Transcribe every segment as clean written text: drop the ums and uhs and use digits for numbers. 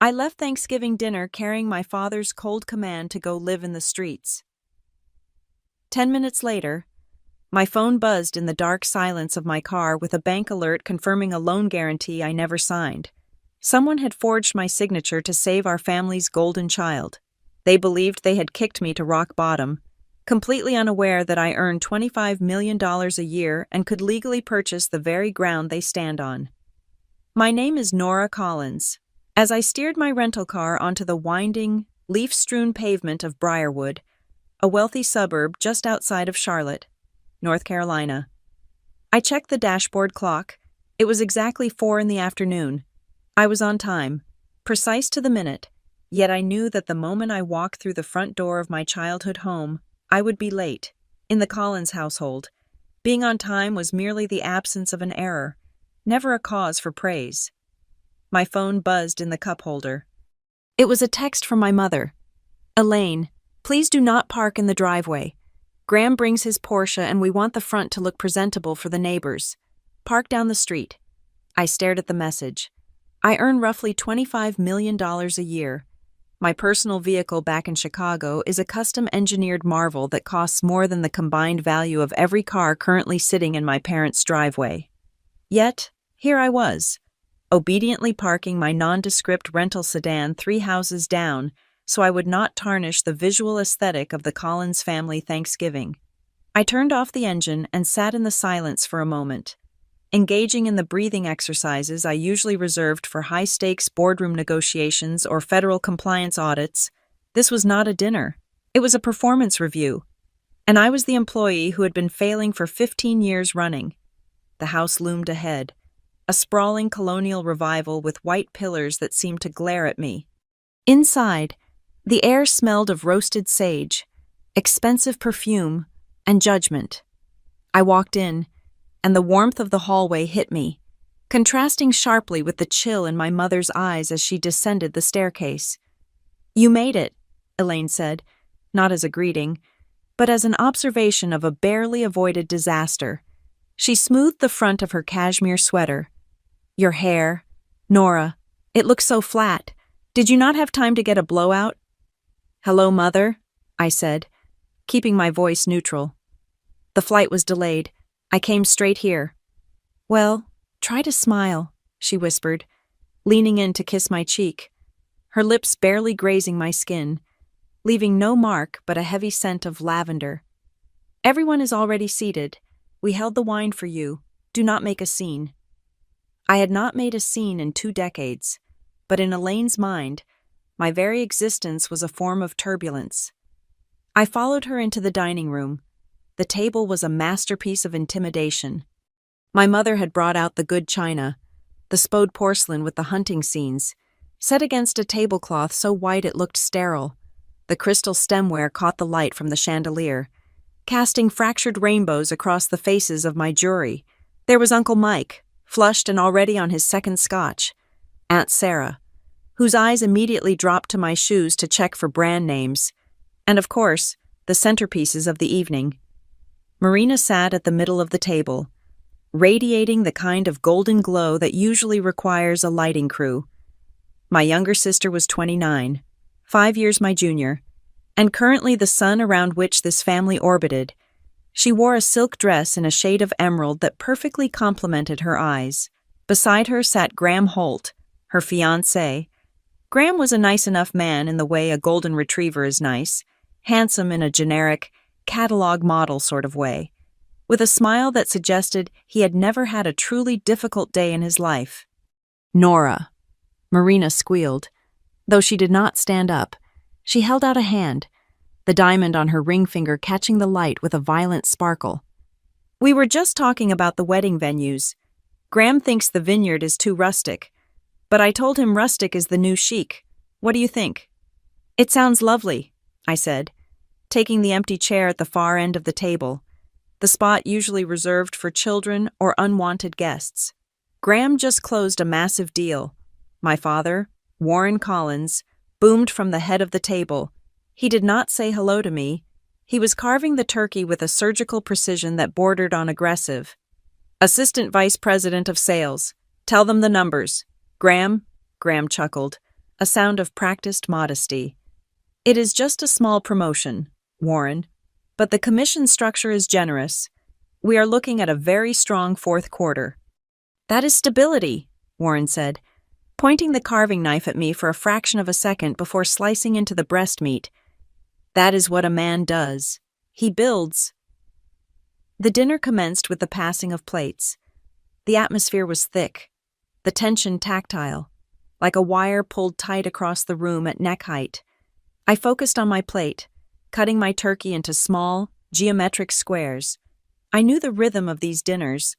I left Thanksgiving dinner carrying my father's cold command to go live in the streets. 10 minutes later, my phone buzzed in the dark silence of my car with a bank alert confirming a loan guarantee I never signed. Someone had forged my signature to save our family's golden child. They believed they had kicked me to rock bottom, completely unaware that I earned $25 million a year and could legally purchase the very ground they stand on. My name is Nora Collins. As I steered my rental car onto the winding, leaf-strewn pavement of Briarwood, a wealthy suburb just outside of Charlotte, North Carolina, I checked the dashboard clock. It was exactly 4 in the afternoon. I was on time, precise to the minute, yet I knew that the moment I walked through the front door of my childhood home, I would be late. In the Collins household, being on time was merely the absence of an error, never a cause for praise. My phone buzzed in the cup holder. It was a text from my mother. "Elaine, please do not park in the driveway. Graham brings his Porsche and we want the front to look presentable for the neighbors. Park down the street." I stared at the message. I earn roughly $25 million a year. My personal vehicle back in Chicago is a custom-engineered marvel that costs more than the combined value of every car currently sitting in my parents' driveway. Yet, here I was, obediently parking my nondescript rental sedan 3 houses down so I would not tarnish the visual aesthetic of the Collins family Thanksgiving. I turned off the engine and sat in the silence for a moment. Engaging in the breathing exercises I usually reserved for high-stakes boardroom negotiations or federal compliance audits, this was not a dinner. It was a performance review. And I was the employee who had been failing for 15 years running. The house loomed ahead, a sprawling colonial revival with white pillars that seemed to glare at me. Inside, the air smelled of roasted sage, expensive perfume, and judgment. I walked in, and the warmth of the hallway hit me, contrasting sharply with the chill in my mother's eyes as she descended the staircase. "You made it," Elaine said, not as a greeting, but as an observation of a barely avoided disaster. She smoothed the front of her cashmere sweater. "Your hair, Nora, it looks so flat. Did you not have time to get a blowout?" "Hello, Mother," I said, keeping my voice neutral. "The flight was delayed. I came straight here." "Well, try to smile," she whispered, leaning in to kiss my cheek, her lips barely grazing my skin, leaving no mark but a heavy scent of lavender. "Everyone is already seated. We held the wine for you. Do not make a scene." I had not made a scene in 2 decades, but in Elaine's mind, my very existence was a form of turbulence. I followed her into the dining room. The table was a masterpiece of intimidation. My mother had brought out the good china, the spode porcelain with the hunting scenes, set against a tablecloth so white it looked sterile. The crystal stemware caught the light from the chandelier, casting fractured rainbows across the faces of my jury. There was Uncle Mike, flushed and already on his second scotch, Aunt Sarah, whose eyes immediately dropped to my shoes to check for brand names, and of course, the centerpieces of the evening. Marina sat at the middle of the table, radiating the kind of golden glow that usually requires a lighting crew. My younger sister was 29, 5 years my junior, and currently the sun around which this family orbited. She wore a silk dress in a shade of emerald that perfectly complemented her eyes. Beside her sat Graham Holt, her fiancé. Graham was a nice enough man in the way a golden retriever is nice, handsome in a generic, catalog model sort of way, with a smile that suggested he had never had a truly difficult day in his life. "Nora," Marina squealed. Though she did not stand up, she held out a hand, the diamond on her ring finger catching the light with a violent sparkle. "We were just talking about the wedding venues. Graham thinks the vineyard is too rustic, but I told him rustic is the new chic. What do you think?" "It sounds lovely," I said, taking the empty chair at the far end of the table, the spot usually reserved for children or unwanted guests. Graham just closed a massive deal. My father, Warren Collins, boomed from the head of the table. He did not say hello to me. He was carving the turkey with a surgical precision that bordered on aggressive. "Assistant Vice President of Sales. Tell them the numbers." Graham chuckled. a sound of practiced modesty. It is just a small promotion, Warren, but the commission structure is generous. We are looking at a very strong fourth quarter. That is stability, Warren said, pointing the carving knife at me for a fraction of a second before slicing into the breast meat. That is what a man does. He builds. The dinner commenced with the passing of plates. The atmosphere was thick, the tension tactile, like a wire pulled tight across the room at neck height. I focused on my plate, cutting my turkey into small, geometric squares. I knew the rhythm of these dinners.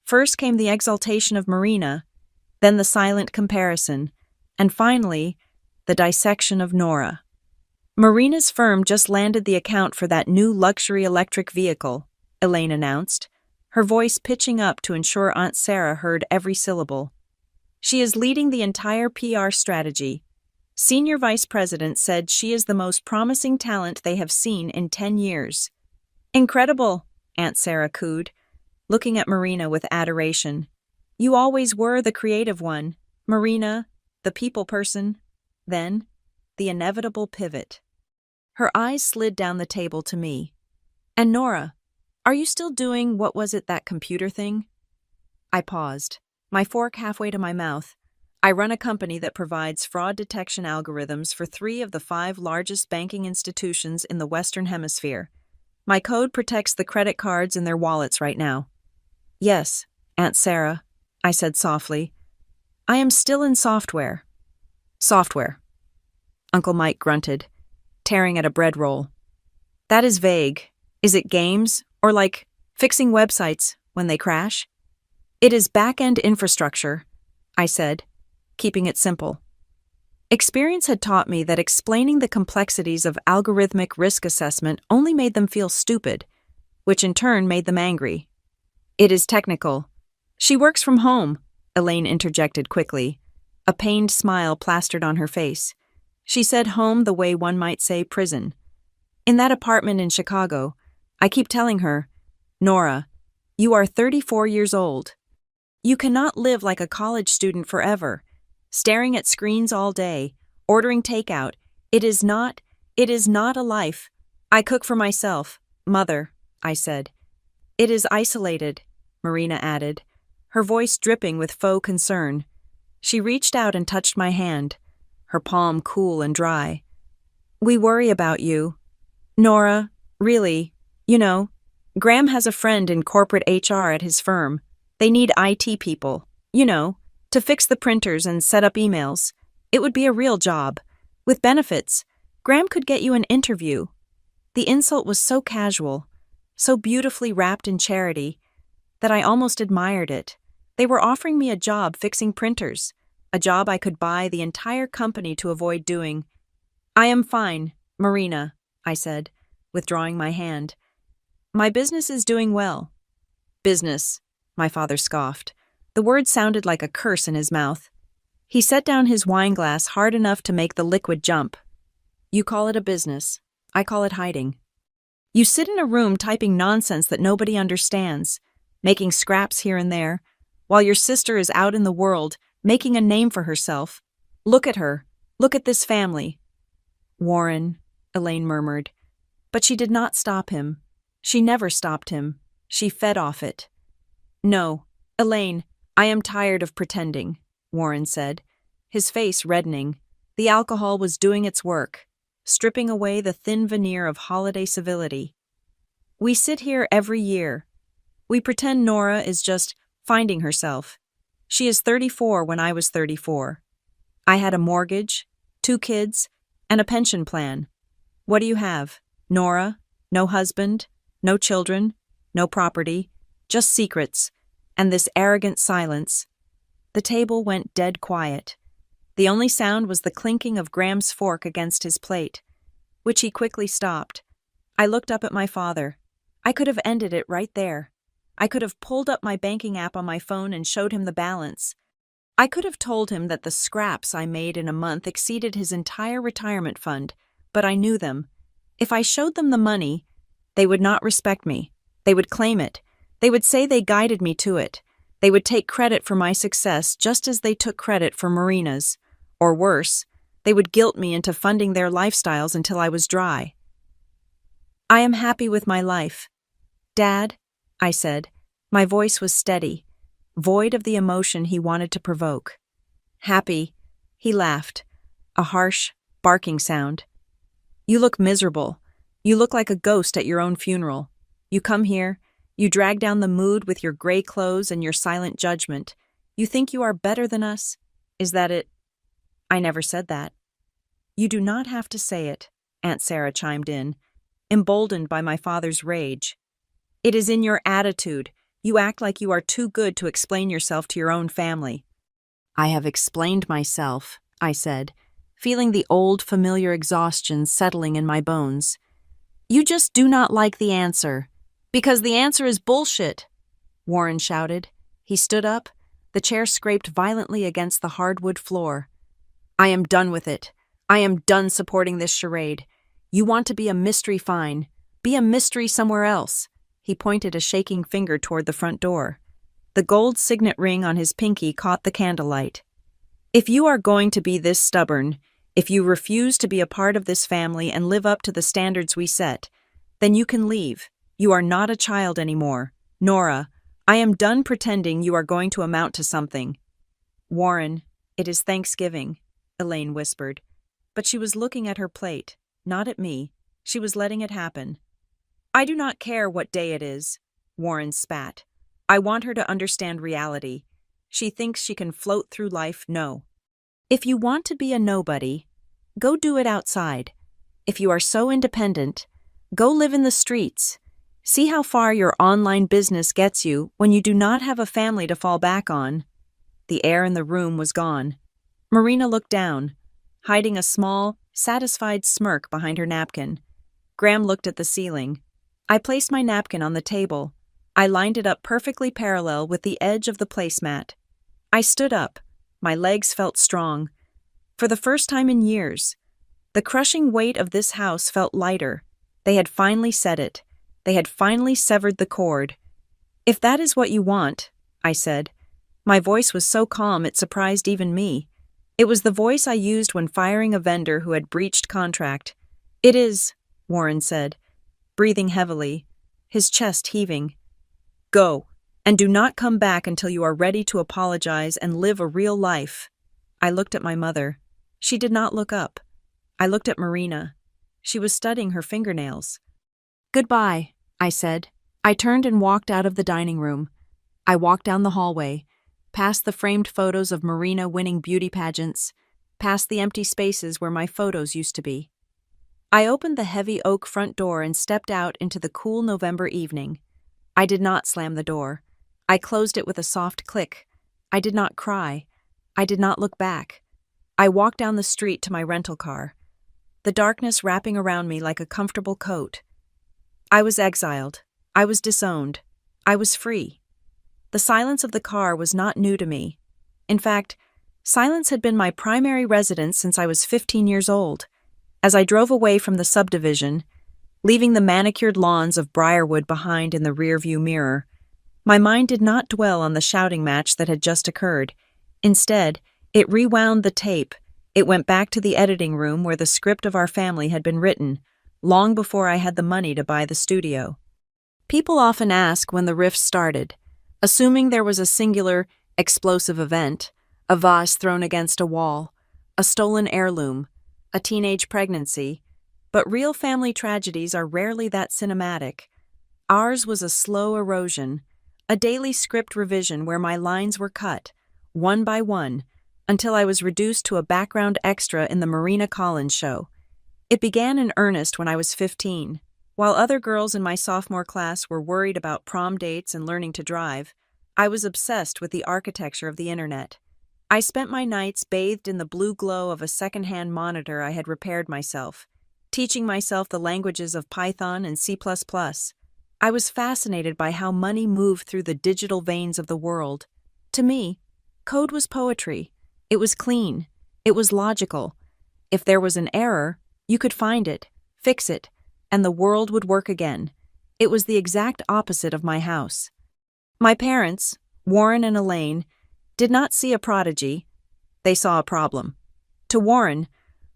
First came the exaltation of Marina, then the silent comparison, and finally, the dissection of Nora. Marina's firm just landed the account for that new luxury electric vehicle, Elaine announced, her voice pitching up to ensure Aunt Sarah heard every syllable. She is leading the entire PR strategy. Senior Vice President said she is the most promising talent they have seen in 10 years. Incredible, Aunt Sarah cooed, looking at Marina with adoration. You always were the creative one, Marina, the people person. Then, the inevitable pivot. Her eyes slid down the table to me. And Nora, are you still doing that computer thing? I paused, my fork halfway to my mouth. I run a company that provides fraud detection algorithms for 3 of the 5 largest banking institutions in the Western Hemisphere. My code protects the credit cards in their wallets right now. Yes, Aunt Sarah, I said softly. I am still in software. Software. Uncle Mike grunted, tearing at a bread roll. That is vague. Is it games, or like fixing websites when they crash? It is back-end infrastructure, I said, keeping it simple. Experience had taught me that explaining the complexities of algorithmic risk assessment only made them feel stupid, which in turn made them angry. It is technical. She works from home, Elaine interjected quickly. A pained smile plastered on her face. She said home the way one might say prison. In that apartment in Chicago, I keep telling her, Nora, you are 34 years old. You cannot live like a college student forever, staring at screens all day, ordering takeout. It is not a life. I cook for myself, Mother, I said. It is isolated, Marina added, her voice dripping with faux concern. She reached out and touched my hand, her palm cool and dry. We worry about you. Nora, really, Graham has a friend in corporate HR at his firm. They need IT people, to fix the printers and set up emails. It would be a real job. With benefits, Graham could get you an interview. The insult was so casual, so beautifully wrapped in charity, that I almost admired it. They were offering me a job fixing printers, a job I could buy the entire company to avoid doing. I am fine, Marina, I said, withdrawing my hand. My business is doing well. Business, my father scoffed. The word sounded like a curse in his mouth. He set down his wineglass hard enough to make the liquid jump. You call it a business. I call it hiding. You sit in a room typing nonsense that nobody understands, making scraps here and there, while your sister is out in the world, making a name for herself. Look at her. Look at this family. Warren, Elaine murmured. But she did not stop him. She never stopped him. She fed off it. No, Elaine, I am tired of pretending, Warren said, his face reddening. The alcohol was doing its work, stripping away the thin veneer of holiday civility. We sit here every year. We pretend Nora is just finding herself. She is 34 when I was 34. I had a mortgage, 2 kids, and a pension plan. What do you have, Nora? No husband, no children, no property, just secrets, and this arrogant silence. The table went dead quiet. The only sound was the clinking of Graham's fork against his plate, which he quickly stopped. I looked up at my father. I could have ended it right there. I could have pulled up my banking app on my phone and showed him the balance. I could have told him that the scraps I made in a month exceeded his entire retirement fund, but I knew them. If I showed them the money, they would not respect me. They would claim it. They would say they guided me to it. They would take credit for my success just as they took credit for Marina's. Or worse, They would guilt me into funding their lifestyles until I was dry. I am happy with my life. Dad, I said. My voice was steady, void of the emotion he wanted to provoke. Happy, he laughed, a harsh, barking sound. You look miserable. You look like a ghost at your own funeral. You come here, you drag down the mood with your gray clothes and your silent judgment. You think you are better than us? Is that it? I never said that. You do not have to say it, Aunt Sarah chimed in, emboldened by my father's rage. It is in your attitude. You act like you are too good to explain yourself to your own family. I have explained myself, I said, feeling the old familiar exhaustion settling in my bones. You just do not like the answer. Because the answer is bullshit, Warren shouted. He stood up. The chair scraped violently against the hardwood floor. I am done with it. I am done supporting this charade. You want to be a mystery, fine. Be a mystery somewhere else. He pointed a shaking finger toward the front door. The gold signet ring on his pinky caught the candlelight. If you are going to be this stubborn, if you refuse to be a part of this family and live up to the standards we set, then you can leave. You are not a child anymore. Nora, I am done pretending you are going to amount to something. Warren, it is Thanksgiving, Elaine whispered. But she was looking at her plate, not at me. She was letting it happen. I do not care what day it is, Warren spat. I want her to understand reality. She thinks she can float through life. No. If you want to be a nobody, go do it outside. If you are so independent, go live in the streets. See how far your online business gets you when you do not have a family to fall back on. The air in the room was gone. Marina looked down, hiding a small, satisfied smirk behind her napkin. Graham looked at the ceiling. I placed my napkin on the table. I lined it up perfectly parallel with the edge of the placemat. I stood up. My legs felt strong. For the first time in years, the crushing weight of this house felt lighter. They had finally said it. They had finally severed the cord. If that is what you want, I said. My voice was so calm it surprised even me. It was the voice I used when firing a vendor who had breached contract. It is, Warren said, breathing heavily, his chest heaving. Go, and do not come back until you are ready to apologize and live a real life. I looked at my mother. She did not look up. I looked at Marina. She was studying her fingernails. Goodbye, I said. I turned and walked out of the dining room. I walked down the hallway, past the framed photos of Marina winning beauty pageants, past the empty spaces where my photos used to be. I opened the heavy oak front door and stepped out into the cool November evening. I did not slam the door. I closed it with a soft click. I did not cry. I did not look back. I walked down the street to my rental car, the darkness wrapping around me like a comfortable coat. I was exiled. I was disowned. I was free. The silence of the car was not new to me. In fact, silence had been my primary residence since I was 15 years old. As I drove away from the subdivision, leaving the manicured lawns of Briarwood behind in the rearview mirror, my mind did not dwell on the shouting match that had just occurred. Instead, it rewound the tape. It went back to the editing room where the script of our family had been written, long before I had the money to buy the studio. People often ask when the rift started, assuming there was a singular, explosive event, a vase thrown against a wall, a stolen heirloom, a teenage pregnancy, but real family tragedies are rarely that cinematic. Ours was a slow erosion, a daily script revision where my lines were cut, one by one, until I was reduced to a background extra in the Marina Collins show. It began in earnest when I was 15. While other girls in my sophomore class were worried about prom dates and learning to drive, I was obsessed with the architecture of the internet. I spent my nights bathed in the blue glow of a secondhand monitor I had repaired myself, teaching myself the languages of Python and C++. I was fascinated by how money moved through the digital veins of the world. To me, code was poetry. It was clean. It was logical. If there was an error, you could find it, fix it, and the world would work again. It was the exact opposite of my house. My parents, Warren and Elaine, did not see a prodigy. They saw a problem. To Warren,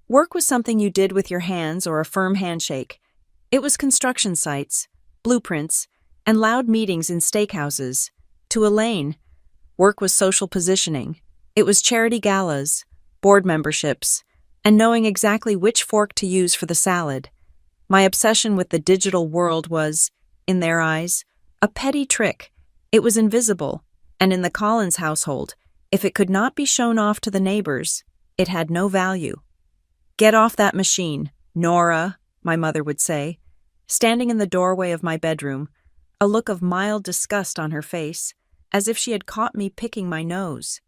Work was something you did with your hands or a firm handshake. It was construction sites, blueprints, and loud meetings in steakhouses. To Elaine, work was social positioning. It was charity galas, board memberships, and knowing exactly which fork to use for the salad. My obsession with the digital world was, in their eyes, a petty trick. It was invisible, and in the Collins household, if it could not be shown off to the neighbors, it had no value. "Get off that machine, Nora," my mother would say, standing in the doorway of my bedroom, a look of mild disgust on her face, as if she had caught me picking my nose.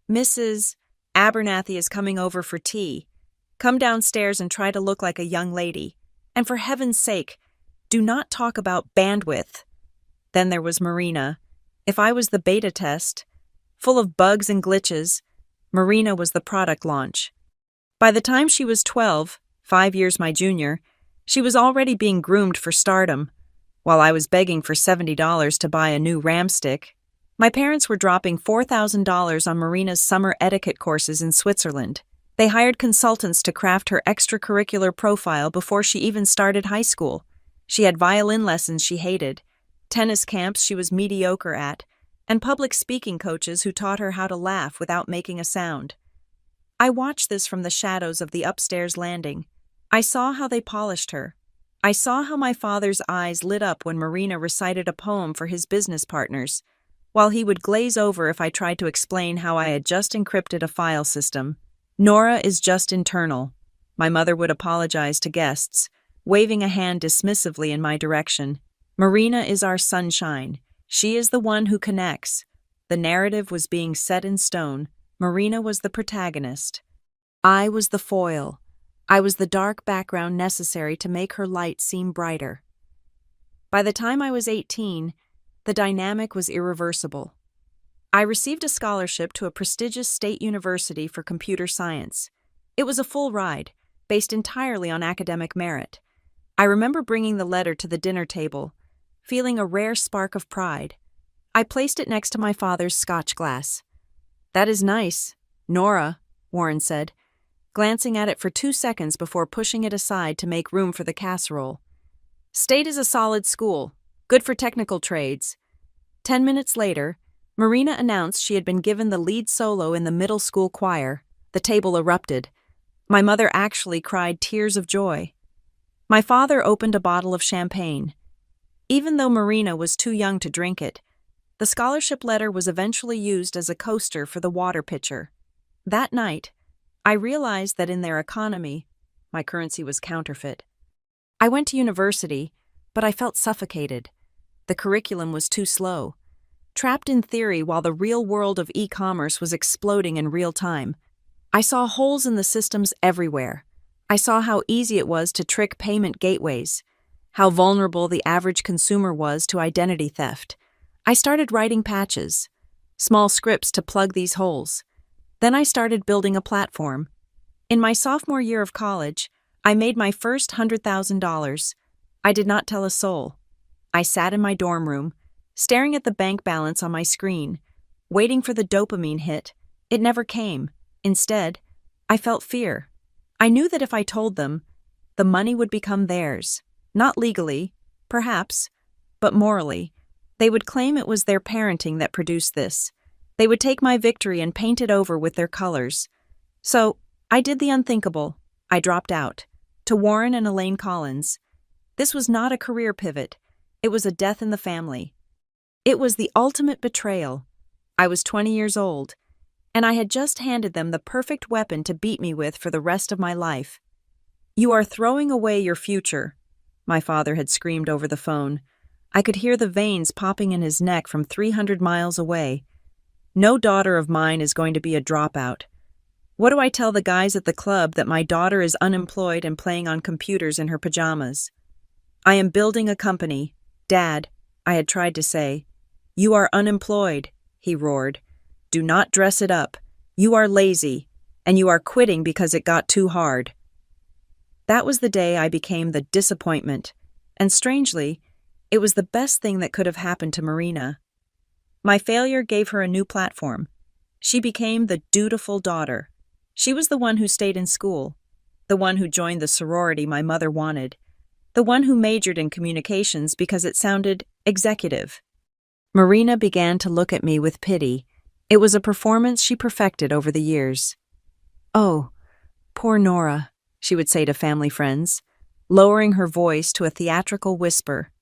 "Mrs. Abernathy is coming over for tea. Come downstairs and try to look like a young lady. And for heaven's sake, do not talk about bandwidth." Then there was Marina. If I was the beta test, full of bugs and glitches, Marina was the product launch. By the time she was 12, 5 years my junior, she was already being groomed for stardom. While I was begging for $70 to buy a new RAM stick, my parents were dropping $4,000 on Marina's summer etiquette courses in Switzerland. They hired consultants to craft her extracurricular profile before she even started high school. She had violin lessons she hated, tennis camps she was mediocre at, and public speaking coaches who taught her how to laugh without making a sound. I watched this from the shadows of the upstairs landing. I saw how they polished her. I saw how my father's eyes lit up when Marina recited a poem for his business partners, while he would glaze over if I tried to explain how I had just encrypted a file system. "Nora is just internal," my mother would apologize to guests, waving a hand dismissively in my direction. "Marina is our sunshine. She is the one who connects." The narrative was being set in stone. Marina was the protagonist. I was the foil. I was the dark background necessary to make her light seem brighter. By the time I was 18, the dynamic was irreversible. I received a scholarship to a prestigious state university for computer science. It was a full ride, based entirely on academic merit. I remember bringing the letter to the dinner table, feeling a rare spark of pride. I placed it next to my father's scotch glass. "That is nice, Nora," Warren said, glancing at it for 2 seconds before pushing it aside to make room for the casserole. "State is a solid school, good for technical trades." 10 minutes later, Marina announced she had been given the lead solo in the middle school choir. The table erupted. My mother actually cried tears of joy. My father opened a bottle of champagne. Even though Marina was too young to drink it, the scholarship letter was eventually used as a coaster for the water pitcher. That night, I realized that in their economy, my currency was counterfeit. I went to university, but I felt suffocated. The curriculum was too slow. Trapped in theory while the real world of e-commerce was exploding in real time. I saw holes in the systems everywhere. I saw how easy it was to trick payment gateways, how vulnerable the average consumer was to identity theft. I started writing patches, small scripts to plug these holes. Then I started building a platform. In my sophomore year of college, I made my first $100,000. I did not tell a soul. I sat in my dorm room, staring at the bank balance on my screen, waiting for the dopamine hit. It never came. Instead, I felt fear. I knew that if I told them, the money would become theirs. Not legally, perhaps, but morally. They would claim it was their parenting that produced this. They would take my victory and paint it over with their colors. So, I did the unthinkable. I dropped out. To Warren and Elaine Collins. This was not a career pivot. It was a death in the family. It was the ultimate betrayal. I was 20 years old, and I had just handed them the perfect weapon to beat me with for the rest of my life. "You are throwing away your future," my father had screamed over the phone. I could hear the veins popping in his neck from 300 miles away. "No daughter of mine is going to be a dropout. What do I tell the guys at the club that my daughter is unemployed and playing on computers in her pajamas? I am building a company. Dad," I had tried to say. "You are unemployed," he roared. "Do not dress it up. You are lazy, and you are quitting because it got too hard." That was the day I became the disappointment, and strangely, it was the best thing that could have happened to Marina. My failure gave her a new platform. She became the dutiful daughter. She was the one who stayed in school. the one who joined the sorority my mother wanted, the one who majored in communications because it sounded executive. Marina began to look at me with pity. It was a performance she perfected over the years. "Oh, poor Nora," she would say to family friends, lowering her voice to a theatrical whisper.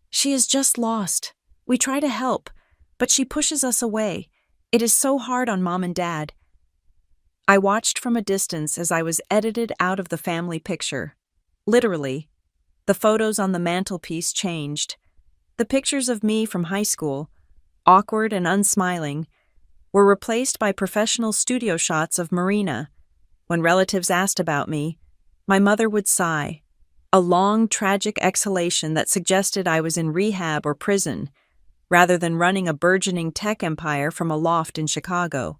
"She is just lost. We try to help, but she pushes us away. It is so hard on Mom and Dad." I watched from a distance as I was edited out of the family picture. Literally, the photos on the mantelpiece changed. The pictures of me from high school, awkward and unsmiling, were replaced by professional studio shots of Marina. When relatives asked about me, my mother would sigh, a long, tragic exhalation that suggested I was in rehab or prison, rather than running a burgeoning tech empire from a loft in Chicago.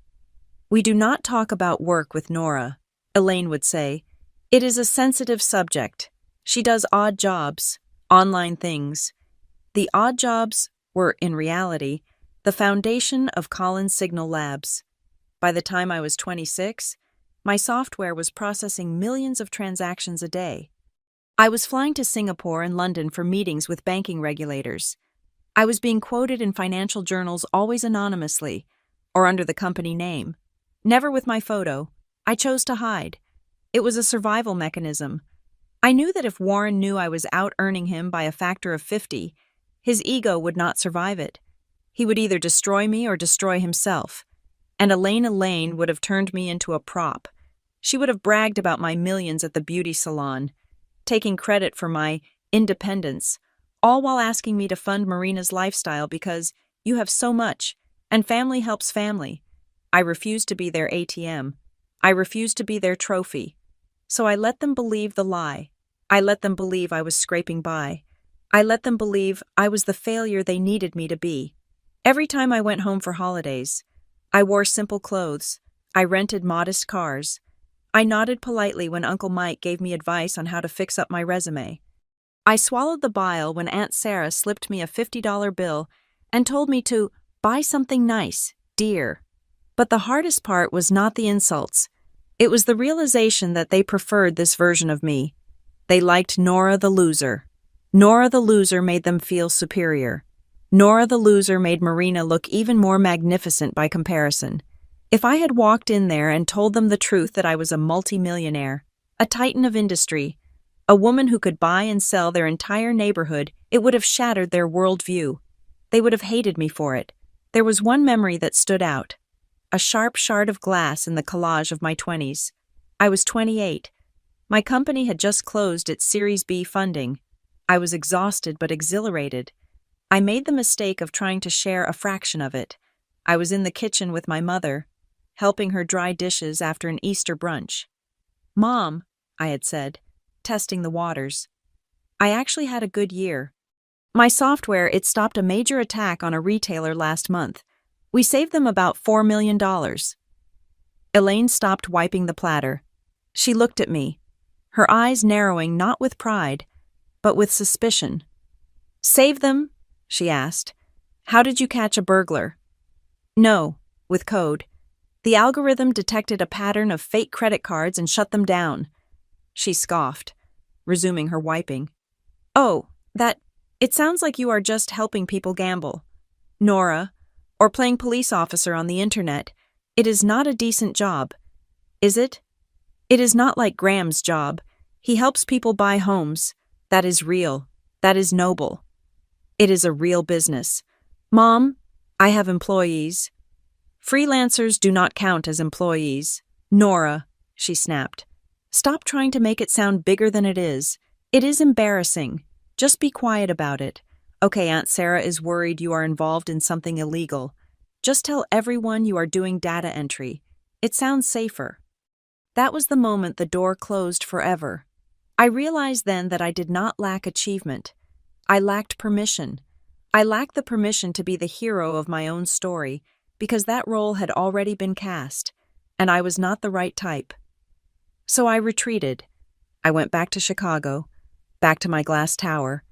"We do not talk about work with Nora," Elaine would say. "It is a sensitive subject. She does odd jobs, online things." The odd jobs were, in reality, the foundation of Collins Signal Labs. By the time I was 26, my software was processing millions of transactions a day. I was flying to Singapore and London for meetings with banking regulators. I was being quoted in financial journals always anonymously, or under the company name. Never with my photo. I chose to hide. It was a survival mechanism. I knew that if Warren knew I was out-earning him by a factor of 50, his ego would not survive it. He would either destroy me or destroy himself. And Elaine would have turned me into a prop. She would have bragged about my millions at the beauty salon, taking credit for my independence, all while asking me to fund Marina's lifestyle because you have so much, and family helps family. I refused to be their ATM. I refused to be their trophy. So I let them believe the lie. I let them believe I was scraping by. I let them believe I was the failure they needed me to be. Every time I went home for holidays, I wore simple clothes. I rented modest cars. I nodded politely when Uncle Mike gave me advice on how to fix up my resume. I swallowed the bile when Aunt Sarah slipped me a $50 bill and told me to buy something nice, dear. But the hardest part was not the insults. It was the realization that they preferred this version of me. They liked Nora the loser. Nora the loser made them feel superior. Nora the loser made Marina look even more magnificent by comparison. If I had walked in there and told them the truth that I was a multimillionaire, a titan of industry, a woman who could buy and sell their entire neighborhood, it would have shattered their worldview. They would have hated me for it. There was one memory that stood out. A sharp shard of glass in the collage of my 20s. I was 28. My company had just closed its Series B funding. I was exhausted but exhilarated. I made the mistake of trying to share a fraction of it. I was in the kitchen with my mother, helping her dry dishes after an Easter brunch. "Mom," I had said, testing the waters, "I actually had a good year. My software, it stopped a major attack on a retailer last month. We saved them about $4 million. Elaine stopped wiping the platter. She looked at me, her eyes narrowing not with pride, but with suspicion. "Save them?" she asked. "How did you catch a burglar?" "No, with code. The algorithm detected a pattern of fake credit cards and shut them down." She scoffed, resuming her wiping. "Oh, it sounds like you are just helping people gamble. Nora, or playing police officer on the internet. It is not a decent job. Is it? It is not like Graham's job. He helps people buy homes. That is real. That is noble. It is a real business. Mom, I have employees. Freelancers do not count as employees." "Nora," she snapped, "stop trying to make it sound bigger than it is. It is embarrassing. Just be quiet about it. Okay, Aunt Sarah is worried you are involved in something illegal. Just tell everyone you are doing data entry. It sounds safer." That was the moment the door closed forever. I realized then that I did not lack achievement. I lacked permission. I lacked the permission to be the hero of my own story, because that role had already been cast, and I was not the right type. So I retreated. I went back to Chicago, back to my glass tower,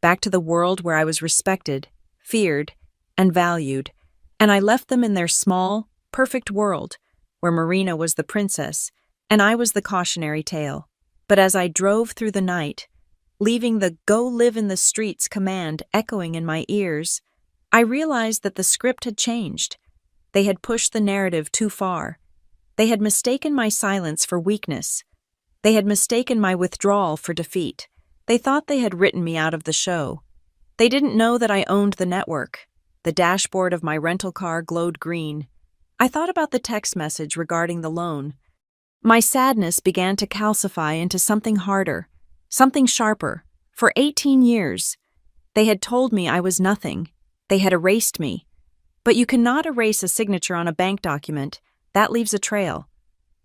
back to the world where I was respected, feared, and valued, and I left them in their small, perfect world, where Marina was the princess, and I was the cautionary tale. But as I drove through the night, leaving the "go live in the streets" command echoing in my ears, I realized that the script had changed. They had pushed the narrative too far. They had mistaken my silence for weakness. They had mistaken my withdrawal for defeat. They thought they had written me out of the show. They didn't know that I owned the network. The dashboard of my rental car glowed green. I thought about the text message regarding the loan. My sadness began to calcify into something harder, something sharper. For 18 years, they had told me I was nothing. They had erased me. But you cannot erase a signature on a bank document. That leaves a trail.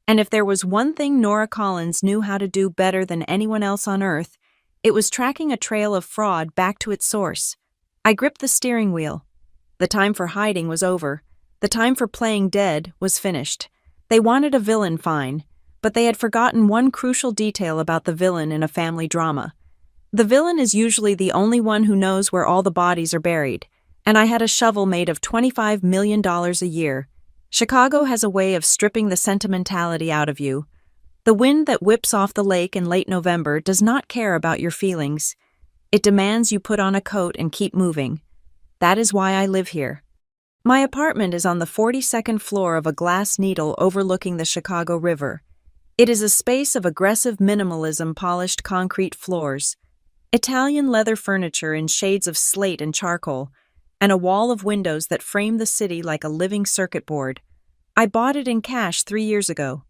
And if there was one thing Nora Collins knew how to do better than anyone else on earth, it was tracking a trail of fraud back to its source. I gripped the steering wheel. The time for hiding was over. The time for playing dead was finished. They wanted a villain, fine, but they had forgotten one crucial detail about the villain in a family drama. The villain is usually the only one who knows where all the bodies are buried, and I had a shovel made of $25 million a year. Chicago has a way of stripping the sentimentality out of you. The wind that whips off the lake in late November does not care about your feelings. It demands you put on a coat and keep moving. That is why I live here. My apartment is on the 42nd floor of a glass needle overlooking the Chicago River. It is a space of aggressive minimalism, polished concrete floors, Italian leather furniture in shades of slate and charcoal, and a wall of windows that frame the city like a living circuit board. I bought it in cash 3 years ago.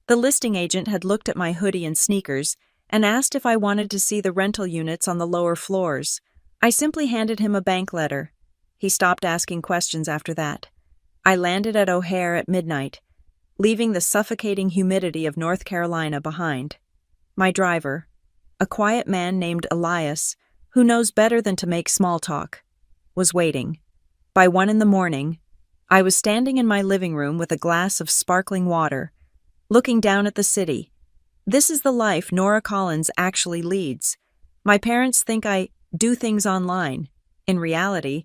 The listing agent had looked at my hoodie and sneakers and asked if I wanted to see the rental units on the lower floors. I simply handed him a bank letter. He stopped asking questions after that. I landed at O'Hare at midnight, leaving the suffocating humidity of North Carolina behind. My driver, a quiet man named Elias, who knows better than to make small talk, was waiting. By 1 a.m, I was standing in my living room with a glass of sparkling water, looking down at the city. This is the life Nora Collins actually leads. My parents think I do things online. In reality,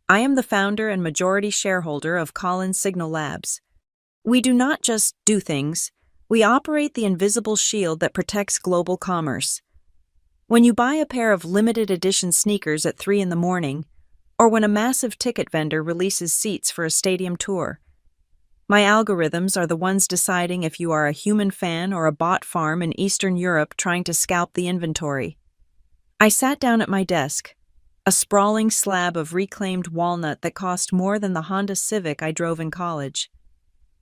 I am the founder and majority shareholder of Collins Signal Labs. We do not just do things, we operate the invisible shield that protects global commerce. When you buy a pair of limited edition sneakers at 3 a.m, or when a massive ticket vendor releases seats for a stadium tour, my algorithms are the ones deciding if you are a human fan or a bot farm in Eastern Europe trying to scalp the inventory. I sat down at my desk, a sprawling slab of reclaimed walnut that cost more than the Honda Civic I drove in college.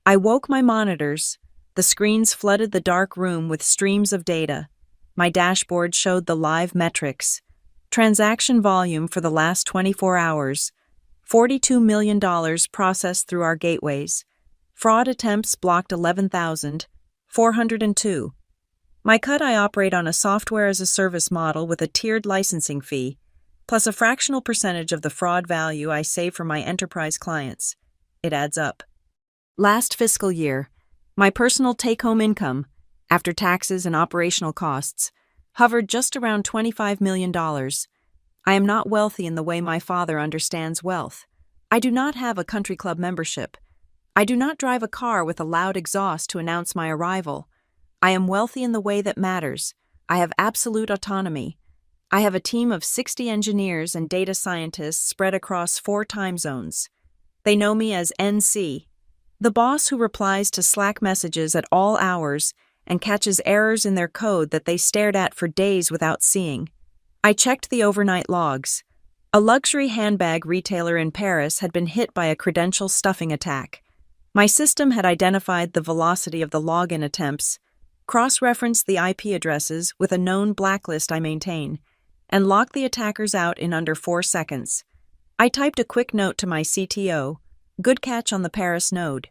I woke my monitors. The screens flooded the dark room with streams of data. My dashboard showed the live metrics. Transaction volume for the last 24 hours, $42 million processed through our gateways. Fraud attempts blocked 11,402. My cut: I operate on a software-as-a-service model with a tiered licensing fee, plus a fractional percentage of the fraud value I save for my enterprise clients. It adds up. Last fiscal year, my personal take-home income, after taxes and operational costs, hovered just around $25 million. I am not wealthy in the way my father understands wealth. I do not have a country club membership. I do not drive a car with a loud exhaust to announce my arrival. I am wealthy in the way that matters. I have absolute autonomy. I have a team of 60 engineers and data scientists spread across 4 time zones. They know me as NC, the boss who replies to Slack messages at all hours and catches errors in their code that they stared at for days without seeing. I checked the overnight logs. A luxury handbag retailer in Paris had been hit by a credential stuffing attack. My system had identified the velocity of the login attempts, cross-referenced the IP addresses with a known blacklist I maintain, and locked the attackers out in under 4 seconds. I typed a quick note to my CTO, good catch on the Paris node.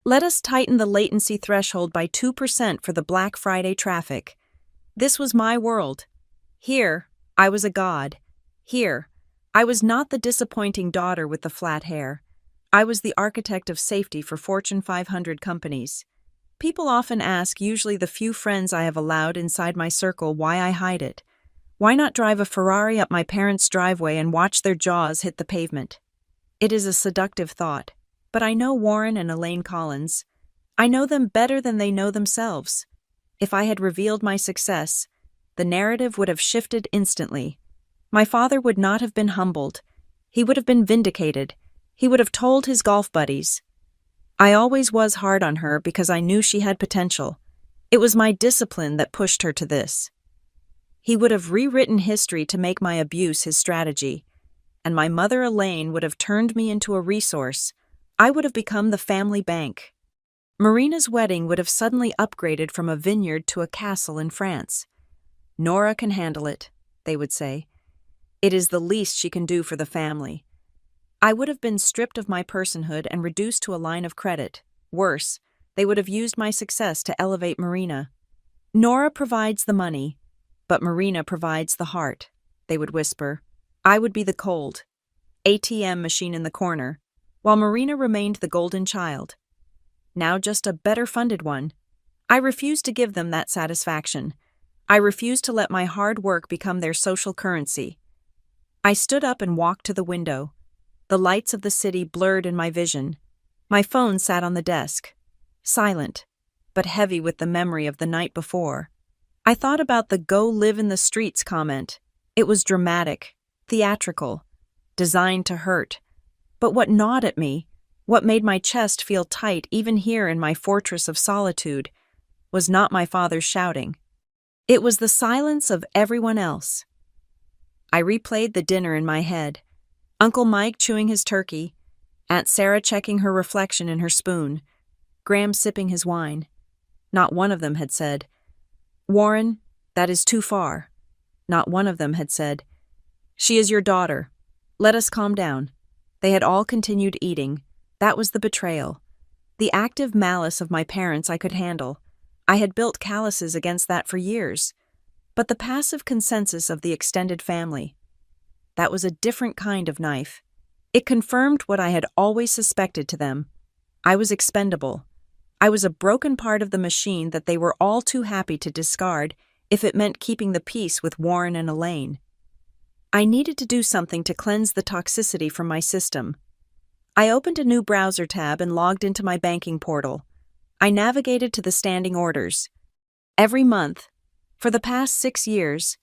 Let us tighten the latency threshold by 2% for the Black Friday traffic. This was my world. Here, I was a god. Here, I was not the disappointing daughter with the flat hair. I was the architect of safety for Fortune 500 companies. People often ask, usually the few friends I have allowed inside my circle, why I hide it. Why not drive a Ferrari up my parents' driveway and watch their jaws hit the pavement? It is a seductive thought. But I know Warren and Elaine Collins. I know them better than they know themselves. If I had revealed my success, the narrative would have shifted instantly. My father would not have been humbled. He would have been vindicated. He would have told his golf buddies. I always was hard on her because I knew she had potential. It was my discipline that pushed her to this. He would have rewritten history to make my abuse his strategy, and my mother Elaine would have turned me into a resource. I would have become the family bank. Marina's wedding would have suddenly upgraded from a vineyard to a castle in France. Nora can handle it, they would say. It is the least she can do for the family. I would have been stripped of my personhood and reduced to a line of credit. Worse, they would have used my success to elevate Marina. Nora provides the money, but Marina provides the heart, they would whisper. I would be the cold ATM machine in the corner, while Marina remained the golden child. Now just a better funded one. I refused to give them that satisfaction. I refused to let my hard work become their social currency. I stood up and walked to the window. The lights of the city blurred in my vision. My phone sat on the desk, silent, but heavy with the memory of the night before. I thought about the "go live in the streets" comment. It was dramatic, theatrical, designed to hurt. But what gnawed at me, what made my chest feel tight even here in my fortress of solitude, was not my father's shouting. It was the silence of everyone else. I replayed the dinner in my head. Uncle Mike chewing his turkey, Aunt Sarah checking her reflection in her spoon, Graham sipping his wine. Not one of them had said, "Warren, that is too far." Not one of them had said, "She is your daughter. Let us calm down." They had all continued eating. That was the betrayal. The active malice of my parents I could handle. I had built calluses against that for years. But the passive consensus of the extended family, that was a different kind of knife. It confirmed what I had always suspected to them. I was expendable. I was a broken part of the machine that they were all too happy to discard if it meant keeping the peace with Warren and Elaine. I needed to do something to cleanse the toxicity from my system. I opened a new browser tab and logged into my banking portal. I navigated to the standing orders. Every month, for the past 6 years,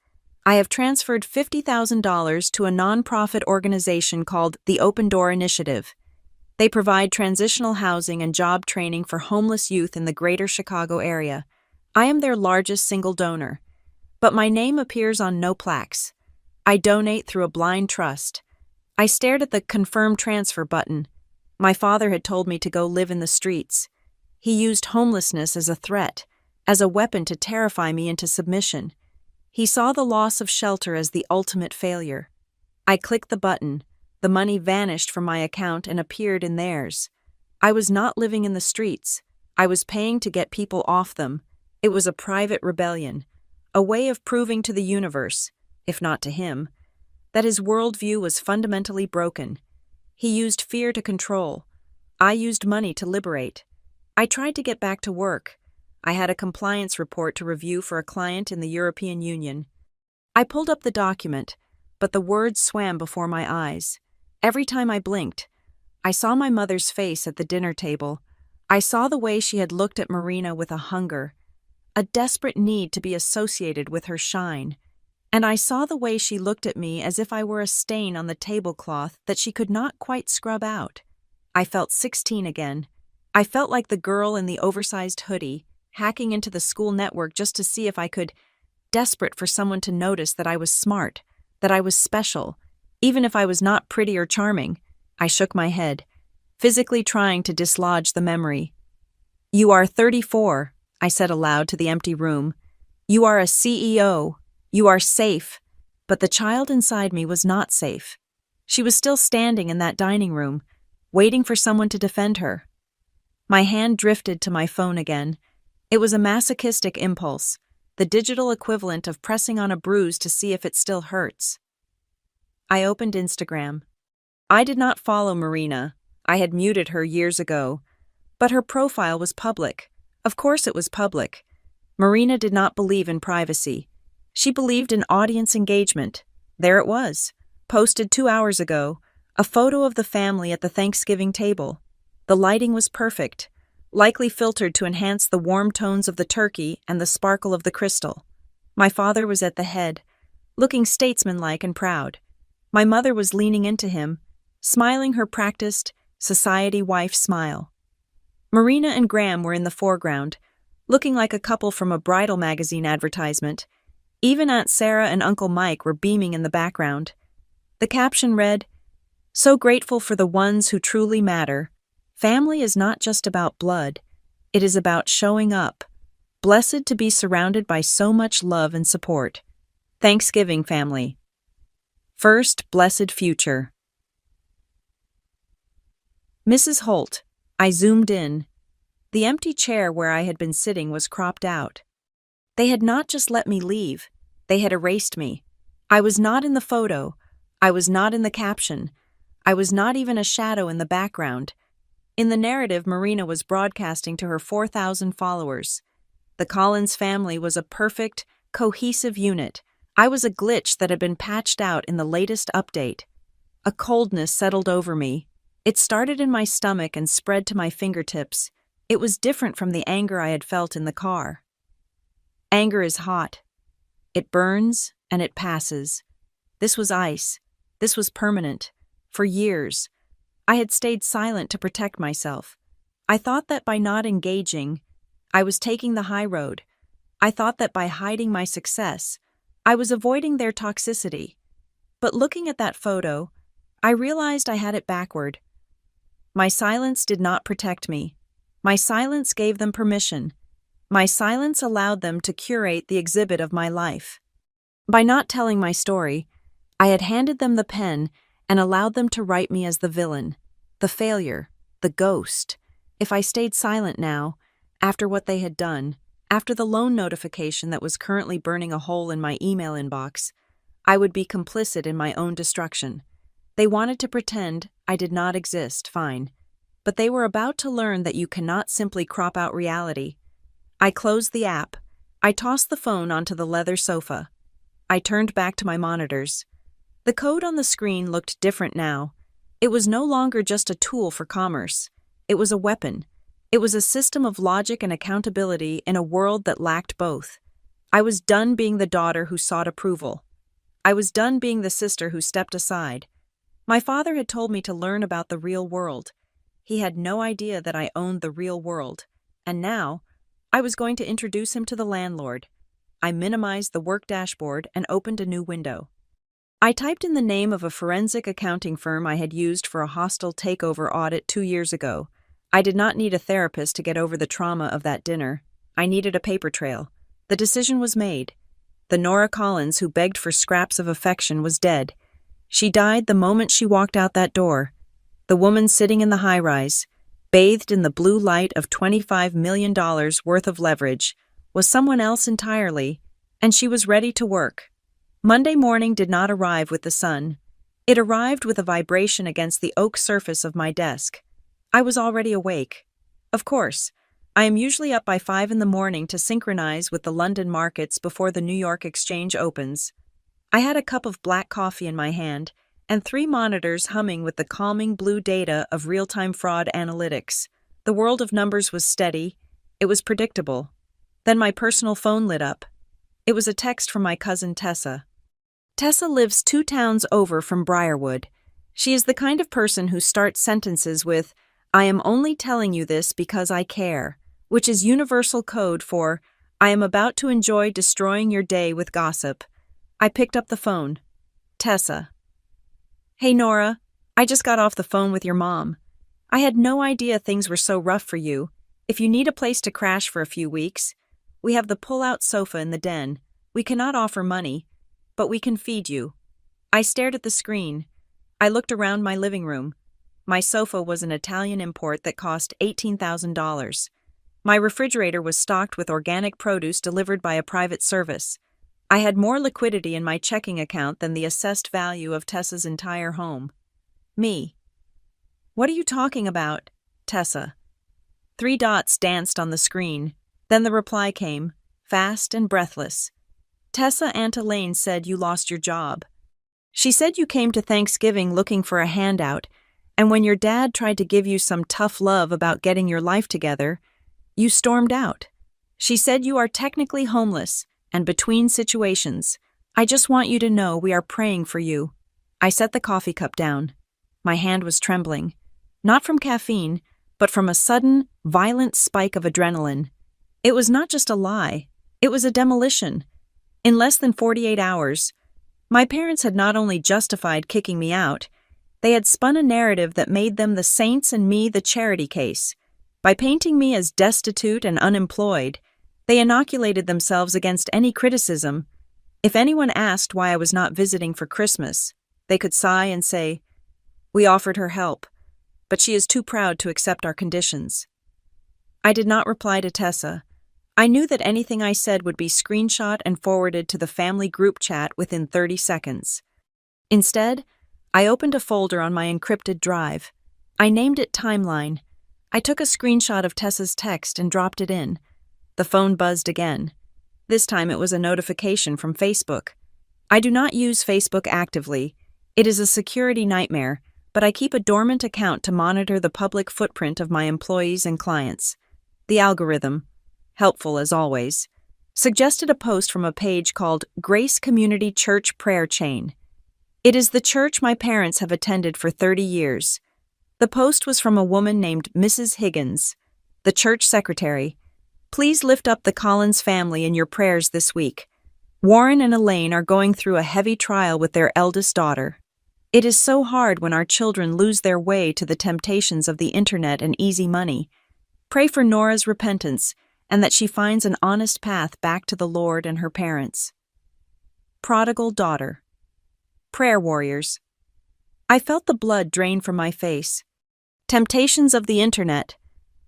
I have transferred $50,000 to a nonprofit organization called the Open Door Initiative. They provide transitional housing and job training for homeless youth in the greater Chicago area. I am their largest single donor, but my name appears on no plaques. I donate through a blind trust. I stared at the confirm transfer button. My father had told me to go live in the streets. He used homelessness as a threat, as a weapon to terrify me into submission. He saw the loss of shelter as the ultimate failure. I clicked the button. The money vanished from my account and appeared in theirs. I was not living in the streets. I was paying to get people off them. It was a private rebellion, a way of proving to the universe, if not to him, that his worldview was fundamentally broken. He used fear to control. I used money to liberate. I tried to get back to work. I had a compliance report to review for a client in the European Union. I pulled up the document, but the words swam before my eyes. Every time I blinked, I saw my mother's face at the dinner table. I saw the way she had looked at Marina with a hunger, a desperate need to be associated with her shine. And I saw the way she looked at me as if I were a stain on the tablecloth that she could not quite scrub out. I felt 16 again. I felt like the girl in the oversized hoodie, hacking into the school network just to see if I could, desperate for someone to notice that I was smart, that I was special, even if I was not pretty or charming. I shook my head, physically trying to dislodge the memory. "You are 34, I said aloud to the empty room. "You are a CEO. You are safe." But the child inside me was not safe. She was still standing in that dining room, waiting for someone to defend her. My hand drifted to my phone again. It was a masochistic impulse, the digital equivalent of pressing on a bruise to see if it still hurts. I opened Instagram. I did not follow Marina. I had muted her years ago. But her profile was public. Of course it was public. Marina did not believe in privacy. She believed in audience engagement. There it was, posted 2 hours ago, a photo of the family at the Thanksgiving table. The lighting was perfect. likely filtered to enhance the warm tones of the turkey and the sparkle of the crystal. My father was at the head, looking statesmanlike and proud. My mother was leaning into him, smiling her practiced, society wife smile. Marina and Graham were in the foreground, looking like a couple from a bridal magazine advertisement. Even Aunt Sarah and Uncle Mike were beaming in the background. The caption read, "So grateful for the ones who truly matter. Family is not just about blood. It is about showing up. Blessed to be surrounded by so much love and support. Thanksgiving, family. First, blessed future." Mrs. Holt. I zoomed in. The empty chair where I had been sitting was cropped out. They had not just let me leave, they had erased me. I was not in the photo. I was not in the caption. I was not even a shadow in the background. In the narrative Marina was broadcasting to her 4,000 followers. The Collins family was a perfect, cohesive unit. I was a glitch that had been patched out in the latest update. A coldness settled over me. It started in my stomach and spread to my fingertips. It was different from the anger I had felt in the car. Anger is hot. It burns and it passes. This was ice. This was permanent. For years, I had stayed silent to protect myself. I thought that by not engaging, I was taking the high road. I thought that by hiding my success, I was avoiding their toxicity. But looking at that photo, I realized I had it backward. My silence did not protect me. My silence gave them permission. My silence allowed them to curate the exhibit of my life. By not telling my story, I had handed them the pen and allowed them to write me as the villain, the failure, the ghost. If I stayed silent now, after what they had done, after the loan notification that was currently burning a hole in my email inbox, I would be complicit in my own destruction. They wanted to pretend I did not exist, fine. But they were about to learn that you cannot simply crop out reality. I closed the app. I tossed the phone onto the leather sofa. I turned back to my monitors. The code on the screen looked different now. It was no longer just a tool for commerce. It was a weapon. It was a system of logic and accountability in a world that lacked both. I was done being the daughter who sought approval. I was done being the sister who stepped aside. My father had told me to learn about the real world. He had no idea that I owned the real world. And now, I was going to introduce him to the landlord. I minimized the work dashboard and opened a new window. I typed in the name of a forensic accounting firm I had used for a hostile takeover audit 2 years ago. I did not need a therapist to get over the trauma of that dinner. I needed a paper trail. The decision was made. The Nora Collins who begged for scraps of affection was dead. She died the moment she walked out that door. The woman sitting in the high-rise, bathed in the blue light of $25 million worth of leverage, was someone else entirely, and she was ready to work. Monday morning did not arrive with the sun. It arrived with a vibration against the oak surface of my desk. I was already awake. Of course, I am usually up by 5 in the morning to synchronize with the London markets before the New York Exchange opens. I had a cup of black coffee in my hand and 3 monitors humming with the calming blue data of real-time fraud analytics. The world of numbers was steady. It was predictable. Then my personal phone lit up. It was a text from my cousin Tessa. Tessa lives 2 towns over from Briarwood. She is the kind of person who starts sentences with, "I am only telling you this because I care," which is universal code for, "I am about to enjoy destroying your day with gossip." I picked up the phone. Tessa. "Hey Nora, I just got off the phone with your mom. I had no idea things were so rough for you. If you need a place to crash for a few weeks, we have the pull-out sofa in the den. We cannot offer money, but we can feed you." I stared at the screen. I looked around my living room. My sofa was an Italian import that cost $18,000. My refrigerator was stocked with organic produce delivered by a private service. I had more liquidity in my checking account than the assessed value of Tessa's entire home. Me. "What are you talking about?" Tessa. 3 dots danced on the screen. Then the reply came, fast and breathless. "Tessa, Aunt Elaine said you lost your job. She said you came to Thanksgiving looking for a handout, And when your dad tried to give you some tough love about getting your life together, you stormed out. She said you are technically homeless and between situations. I just want you to know we are praying for you. I set the coffee cup down. My hand was trembling, not from caffeine, but from a sudden, violent spike of adrenaline. It was not just a lie, it was a demolition. In less than 48 hours, my parents had not only justified kicking me out, they had spun a narrative that made them the saints and me the charity case. By painting me as destitute and unemployed, they inoculated themselves against any criticism. If anyone asked why I was not visiting for Christmas, they could sigh and say, "We offered her help, but she is too proud to accept our conditions." I did not reply to Tessa. I knew that anything I said would be screenshot and forwarded to the family group chat within 30 seconds. Instead, I opened a folder on my encrypted drive. I named it Timeline. I took a screenshot of Tessa's text and dropped it in. The phone buzzed again. This time it was a notification from Facebook. I do not use Facebook actively. It is a security nightmare, but I keep a dormant account to monitor the public footprint of my employees and clients. The algorithm, helpful as always, suggested a post from a page called Grace Community Church Prayer Chain. It is the church my parents have attended for 30 years. The post was from a woman named Mrs. Higgins, the church secretary. Please lift up the Collins family in your prayers this week. Warren and Elaine are going through a heavy trial with their eldest daughter. It is so hard when our children lose their way to the temptations of the internet and easy money. Pray for Nora's repentance and that she finds an honest path back to the Lord and her parents. Prodigal daughter. Prayer warriors. I felt the blood drain from my face. Temptations of the internet.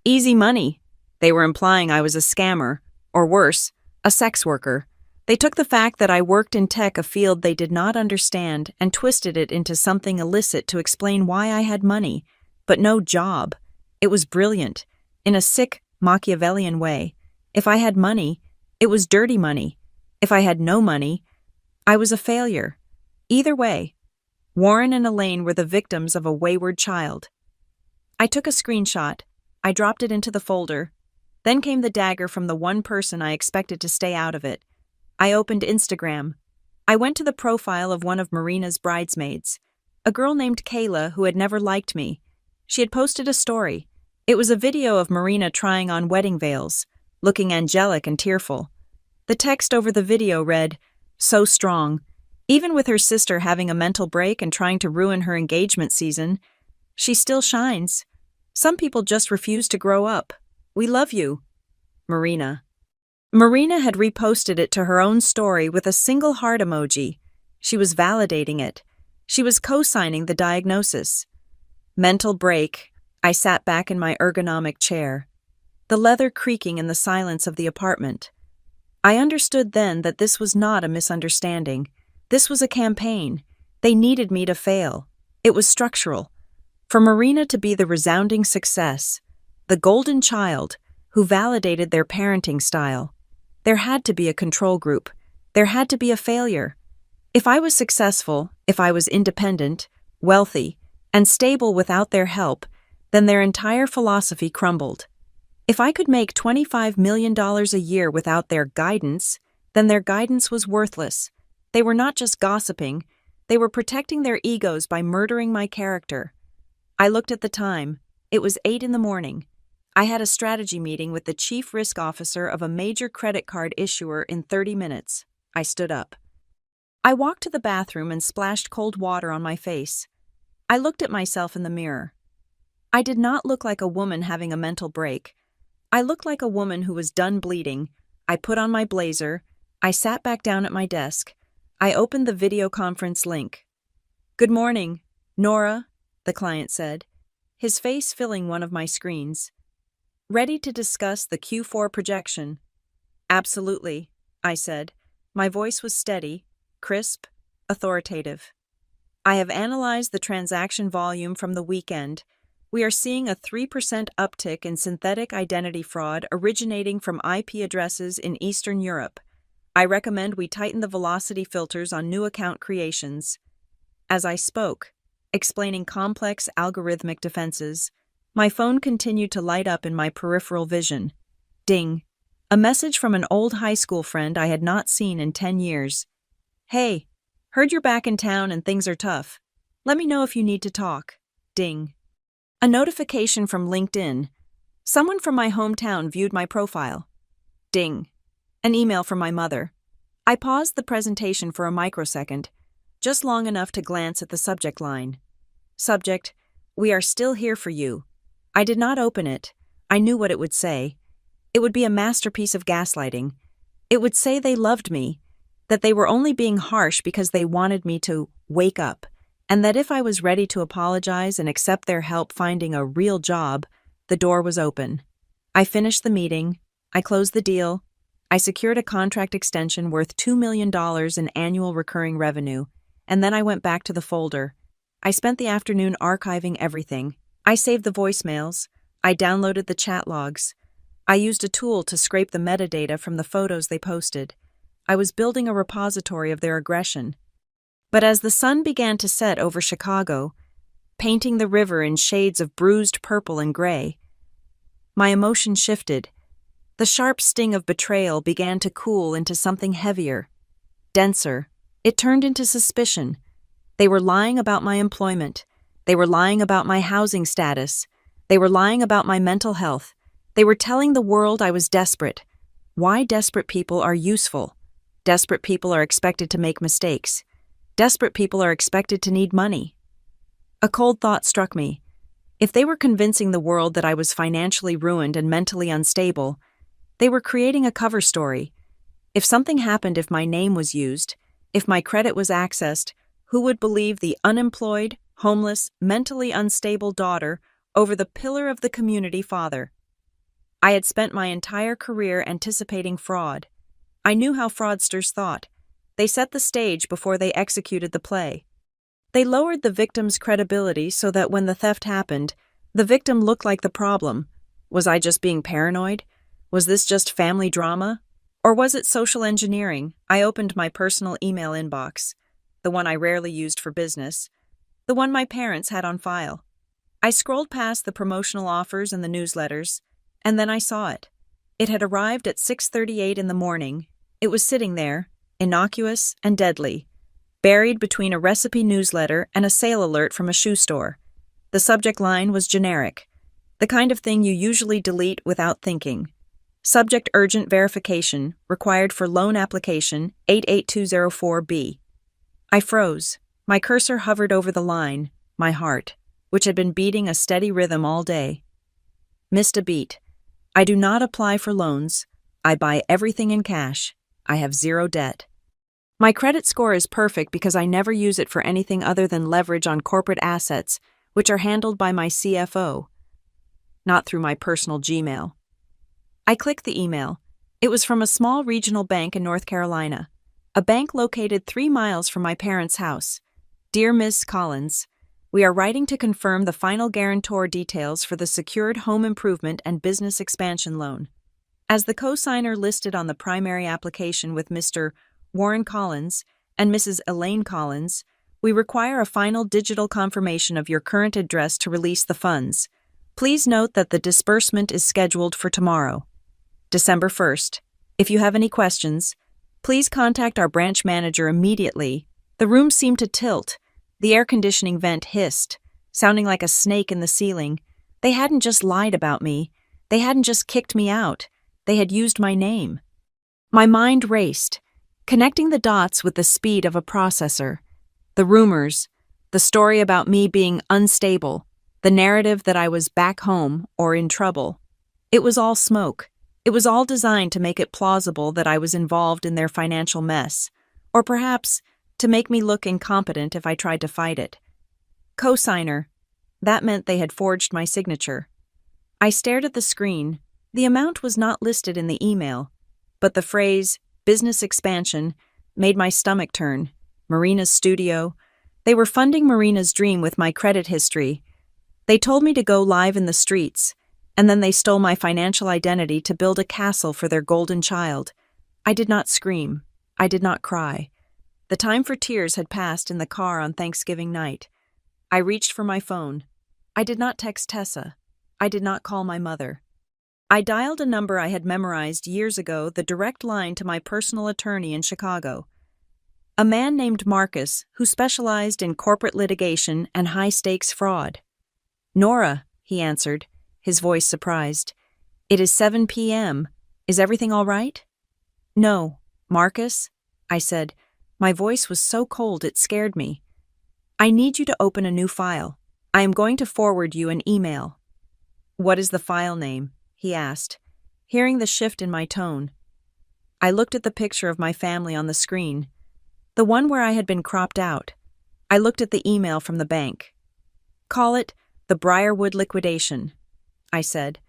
Easy money. They were implying I was a scammer, or worse, a sex worker. They took the fact that I worked in tech, a field they did not understand, and twisted it into something illicit to explain why I had money, but no job. It was brilliant, in a sick, Machiavellian way. If I had money, it was dirty money. If I had no money, I was a failure. Either way, Warren and Elaine were the victims of a wayward child. I took a screenshot. I dropped it into the folder. Then came the dagger from the one person I expected to stay out of it. I opened Instagram. I went to the profile of one of Marina's bridesmaids, a girl named Kayla who had never liked me. She had posted a story. It was a video of Marina trying on wedding veils, looking angelic and tearful. The text over the video read, "So strong. Even with her sister having a mental break and trying to ruin her engagement season, she still shines. Some people just refuse to grow up. We love you. Marina." Marina had reposted it to her own story with a single heart emoji. She was validating it. She was co-signing the diagnosis. Mental break. I sat back in my ergonomic chair, the leather creaking in the silence of the apartment. I understood then that this was not a misunderstanding. This was a campaign. They needed me to fail. It was structural. For Marina to be the resounding success, the golden child who validated their parenting style, there had to be a control group. There had to be a failure. If I was successful, if I was independent, wealthy, and stable without their help, then their entire philosophy crumbled. If I could make $25 million a year without their guidance, then their guidance was worthless. They were not just gossiping, they were protecting their egos by murdering my character. I looked at the time. It was 8 a.m. I had a strategy meeting with the chief risk officer of a major credit card issuer in 30 minutes. I stood up. I walked to the bathroom and splashed cold water on my face. I looked at myself in the mirror. I did not look like a woman having a mental break. I looked like a woman who was done bleeding. I put on my blazer. I sat back down at my desk. I opened the video conference link. "Good morning, Nora," the client said, his face filling one of my screens. "Ready to discuss the Q4 projection?" "Absolutely," I said. My voice was steady, crisp, authoritative. "I have analyzed the transaction volume from the weekend. We are seeing a 3% uptick in synthetic identity fraud originating from IP addresses in Eastern Europe. I recommend we tighten the velocity filters on new account creations." As I spoke, explaining complex algorithmic defenses. My phone continued to light up in my peripheral vision. Ding. A message from an old high school friend I had not seen in 10 years. Hey, heard you're back in town and things are tough. Let me know if you need to talk. Ding. A notification from LinkedIn. Someone from my hometown viewed my profile. Ding. An email from my mother. I paused the presentation for a microsecond, just long enough to glance at the subject line. Subject, we are still here for you. I did not open it. I knew what it would say. It would be a masterpiece of gaslighting. It would say they loved me, that they were only being harsh because they wanted me to wake up, and that if I was ready to apologize and accept their help finding a real job, the door was open. I finished the meeting. I closed the deal. I secured a contract extension worth $2 million in annual recurring revenue, and then I went back to the folder. I spent the afternoon archiving everything. I saved the voicemails. I downloaded the chat logs. I used a tool to scrape the metadata from the photos they posted. I was building a repository of their aggression. But as the sun began to set over Chicago, painting the river in shades of bruised purple and gray, my emotion shifted. The sharp sting of betrayal began to cool into something heavier, denser. It turned into suspicion. They were lying about my employment. They were lying about my housing status. They were lying about my mental health. They were telling the world I was desperate. Why desperate people are useful. Desperate people are expected to make mistakes. Desperate people are expected to need money. A cold thought struck me. If they were convincing the world that I was financially ruined and mentally unstable, they were creating a cover story. If something happened, if my name was used, if my credit was accessed, who would believe the unemployed, homeless, mentally unstable daughter over the pillar of the community father? I had spent my entire career anticipating fraud. I knew how fraudsters thought. They set the stage before they executed the play. They lowered the victim's credibility so that when the theft happened, the victim looked like the problem. Was I just being paranoid? Was this just family drama? Or was it social engineering? I opened my personal email inbox, the one I rarely used for business, the one my parents had on file. I scrolled past the promotional offers and the newsletters, and then I saw it. It had arrived at 6:38 in the morning. It was sitting there, innocuous and deadly, buried between a recipe newsletter and a sale alert from a shoe store. The subject line was generic, the kind of thing you usually delete without thinking. Subject urgent verification, required for loan application 88204B. I froze. My cursor hovered over the line, my heart, which had been beating a steady rhythm all day. Missed a beat. I do not apply for loans. I buy everything in cash. I have zero debt. My credit score is perfect because I never use it for anything other than leverage on corporate assets, which are handled by my CFO, not through my personal Gmail. I clicked the email. It was from a small regional bank in North Carolina, a bank located 3 miles from my parents' house. Dear Ms. Collins, we are writing to confirm the final guarantor details for the secured home improvement and business expansion loan. As the co-signer listed on the primary application with Mr. Warren Collins and Mrs. Elaine Collins, we require a final digital confirmation of your current address to release the funds. Please note that the disbursement is scheduled for tomorrow, December 1st. If you have any questions, please contact our branch manager immediately. The room seemed to tilt. The air conditioning vent hissed, sounding like a snake in the ceiling. They hadn't just lied about me. They hadn't just kicked me out. They had used my name. My mind raced, connecting the dots with the speed of a processor. The rumors, the story about me being unstable, the narrative that I was back home or in trouble. It was all smoke. It was all designed to make it plausible that I was involved in their financial mess, or perhaps to make me look incompetent if I tried to fight it. Co-signer. That meant they had forged my signature. I stared at the screen. The amount was not listed in the email, but the phrase, business expansion, made my stomach turn. Marina's studio. They were funding Marina's dream with my credit history. They told me to go live in the streets, and then they stole my financial identity to build a castle for their golden child. I did not scream. I did not cry. The time for tears had passed in the car on Thanksgiving night. I reached for my phone. I did not text Tessa. I did not call my mother. I dialed a number I had memorized years ago, the direct line to my personal attorney in Chicago. A man named Marcus who specialized in corporate litigation and high-stakes fraud. "Nora," he answered, his voice surprised. "It is 7 p.m. Is everything all right?" "No, Marcus," I said. My voice was so cold it scared me. "I need you to open a new file. I am going to forward you an email." "What is the file name?" he asked, hearing the shift in my tone. I looked at the picture of my family on the screen, the one where I had been cropped out. I looked at the email from the bank. "Call it the Briarwood liquidation," I said.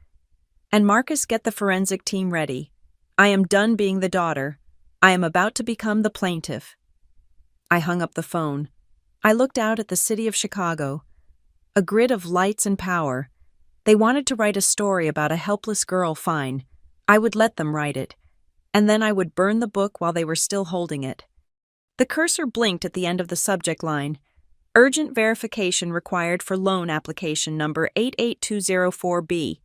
"And Marcus, get the forensic team ready. I am done being the daughter. I am about to become the plaintiff." I hung up the phone. I looked out at the city of Chicago, a grid of lights and power. They wanted to write a story about a helpless girl, fine. I would let them write it, and then I would burn the book while they were still holding it. The cursor blinked at the end of the subject line. Urgent verification required for loan application number 88204B.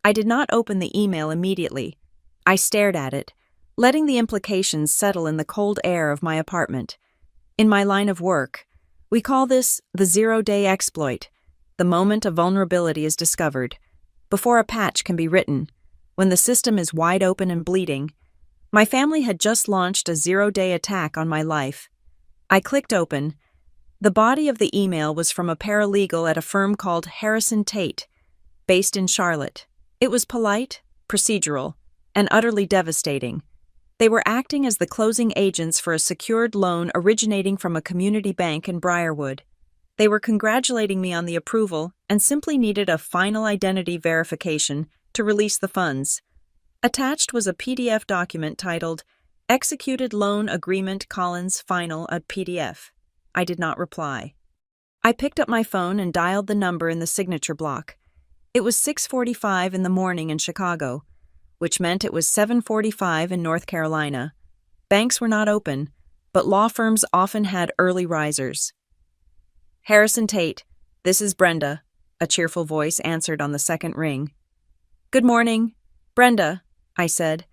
I did not open the email immediately. I stared at it, letting the implications settle in the cold air of my apartment. In my line of work, we call this the zero-day exploit, the moment a vulnerability is discovered, before a patch can be written, when the system is wide open and bleeding. My family had just launched a zero-day attack on my life. I clicked open. The body of the email was from a paralegal at a firm called Harrison Tate, based in Charlotte. It was polite, procedural, and utterly devastating. They were acting as the closing agents for a secured loan originating from a community bank in Briarwood. They were congratulating me on the approval and simply needed a final identity verification to release the funds. Attached was a PDF document titled Executed Loan Agreement Collins Final, a PDF. I did not reply. I picked up my phone and dialed the number in the signature block. It was 6:45 in the morning in Chicago, which meant it was 7:45 in North Carolina. Banks were not open, but law firms often had early risers. "Harrison Tate, this is Brenda," a cheerful voice answered on the second ring. "Good morning, Brenda," I said.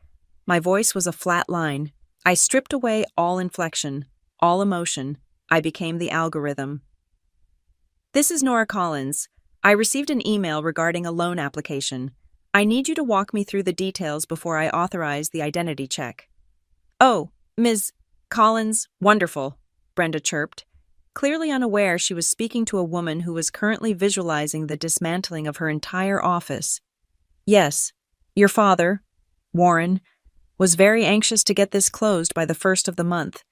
My voice was a flat line. I stripped away all inflection, all emotion. I became the algorithm. "This is Nora Collins. I received an email regarding a loan application. I need you to walk me through the details before I authorize the identity check." "Oh, Ms. Collins, wonderful," Brenda chirped, clearly unaware she was speaking to a woman who was currently visualizing the dismantling of her entire office. "Yes, your father, Warren, was very anxious to get this closed by the 1st of the month.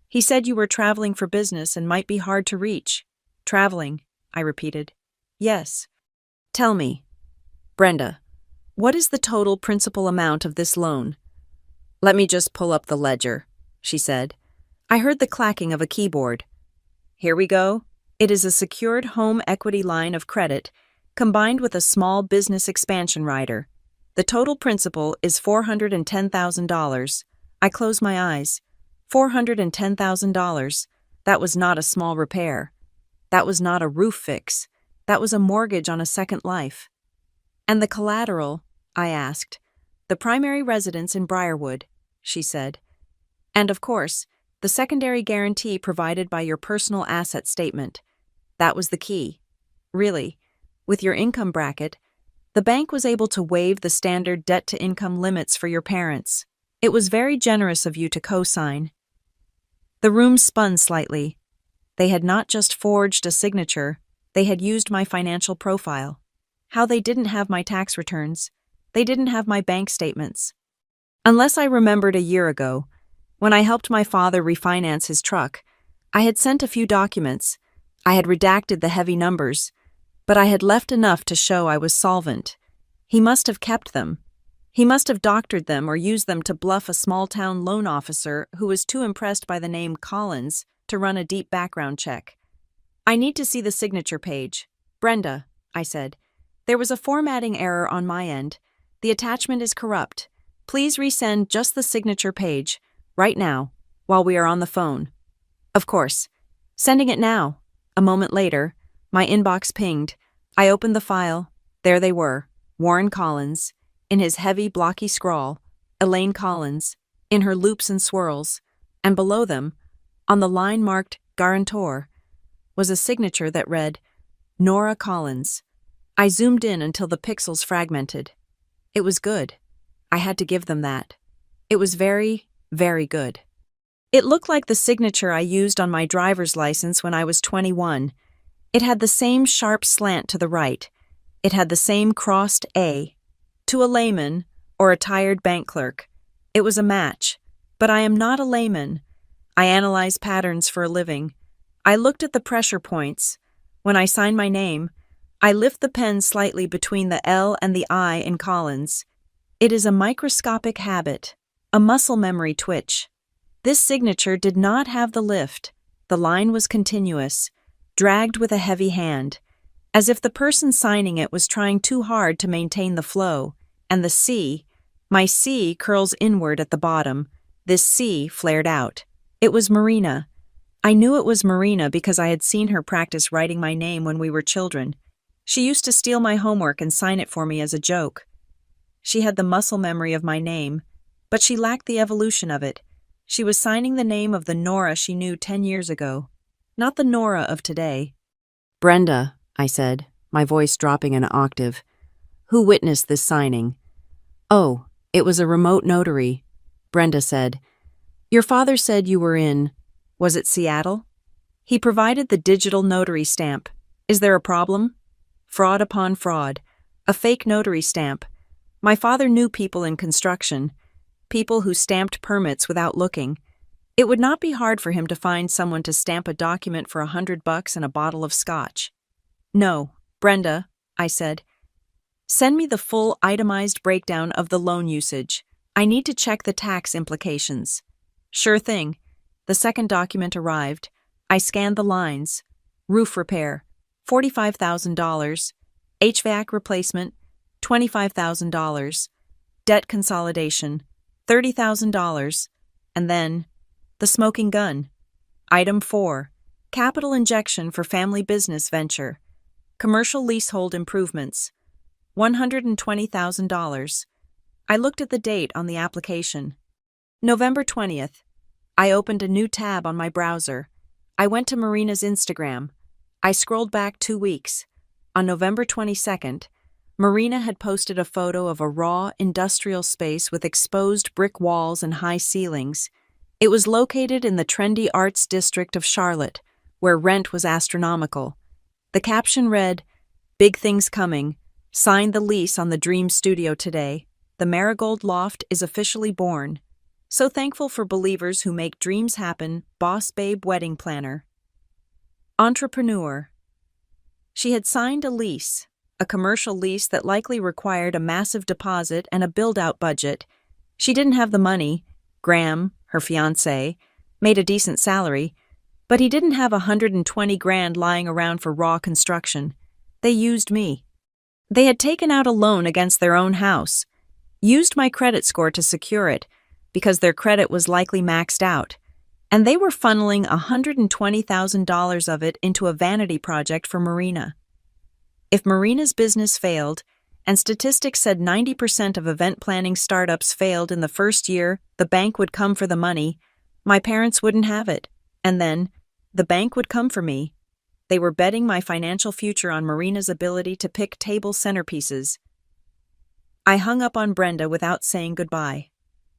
He said you were traveling for business and might be hard to reach." "Traveling," I repeated. "Yes." "Tell me, Brenda, what is the total principal amount of this loan?" "Let me just pull up the ledger," she said. I heard the clacking of a keyboard. "Here we go. It is a secured home equity line of credit combined with a small business expansion rider. The total principal is $410,000. I closed my eyes. $410,000. That was not a small repair. That was not a roof fix. That was a mortgage on a second life. "And the collateral?" I asked. "The primary residence in Briarwood," she said. "And of course, the secondary guarantee provided by your personal asset statement. That was the key. Really, with your income bracket, the bank was able to waive the standard debt-to-income limits for your parents. It was very generous of you to co-sign." The room spun slightly. They had not just forged a signature, they had used my financial profile. How they didn't have my tax returns. They didn't have my bank statements. Unless I remembered a year ago, when I helped my father refinance his truck, I had sent a few documents. I had redacted the heavy numbers, but I had left enough to show I was solvent. He must have kept them. He must have doctored them or used them to bluff a small-town loan officer who was too impressed by the name Collins to run a deep background check. "I need to see the signature page." "Brenda," I said, "there was a formatting error on my end. The attachment is corrupt. Please resend just the signature page, right now, while we are on the phone." "Of course. Sending it now." A moment later, My inbox pinged. I opened the file. There they were. Warren Collins, in his heavy, blocky scrawl. Elaine Collins, in her loops and swirls. And below them, on the line marked Guarantor, was a signature that read, Nora Collins. I zoomed in until the pixels fragmented. It was good. I had to give them that. It was very, very good. It looked like the signature I used on my driver's license when I was 21. It had the same sharp slant to the right. It had the same crossed A. To a layman, or a tired bank clerk, it was a match. But I am not a layman. I analyze patterns for a living. I looked at the pressure points. When I sign my name, I lift the pen slightly between the L and the I in Collins. It is a microscopic habit, a muscle memory twitch. This signature did not have the lift. The line was continuous, dragged with a heavy hand, as if the person signing it was trying too hard to maintain the flow. And the C, my C curls inward at the bottom. This C flared out. It was Marina. I knew it was Marina because I had seen her practice writing my name when we were children. She used to steal my homework and sign it for me as a joke. She had the muscle memory of my name, but she lacked the evolution of it. She was signing the name of the Nora she knew 10 years ago, not the Nora of today. Brenda, I said, my voice dropping an octave. Who witnessed this signing? Oh, it was a remote notary. Brenda said, Your father said you were in, was it Seattle? He provided the digital notary stamp. Is there a problem? Fraud upon fraud. A fake notary stamp. My father knew people in construction, people who stamped permits without looking. It would not be hard for him to find someone to stamp a document for $100 and a bottle of scotch. No, Brenda, I said. Send me the full itemized breakdown of the loan usage. I need to check the tax implications. Sure thing. The second document arrived. I scanned the lines. Roof repair, $45,000. HVAC replacement, $25,000. Debt consolidation, $30,000. And then, the smoking gun. Item 4, capital injection for family business venture. Commercial leasehold improvements, $120,000. I looked at the date on the application. November 20th. I opened a new tab on my browser. I went to Marina's Instagram. I scrolled back 2 weeks. On November 22nd, Marina had posted a photo of a raw, industrial space with exposed brick walls and high ceilings. It was located in the trendy arts district of Charlotte, where rent was astronomical. The caption read, Big things coming. Signed the lease on the Dream Studio today. The Marigold Loft is officially born. So thankful for believers who make dreams happen. Boss Babe Wedding Planner. Entrepreneur. She had signed a lease, a commercial lease that likely required a massive deposit and a build-out budget. She didn't have the money. Graham, her fiancé, made a decent salary, but he didn't have $120,000 lying around for raw construction. They used me. They had taken out a loan against their own house, used my credit score to secure it because their credit was likely maxed out, and they were funneling $120,000 of it into a vanity project for Marina. If Marina's business failed, and statistics said 90% of event planning startups failed in the first year, the bank would come for the money, my parents wouldn't have it, and then, the bank would come for me. They were betting my financial future on Marina's ability to pick table centerpieces. I hung up on Brenda without saying goodbye.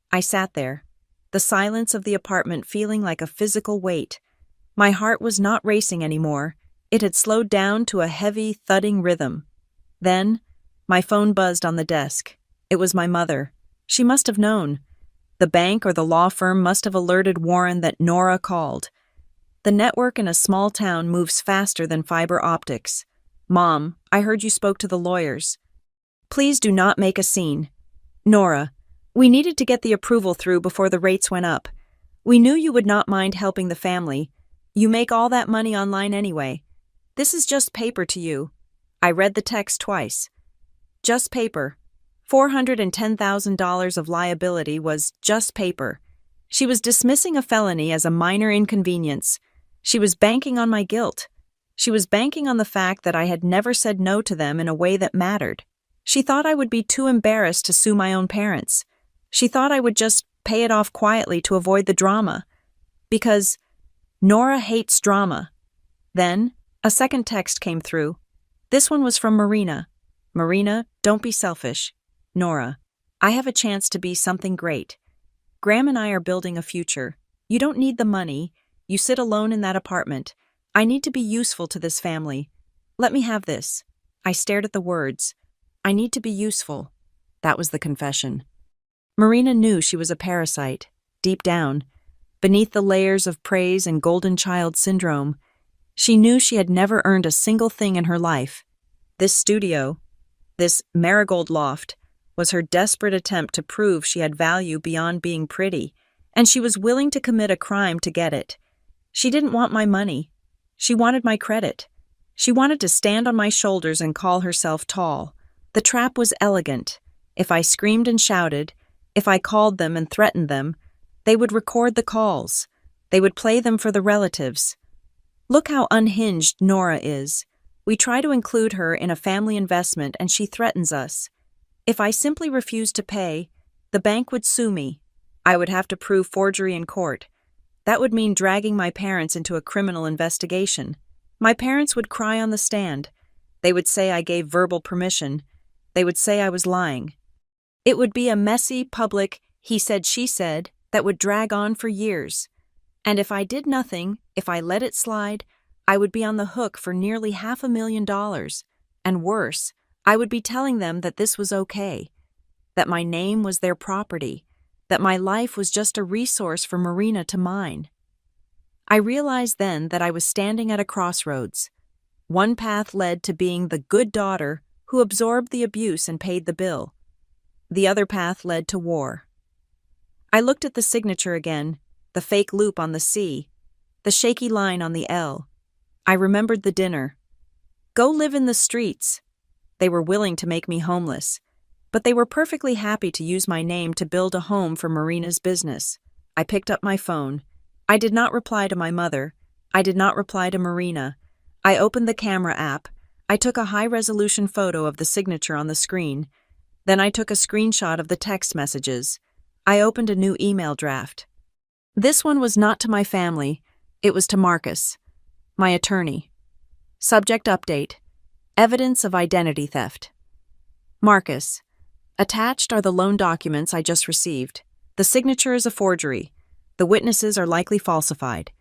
I sat there, the silence of the apartment feeling like a physical weight. My heart was not racing anymore. It had slowed down to a heavy, thudding rhythm. Then, my phone buzzed on the desk. It was my mother. She must have known. The bank or the law firm must have alerted Warren that Nora called. The network in a small town moves faster than fiber optics. Mom, I heard you spoke to the lawyers. Please do not make a scene. Nora, we needed to get the approval through before the rates went up. We knew you would not mind helping the family. You make all that money online anyway. This is just paper to you. I read the text twice. Just paper. $410,000 of liability was just paper. She was dismissing a felony as a minor inconvenience. She was banking on my guilt. She was banking on the fact that I had never said no to them in a way that mattered. She thought I would be too embarrassed to sue my own parents. She thought I would just pay it off quietly to avoid the drama. Because Nora hates drama. Then, a second text came through. This one was from Marina. Marina, don't be selfish. Nora, I have a chance to be something great. Graham and I are building a future. You don't need the money. You sit alone in that apartment. I need to be useful to this family. Let me have this. I stared at the words. I need to be useful. That was the confession. Marina knew she was a parasite, deep down, beneath the layers of praise and golden child syndrome. She knew she had never earned a single thing in her life. This studio, this marigold loft, was her desperate attempt to prove she had value beyond being pretty, and she was willing to commit a crime to get it. She didn't want my money. She wanted my credit. She wanted to stand on my shoulders and call herself tall. The trap was elegant. If I screamed and shouted, if I called them and threatened them, they would record the calls. They would play them for the relatives. Look how unhinged Nora is. We try to include her in a family investment and she threatens us. If I simply refused to pay, the bank would sue me. I would have to prove forgery in court. That would mean dragging my parents into a criminal investigation. My parents would cry on the stand. They would say I gave verbal permission. They would say I was lying. It would be a messy, public, he said, she said, that would drag on for years. And if I did nothing, if I let it slide, I would be on the hook for nearly $500,000. And worse, I would be telling them that this was okay, that my name was their property, that my life was just a resource for Marina to mine. I realized then that I was standing at a crossroads. One path led to being the good daughter who absorbed the abuse and paid the bill. The other path led to war. I looked at the signature again, the fake loop on the C, the shaky line on the L. I remembered the dinner. Go live in the streets. They were willing to make me homeless, but they were perfectly happy to use my name to build a home for Marina's business. I picked up my phone. I did not reply to my mother. I did not reply to Marina. I opened the camera app. I took a high-resolution photo of the signature on the screen. Then I took a screenshot of the text messages. I opened a new email draft. This one was not to my family. It was to Marcus, my attorney. Subject update. Evidence of identity theft. Marcus. Attached are the loan documents I just received. The signature is a forgery. The witnesses are likely falsified.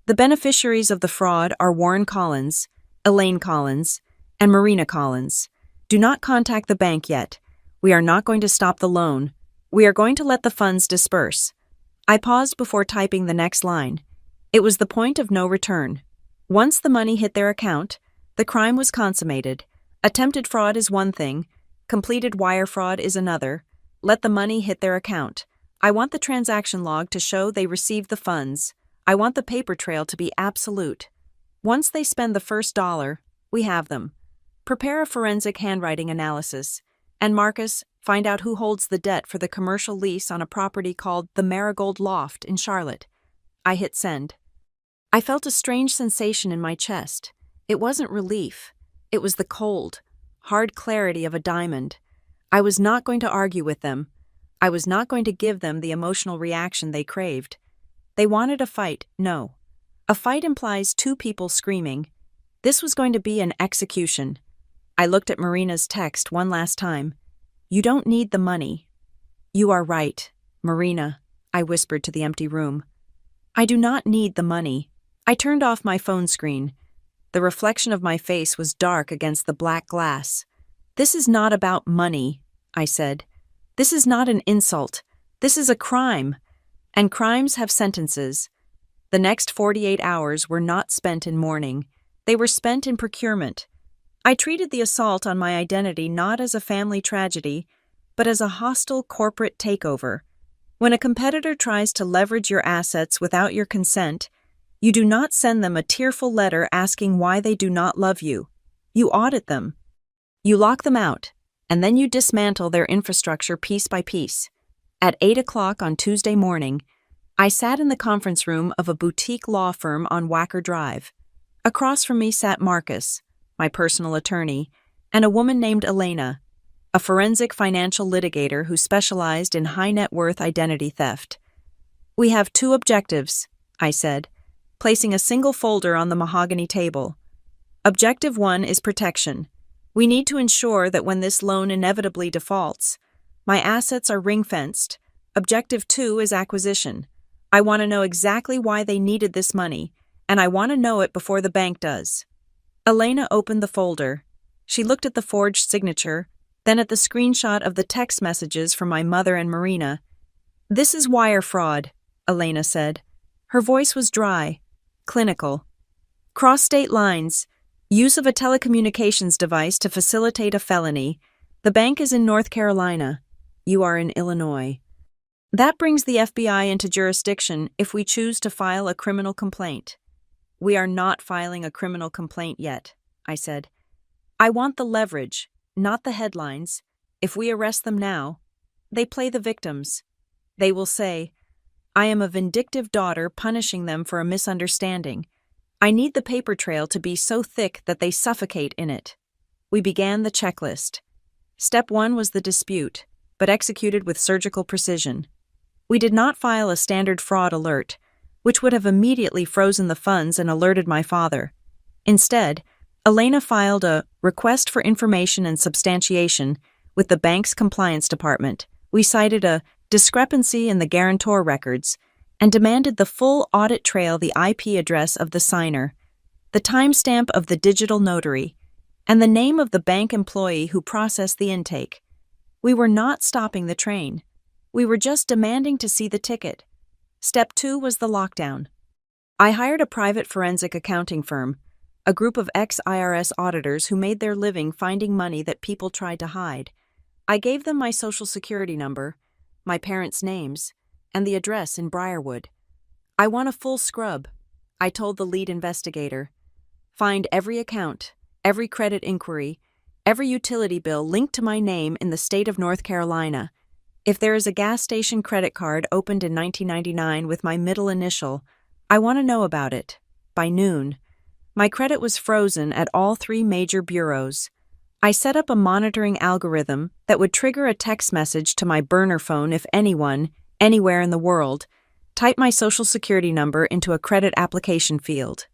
The beneficiaries of the fraud are Warren Collins, Elaine Collins, and Marina Collins. Do not contact the bank yet. We are not going to stop the loan. We are going to let the funds disperse. I paused before typing the next line. It was the point of no return. Once the money hit their account, the crime was consummated. Attempted fraud is one thing. Completed wire fraud is another. Let the money hit their account. I want the transaction log to show they received the funds. I want the paper trail to be absolute. Once they spend the first dollar, we have them. Prepare a forensic handwriting analysis. And Marcus, find out who holds the debt for the commercial lease on a property called the Marigold Loft in Charlotte. I hit send. I felt a strange sensation in my chest. It wasn't relief. It was the cold, hard clarity of a diamond. I was not going to argue with them. I was not going to give them the emotional reaction they craved. They wanted a fight. No. A fight implies two people screaming. This was going to be an execution. I looked at Marina's text one last time. You don't need the money. You are right, Marina, I whispered to the empty room. I do not need the money. I turned off my phone screen. The reflection of my face was dark against the black glass. This is not about money, I said. This is not an insult. This is a crime. And crimes have sentences. The next 48 hours were not spent in mourning. They were spent in procurement. I treated the assault on my identity not as a family tragedy, but as a hostile corporate takeover. When a competitor tries to leverage your assets without your consent, you do not send them a tearful letter asking why they do not love you. You audit them. You lock them out, and then you dismantle their infrastructure piece by piece. At 8 o'clock on Tuesday morning, I sat in the conference room of a boutique law firm on Wacker Drive. Across from me sat Marcus, my personal attorney, and a woman named Elena, a forensic financial litigator who specialized in high net worth identity theft. "We have two objectives," I said, placing a single folder on the mahogany table. "Objective 1 is protection. We need to ensure that when this loan inevitably defaults, my assets are ring-fenced. Objective 2 is acquisition. I want to know exactly why they needed this money, and I want to know it before the bank does." Elena opened the folder. She looked at the forged signature, then at the screenshot of the text messages from my mother and Marina. "This is wire fraud," Elena said. Her voice was dry, clinical. "Cross state lines. Use of a telecommunications device to facilitate a felony. The bank is in North Carolina. You are in Illinois. That brings the FBI into jurisdiction if we choose to file a criminal complaint." "We are not filing a criminal complaint yet," I said. "I want the leverage, not the headlines. If we arrest them now, they play the victims. They will say, 'I am a vindictive daughter punishing them for a misunderstanding.' I need the paper trail to be so thick that they suffocate in it." We began the checklist. Step 1 was the dispute, but executed with surgical precision. We did not file a standard fraud alert, which would have immediately frozen the funds and alerted my father. Instead, Elena filed a request for information and substantiation with the bank's compliance department. We cited a discrepancy in the guarantor records and demanded the full audit trail, the IP address of the signer, the timestamp of the digital notary, and the name of the bank employee who processed the intake. We were not stopping the train. We were just demanding to see the ticket. Step 2 was the lockdown. I hired a private forensic accounting firm, a group of ex-IRS auditors who made their living finding money that people tried to hide. I gave them my social security number, my parents' names, and the address in Briarwood. "I want a full scrub," I told the lead investigator. "Find every account, every credit inquiry, every utility bill linked to my name in the state of North Carolina. If there is a gas station credit card opened in 1999 with my middle initial, I want to know about it." By noon, my credit was frozen at all 3 major bureaus. I set up a monitoring algorithm that would trigger a text message to my burner phone if anyone, anywhere in the world, typed my social security number into a credit application field.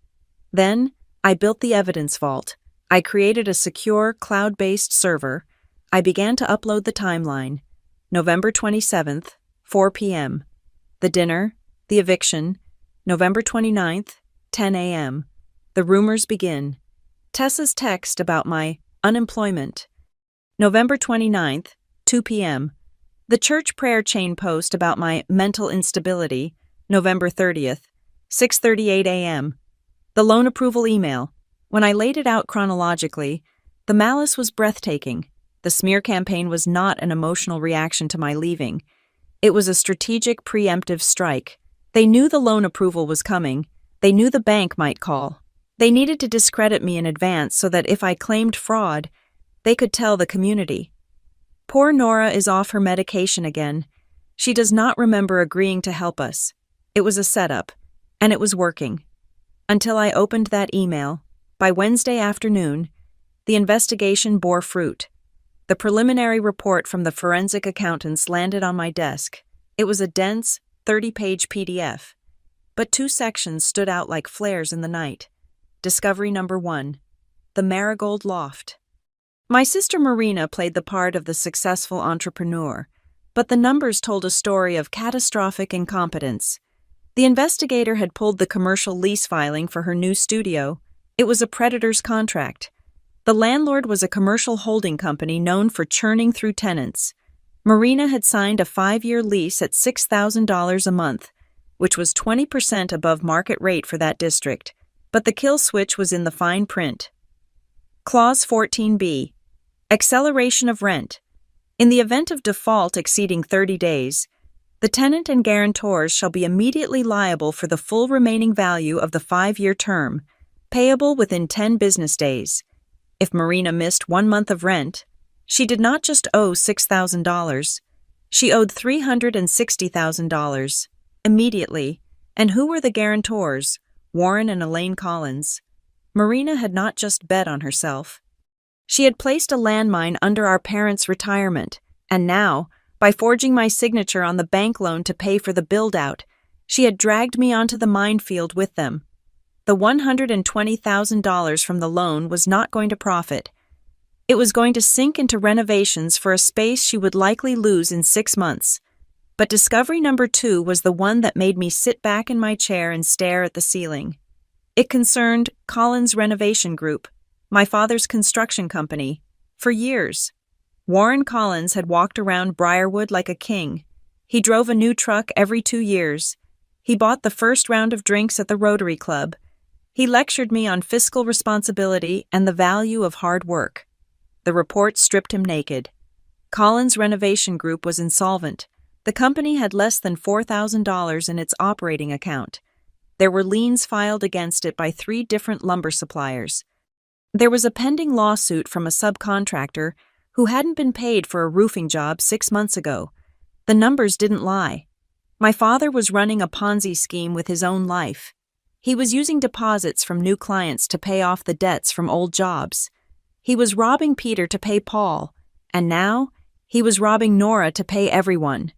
Then, I built the evidence vault. I created a secure, cloud-based server. I began to upload the timeline. November 27th, 4 p.m. The dinner, the eviction. November 29th, 10 a.m. The rumors begin. Tessa's text about my unemployment. November 29th, 2 p.m. The church prayer chain post about my mental instability. November 30th, 6:38 a.m. The loan approval email. When I laid it out chronologically, the malice was breathtaking. The smear campaign was not an emotional reaction to my leaving. It was a strategic preemptive strike. They knew the loan approval was coming. They knew the bank might call. They needed to discredit me in advance so that if I claimed fraud, they could tell the community. Poor Nora is off her medication again. She does not remember agreeing to help us. It was a setup, and it was working. Until I opened that email, by Wednesday afternoon, the investigation bore fruit. The preliminary report from the forensic accountants landed on my desk. It was a dense, 30-page PDF, but 2 sections stood out like flares in the night. Discovery number 1, the Marigold Loft. My sister Marina played the part of the successful entrepreneur, but the numbers told a story of catastrophic incompetence. The investigator had pulled the commercial lease filing for her new studio. It was a predator's contract. The landlord was a commercial holding company known for churning through tenants. Marina had signed a 5-year lease at $6,000 a month, which was 20% above market rate for that district, but the kill switch was in the fine print. Clause 14b. Acceleration of rent. In the event of default exceeding 30 days, the tenant and guarantors shall be immediately liable for the full remaining value of the 5-year term, payable within 10 business days. If Marina missed 1 month of rent, she did not just owe $6,000, she owed $360,000 immediately. And who were the guarantors? Warren and Elaine Collins. Marina had not just bet on herself. She had placed a landmine under our parents' retirement, and now, by forging my signature on the bank loan to pay for the build-out, she had dragged me onto the minefield with them. The $120,000 from the loan was not going to profit. It was going to sink into renovations for a space she would likely lose in 6 months. But discovery number 2 was the one that made me sit back in my chair and stare at the ceiling. It concerned Collins Renovation Group, my father's construction company, for years. Warren Collins had walked around Briarwood like a king. He drove a new truck every 2 years. He bought the first round of drinks at the Rotary Club. He lectured me on fiscal responsibility and the value of hard work. The report stripped him naked. Collins Renovation Group was insolvent. The company had less than $4,000 in its operating account. There were liens filed against it by 3 different lumber suppliers. There was a pending lawsuit from a subcontractor who hadn't been paid for a roofing job 6 months ago. The numbers didn't lie. My father was running a Ponzi scheme with his own life. He was using deposits from new clients to pay off the debts from old jobs. He was robbing Peter to pay Paul, and now he was robbing Nora to pay everyone.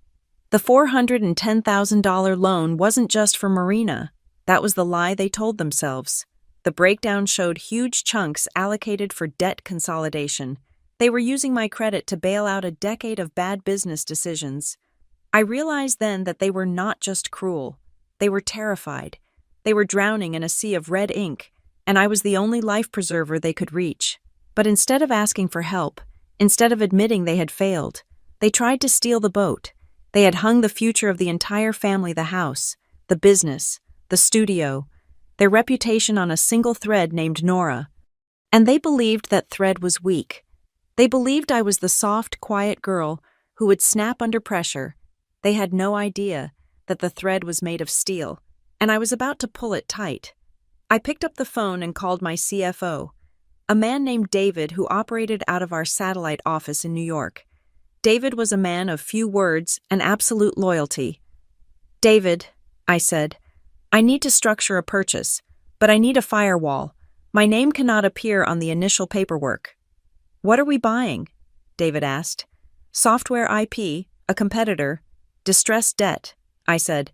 The $410,000 loan wasn't just for Marina. That was the lie they told themselves. The breakdown showed huge chunks allocated for debt consolidation. They were using my credit to bail out a decade of bad business decisions. I realized then that they were not just cruel. They were terrified. They were drowning in a sea of red ink, and I was the only life preserver they could reach. But instead of asking for help, instead of admitting they had failed, they tried to steal the boat. They had hung the future of the entire family, the house, the business, the studio, their reputation on a single thread named Nora. And they believed that thread was weak. They believed I was the soft, quiet girl who would snap under pressure. They had no idea that the thread was made of steel, and I was about to pull it tight. I picked up the phone and called my CFO, a man named David who operated out of our satellite office in New York. David was a man of few words and absolute loyalty. "David," I said, "I need to structure a purchase, but I need a firewall. My name cannot appear on the initial paperwork." "What are we buying?" David asked. "Software IP, a competitor, distressed debt," I said,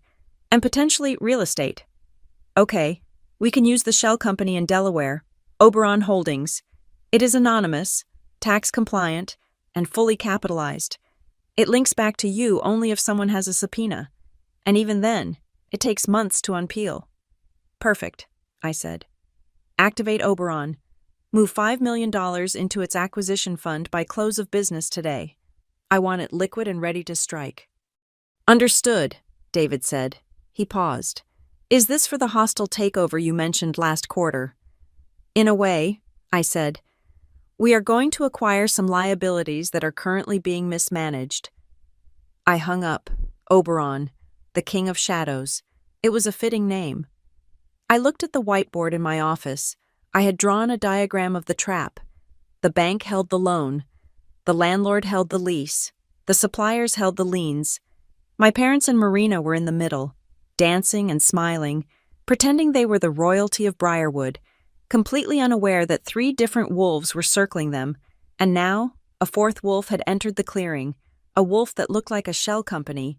"and potentially real estate." "Okay, we can use the shell company in Delaware, Oberon Holdings. It is anonymous, tax compliant, and fully capitalized. It links back to you only if someone has a subpoena, and even then, it takes months to unpeel." "Perfect," I said. "Activate Oberon. Move $5 million into its acquisition fund by close of business today. I want it liquid and ready to strike." "Understood," David said. He paused. "Is this for the hostile takeover you mentioned last quarter?" "In a way," I said. "We are going to acquire some liabilities that are currently being mismanaged." I hung up. Oberon, the King of Shadows. It was a fitting name. I looked at the whiteboard in my office. I had drawn a diagram of the trap. The bank held the loan. The landlord held the lease. The suppliers held the liens. My parents and Marina were in the middle, dancing and smiling, pretending they were the royalty of Briarwood, completely unaware that 3 different wolves were circling them, and now a 4th wolf had entered the clearing, a wolf that looked like a shell company.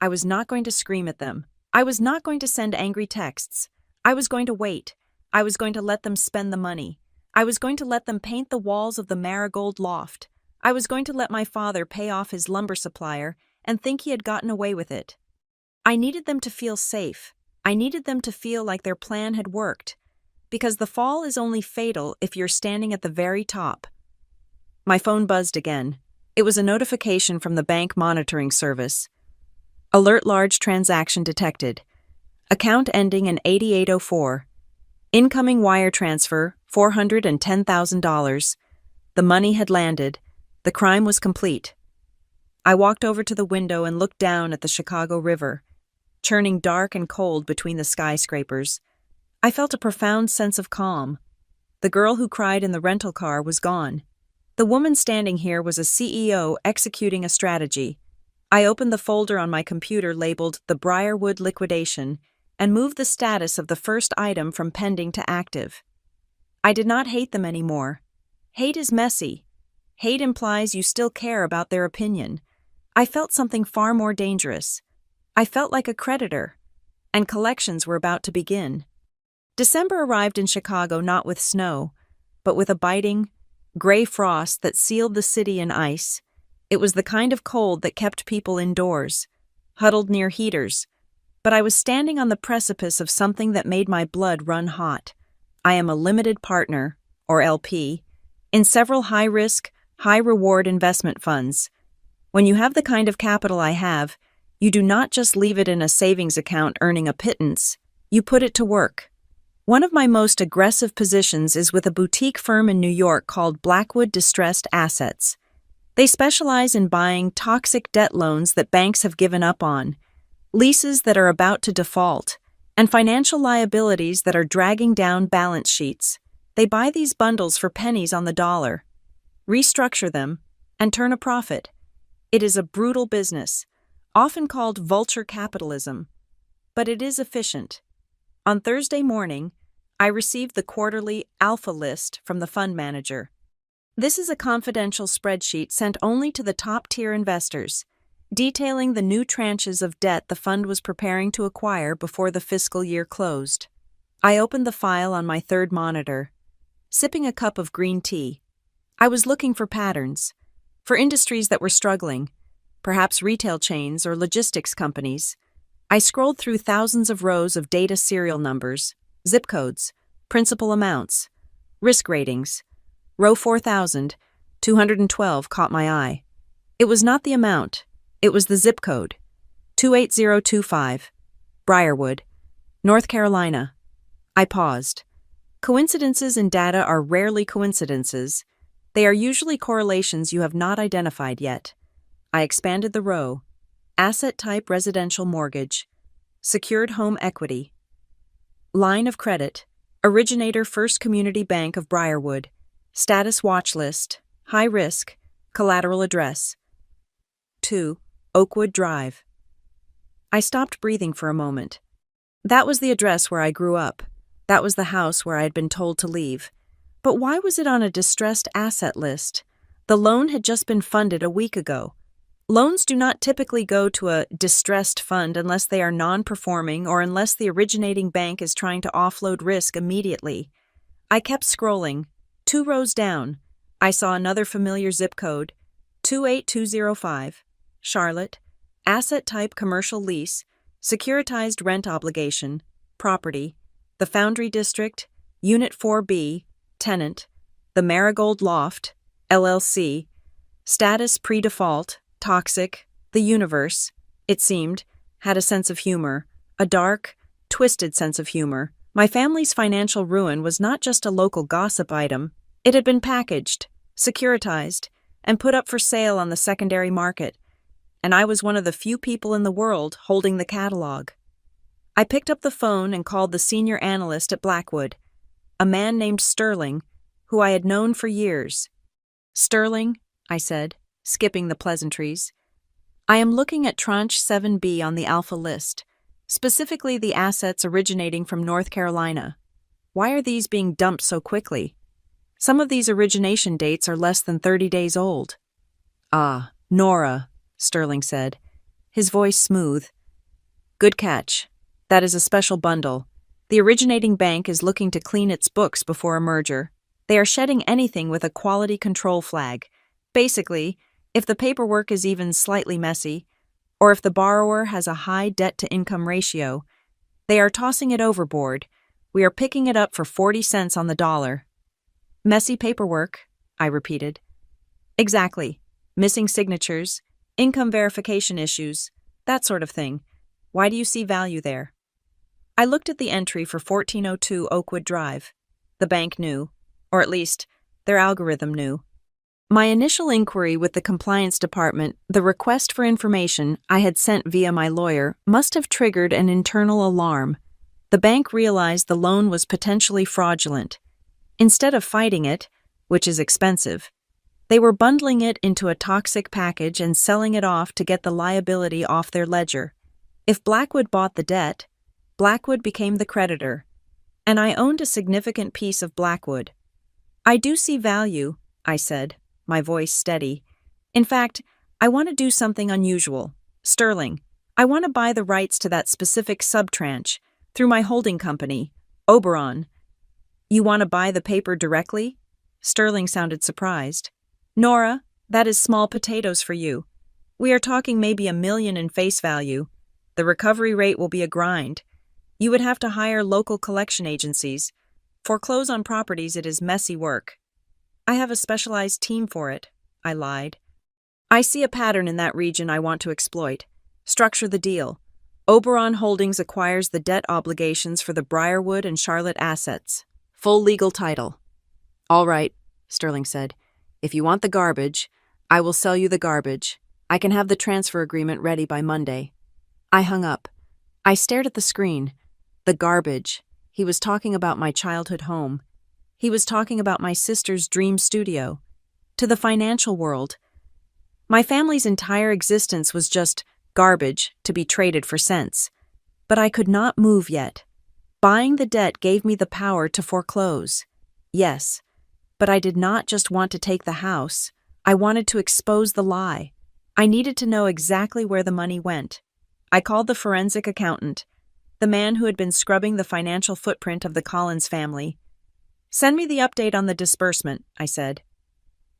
I was not going to scream at them. I was not going to send angry texts. I was going to wait. I was going to let them spend the money. I was going to let them paint the walls of the Marigold loft. I was going to let my father pay off his lumber supplier and think he had gotten away with it. I needed them to feel safe. I needed them to feel like their plan had worked. Because the fall is only fatal if you're standing at the very top. My phone buzzed again. It was a notification from the bank monitoring service. Alert: large transaction detected. Account ending in 8804. Incoming wire transfer, $410,000. The money had landed. The crime was complete. I walked over to the window and looked down at the Chicago River, churning dark and cold between the skyscrapers. I felt a profound sense of calm. The girl who cried in the rental car was gone. The woman standing here was a CEO executing a strategy. I opened the folder on my computer labeled The Briarwood Liquidation and moved the status of the first item from pending to active. I did not hate them anymore. Hate is messy. Hate implies you still care about their opinion. I felt something far more dangerous. I felt like a creditor, and collections were about to begin. December arrived in Chicago not with snow, but with a biting, gray frost that sealed the city in ice. It was the kind of cold that kept people indoors, huddled near heaters. But I was standing on the precipice of something that made my blood run hot. I am a limited partner, or LP, in several high-risk, high-reward investment funds. When you have the kind of capital I have, you do not just leave it in a savings account earning a pittance, you put it to work. One of my most aggressive positions is with a boutique firm in New York called Blackwood Distressed Assets. They specialize in buying toxic debt loans that banks have given up on, leases that are about to default, and financial liabilities that are dragging down balance sheets. They buy these bundles for pennies on the dollar, restructure them, and turn a profit. It is a brutal business, often called vulture capitalism, but it is efficient. On Thursday morning, I received the quarterly alpha list from the fund manager. This is a confidential spreadsheet sent only to the top-tier investors, detailing the new tranches of debt the fund was preparing to acquire before the fiscal year closed. I opened the file on my third monitor, sipping a cup of green tea. I was looking for patterns, for industries that were struggling, perhaps retail chains or logistics companies. I scrolled through thousands of rows of data serial numbers, zip codes, principal amounts, risk ratings. Row 4,212 caught my eye. It was not the amount. It was the zip code, 28025, Briarwood, North Carolina. I paused. Coincidences in data are rarely coincidences. They are usually correlations you have not identified yet. I expanded the row. Asset type residential mortgage. Secured home equity. Line of credit. Originator First Community Bank of Briarwood. Status watch list. High risk. Collateral address. 2. Oakwood Drive. I stopped breathing for a moment. That was the address where I grew up. That was the house where I had been told to leave. But why was it on a distressed asset list? The loan had just been funded a week ago. Loans do not typically go to a distressed fund unless they are non-performing or unless the originating bank is trying to offload risk immediately. I kept scrolling. 2 rows down, I saw another familiar zip code, 28205. Charlotte, asset type commercial lease, securitized rent obligation, property, the Foundry District, Unit 4B, tenant, the Marigold Loft, LLC, status pre-default, toxic, the universe, it seemed, had a sense of humor, a dark, twisted sense of humor. My family's financial ruin was not just a local gossip item, it had been packaged, securitized, and put up for sale on the secondary market. And I was one of the few people in the world holding the catalog. I picked up the phone and called the senior analyst at Blackwood, a man named Sterling, who I had known for years. "Sterling," I said, skipping the pleasantries, "I am looking at Tranche 7B on the Alpha list, specifically the assets originating from North Carolina. Why are these being dumped so quickly? Some of these origination dates are less than 30 days old." "Ah, Nora," Sterling said, his voice smooth. "Good catch. That is a special bundle. The originating bank is looking to clean its books before a merger. They are shedding anything with a quality control flag. Basically, if the paperwork is even slightly messy, or if the borrower has a high debt-to-income ratio, they are tossing it overboard. We are picking it up for 40 cents on the dollar." "Messy paperwork," I repeated. "Exactly. Missing signatures, income verification issues, that sort of thing. Why do you see value there?" I looked at the entry for 1402 Oakwood Drive. The bank knew, or at least, their algorithm knew. My initial inquiry with the compliance department, the request for information I had sent via my lawyer, must have triggered an internal alarm. The bank realized the loan was potentially fraudulent. Instead of fighting it, which is expensive, they were bundling it into a toxic package and selling it off to get the liability off their ledger. If Blackwood bought the debt, Blackwood became the creditor. and I owned a significant piece of Blackwood. I do see value, I said, my voice steady. In fact, I want to do something unusual. Sterling, I want to buy the rights to that specific subtranche through my holding company, Oberon. You want to buy the paper directly? Sterling sounded surprised. Nora, that is small potatoes for you. We are talking maybe $1 million in face value. The recovery rate will be a grind. You would have to hire local collection agencies. Foreclose on properties, it is messy work. I have a specialized team for it, I lied. I see a pattern in that region I want to exploit. Structure the deal. Oberon Holdings acquires the debt obligations for the Briarwood and Charlotte assets. Full legal title. All right, Sterling said. If you want the garbage, I will sell you the garbage. I can have the transfer agreement ready by Monday. I hung up. I stared at the screen. The garbage. He was talking about my childhood home. He was talking about my sister's dream studio. To the financial world. My family's entire existence was just garbage to be traded for cents. But I could not move yet. Buying the debt gave me the power to foreclose. Yes, but I did not just want to take the house. I wanted to expose the lie. I needed to know exactly where the money went. I called the forensic accountant, the man who had been scrubbing the financial footprint of the Collins family. Send me the update on the disbursement, I said.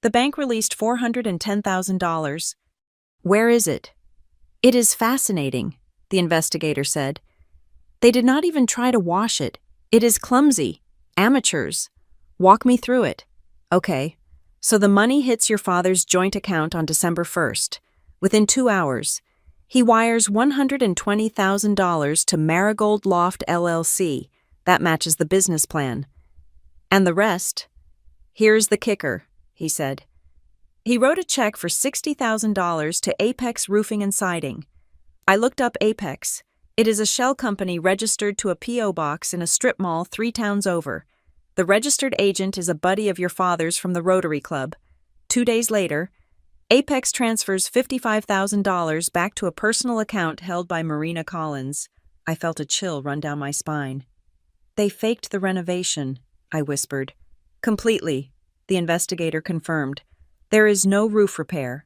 The bank released $410,000. Where is it? It is fascinating, the investigator said. They did not even try to wash it. It is clumsy. Amateurs. Walk me through it. Okay. So the money hits your father's joint account on December 1st. Within 2 hours, he wires $120,000 to Marigold Loft LLC. That matches the business plan. And the rest? Here's the kicker, he said. He wrote a check for $60,000 to Apex Roofing and Siding. I looked up Apex. It is a shell company registered to a P.O. box in a strip mall 3 towns over. The registered agent is a buddy of your father's from the Rotary Club. 2 days later, Apex transfers $55,000 back to a personal account held by Marina Collins. I felt a chill run down my spine. They faked the renovation, I whispered. Completely, the investigator confirmed. There is no roof repair.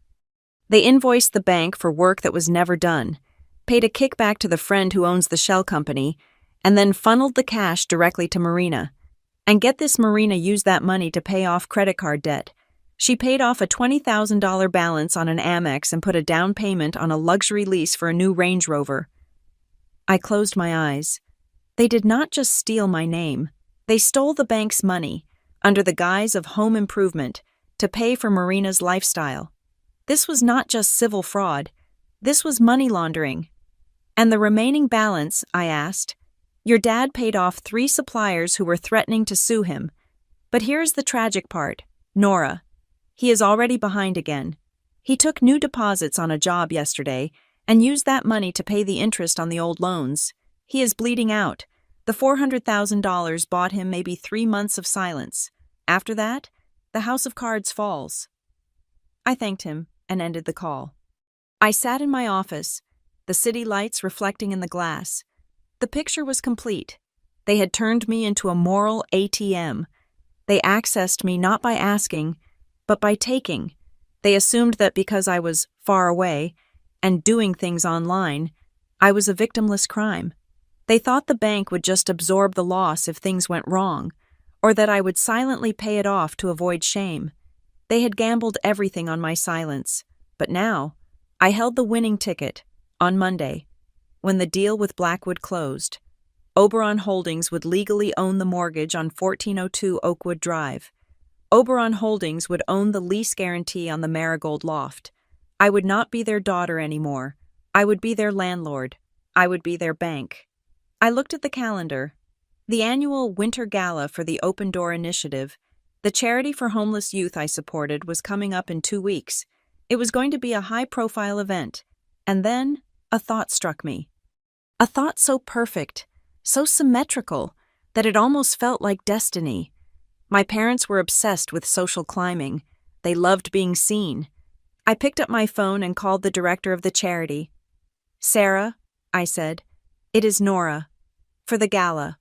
They invoiced the bank for work that was never done, paid a kickback to the friend who owns the shell company, and then funneled the cash directly to Marina. And get this, Marina used that money to pay off credit card debt. She paid off a $20,000 balance on an Amex and put a down payment on a luxury lease for a new Range Rover. I closed my eyes. They did not just steal my name. They stole the bank's money, under the guise of home improvement, to pay for Marina's lifestyle. This was not just civil fraud. This was money laundering. And the remaining balance, I asked. Your dad paid off 3 suppliers who were threatening to sue him. But here's the tragic part. Nora. He is already behind again. He took new deposits on a job yesterday and used that money to pay the interest on the old loans. He is bleeding out. The $400,000 bought him maybe 3 months of silence. After that, the house of cards falls. I thanked him and ended the call. I sat in my office, the city lights reflecting in the glass. The picture was complete. They had turned me into a moral ATM. They accessed me not by asking, but by taking. They assumed that because I was far away and doing things online, I was a victimless crime. They thought the bank would just absorb the loss if things went wrong, or that I would silently pay it off to avoid shame. They had gambled everything on my silence. But now, I held the winning ticket, on Monday, when the deal with Blackwood closed. Oberon Holdings would legally own the mortgage on 1402 Oakwood Drive. Oberon Holdings would own the lease guarantee on the Marigold Loft. I would not be their daughter anymore. I would be their landlord. I would be their bank. I looked at the calendar. The annual Winter Gala for the Open Door Initiative, the charity for homeless youth I supported, was coming up in 2 weeks. It was going to be a high-profile event. And then a thought struck me. A thought so perfect, so symmetrical, that it almost felt like destiny. My parents were obsessed with social climbing. They loved being seen. I picked up my phone and called the director of the charity. Sarah, I said, it is Nora. For the gala.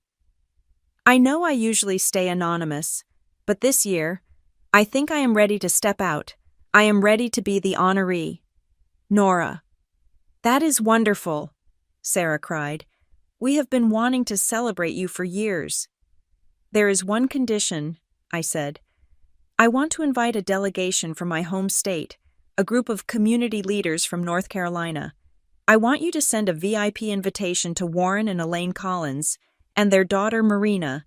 I know I usually stay anonymous, but this year, I think I am ready to step out. I am ready to be the honoree. Nora. That is wonderful, Sarah cried. We have been wanting to celebrate you for years. There is one condition, I said. I want to invite a delegation from my home state, a group of community leaders from North Carolina. I want you to send a VIP invitation to Warren and Elaine Collins and their daughter Marina.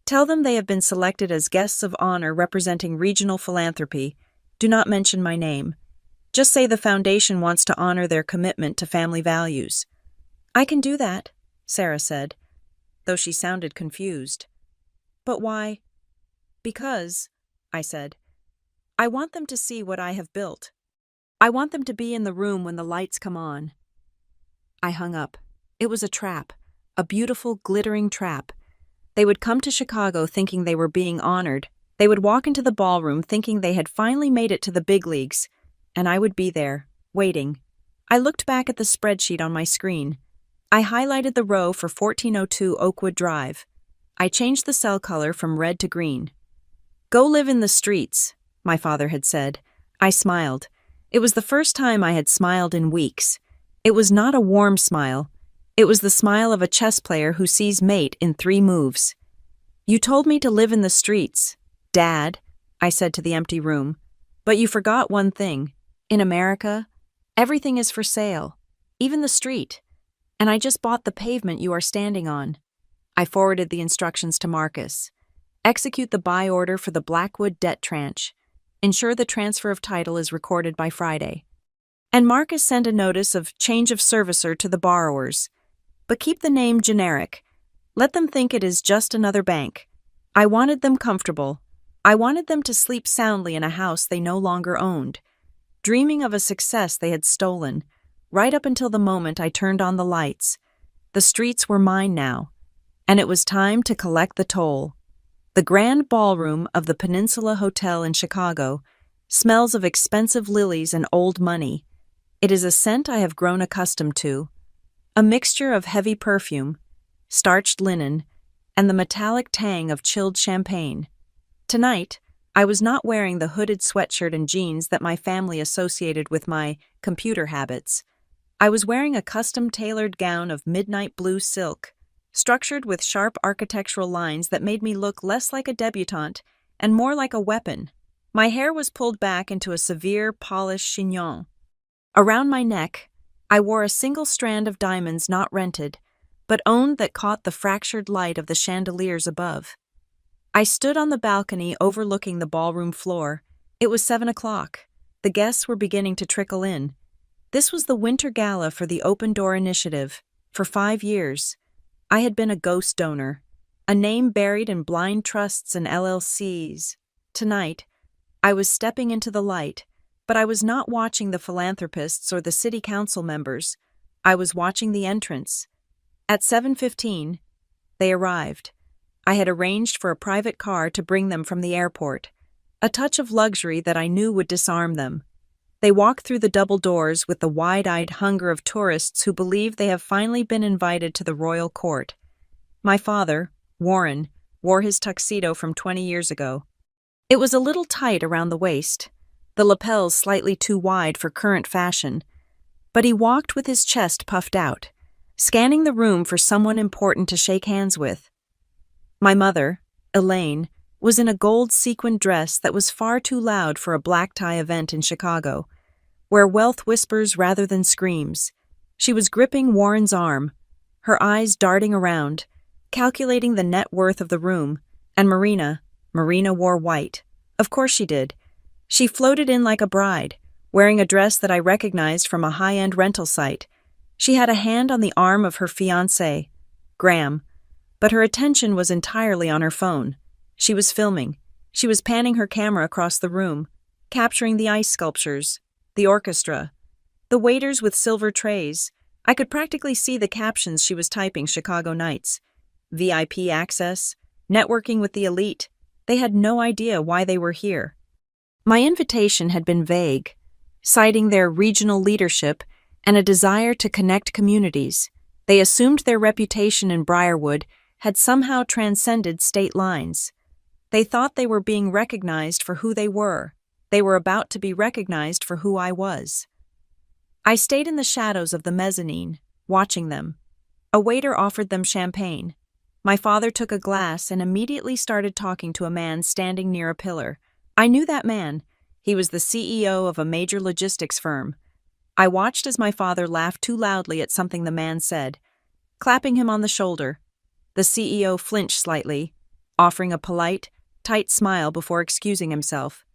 Tell them they have been selected as guests of honor representing regional philanthropy. Do not mention my name. Just say the foundation wants to honor their commitment to family values. I can do that, Sarah said, though she sounded confused. But why? Because, I said, I want them to see what I have built. I want them to be in the room when the lights come on. I hung up. It was a trap, a beautiful, glittering trap. They would come to Chicago thinking they were being honored. They would walk into the ballroom thinking they had finally made it to the big leagues, and I would be there, waiting. I looked back at the spreadsheet on my screen. I highlighted the row for 1402 Oakwood Drive. I changed the cell color from red to green. Go live in the streets, my father had said. I smiled. It was the first time I had smiled in weeks. It was not a warm smile. It was the smile of a chess player who sees mate in 3 moves. You told me to live in the streets, Dad, I said to the empty room. But you forgot one thing. In America, everything is for sale, even the street. And I just bought the pavement you are standing on. I forwarded the instructions to Marcus. Execute the buy order for the Blackwood debt tranche. Ensure the transfer of title is recorded by Friday. And Marcus sent a notice of change of servicer to the borrowers. But keep the name generic. Let them think it is just another bank. I wanted them comfortable. I wanted them to sleep soundly in a house they no longer owned, dreaming of a success they had stolen, right up until the moment I turned on the lights. The streets were mine now, and it was time to collect the toll. The grand ballroom of the Peninsula Hotel in Chicago smells of expensive lilies and old money. It is a scent I have grown accustomed to, a mixture of heavy perfume, starched linen, and the metallic tang of chilled champagne. Tonight, I was not wearing the hooded sweatshirt and jeans that my family associated with my computer habits. I was wearing a custom-tailored gown of midnight blue silk, structured with sharp architectural lines that made me look less like a debutante and more like a weapon. My hair was pulled back into a severe, polished chignon. Around my neck, I wore a single strand of diamonds not rented, but owned that caught the fractured light of the chandeliers above. I stood on the balcony overlooking the ballroom floor. It was 7 o'clock. The guests were beginning to trickle in. This was the winter gala for the Open Door Initiative. For 5 years, I had been a ghost donor, a name buried in blind trusts and LLCs. Tonight, I was stepping into the light, but I was not watching the philanthropists or the city council members. I was watching the entrance. At 7:15, they arrived. I had arranged for a private car to bring them from the airport, a touch of luxury that I knew would disarm them. They walked through the double doors with the wide-eyed hunger of tourists who believe they have finally been invited to the royal court. My father, Warren, wore his tuxedo from 20 years ago. It was a little tight around the waist, the lapels slightly too wide for current fashion, but he walked with his chest puffed out, scanning the room for someone important to shake hands with. My mother, Elaine, was in a gold sequined dress that was far too loud for a black tie event in Chicago, where wealth whispers rather than screams. She was gripping Warren's arm, her eyes darting around, calculating the net worth of the room, and Marina wore white. Of course she did. She floated in like a bride, wearing a dress that I recognized from a high-end rental site. She had a hand on the arm of her fiancé, Graham, but her attention was entirely on her phone. She was filming. She was panning her camera across the room, capturing the ice sculptures, the orchestra, the waiters with silver trays. I could practically see the captions she was typing. Chicago Nights, VIP access, networking with the elite. They had no idea why they were here. My invitation had been vague, citing their regional leadership and a desire to connect communities. They assumed their reputation in Briarwood had somehow transcended state lines. They thought they were being recognized for who they were. They were about to be recognized for who I was. I stayed in the shadows of the mezzanine, watching them. A waiter offered them champagne. My father took a glass and immediately started talking to a man standing near a pillar. I knew that man. He was the CEO of a major logistics firm. I watched as my father laughed too loudly at something the man said. Clapping him on the shoulder, the CEO flinched slightly, offering a polite, tight smile before excusing himself.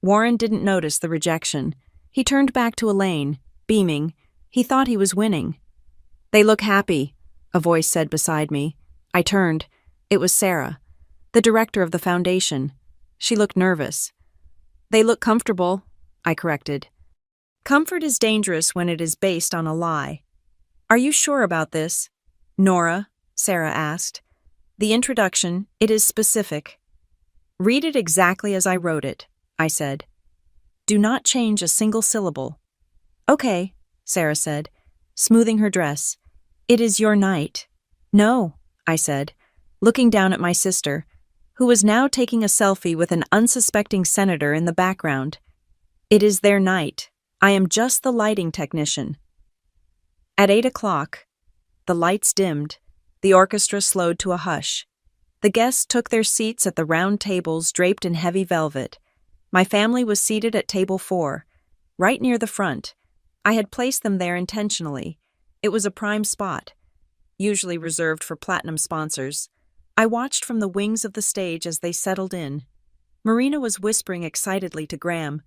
Warren didn't notice the rejection. He turned back to Elaine, beaming. He thought he was winning. "They look happy," a voice said beside me. I turned. It was Sarah, the director of the foundation. She looked nervous. "They look comfortable," I corrected. Comfort is dangerous when it is based on a lie. "Are you sure about this?" "Nora," Sarah asked. "The introduction, it is specific." "Read it exactly as I wrote it," I said. "Do not change a single syllable." "Okay," Sarah said, smoothing her dress. "It is your night." "No," I said, looking down at my sister, who was now taking a selfie with an unsuspecting senator in the background. "It is their night. I am just the lighting technician." At 8 o'clock, the lights dimmed, the orchestra slowed to a hush. The guests took their seats at the round tables draped in heavy velvet. My family was seated at table 4, right near the front. I had placed them there intentionally. It was a prime spot, usually reserved for platinum sponsors. I watched from the wings of the stage as they settled in. Marina was whispering excitedly to Graham,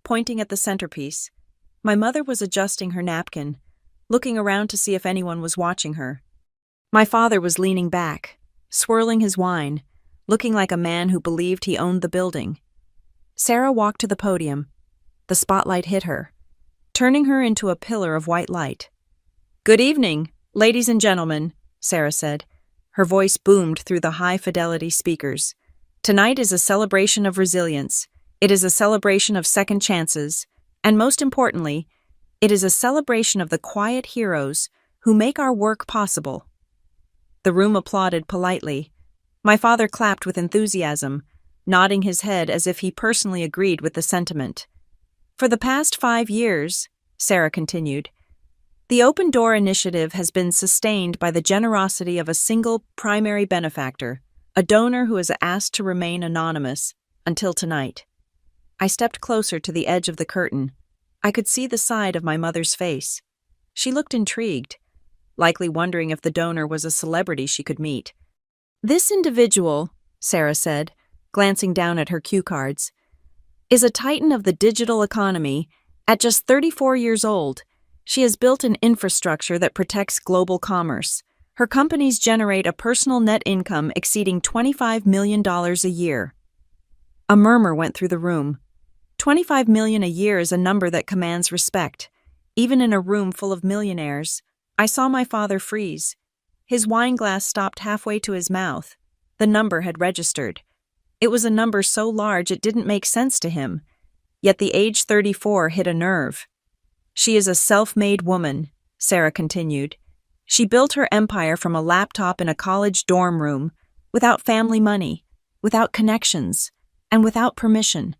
pointing at the centerpiece. My mother was adjusting her napkin, looking around to see if anyone was watching her. My father was leaning back, swirling his wine, looking like a man who believed he owned the building. Sarah walked to the podium. The spotlight hit her, turning her into a pillar of white light. "Good evening, ladies and gentlemen," Sarah said. Her voice boomed through the high-fidelity speakers. "Tonight is a celebration of resilience. It is a celebration of second chances. And most importantly, it is a celebration of the quiet heroes who make our work possible." The room applauded politely. My father clapped with enthusiasm, nodding his head as if he personally agreed with the sentiment. "For the past 5 years," Sarah continued, "the Open Door Initiative has been sustained by the generosity of a single primary benefactor, a donor who is asked to remain anonymous, until tonight." I stepped closer to the edge of the curtain. I could see the side of my mother's face. She looked intrigued, likely wondering if the donor was a celebrity she could meet. "This individual," Sarah said, glancing down at her cue cards, "is a titan of the digital economy. At just 34 years old, she has built an infrastructure that protects global commerce. Her companies generate a personal net income exceeding $25 million a year." A murmur went through the room. 25 million a year is a number that commands respect. Even in a room full of millionaires, I saw my father freeze. His wine glass stopped halfway to his mouth. The number had registered. It was a number so large it didn't make sense to him. Yet the age 34 hit a nerve. "She is a self-made woman," Sarah continued. "She built her empire from a laptop in a college dorm room, without family money, without connections, and without permission."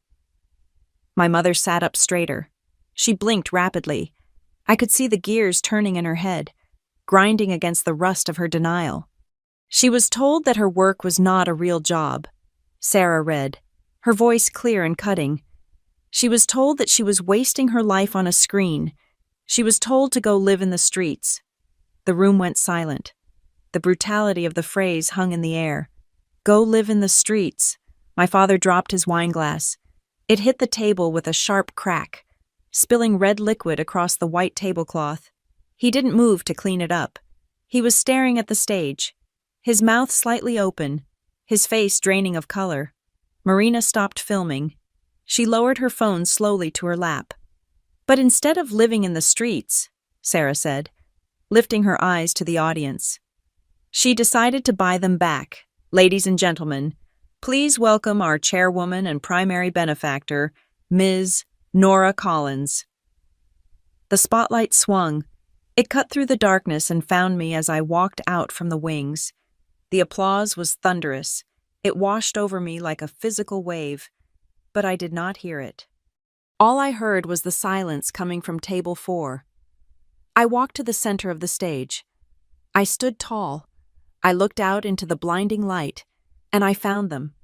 My mother sat up straighter. She blinked rapidly. I could see the gears turning in her head, grinding against the rust of her denial. "She was told that her work was not a real job," Sarah read, her voice clear and cutting. "She was told that she was wasting her life on a screen. She was told to go live in the streets." The room went silent. The brutality of the phrase hung in the air. "Go live in the streets." My father dropped his wine glass. It hit the table with a sharp crack, spilling red liquid across the white tablecloth. He didn't move to clean it up. He was staring at the stage, his mouth slightly open, his face draining of color. Marina stopped filming. She lowered her phone slowly to her lap. "But instead of living in the streets," Sarah said, lifting her eyes to the audience, "she decided to buy them back. Ladies and gentlemen, please welcome our chairwoman and primary benefactor, Ms. Nora Collins." The spotlight swung. It cut through the darkness and found me as I walked out from the wings. The applause was thunderous. It washed over me like a physical wave, but I did not hear it. All I heard was the silence coming from table 4. I walked to the center of the stage. I stood tall. I looked out into the blinding light, and I found them.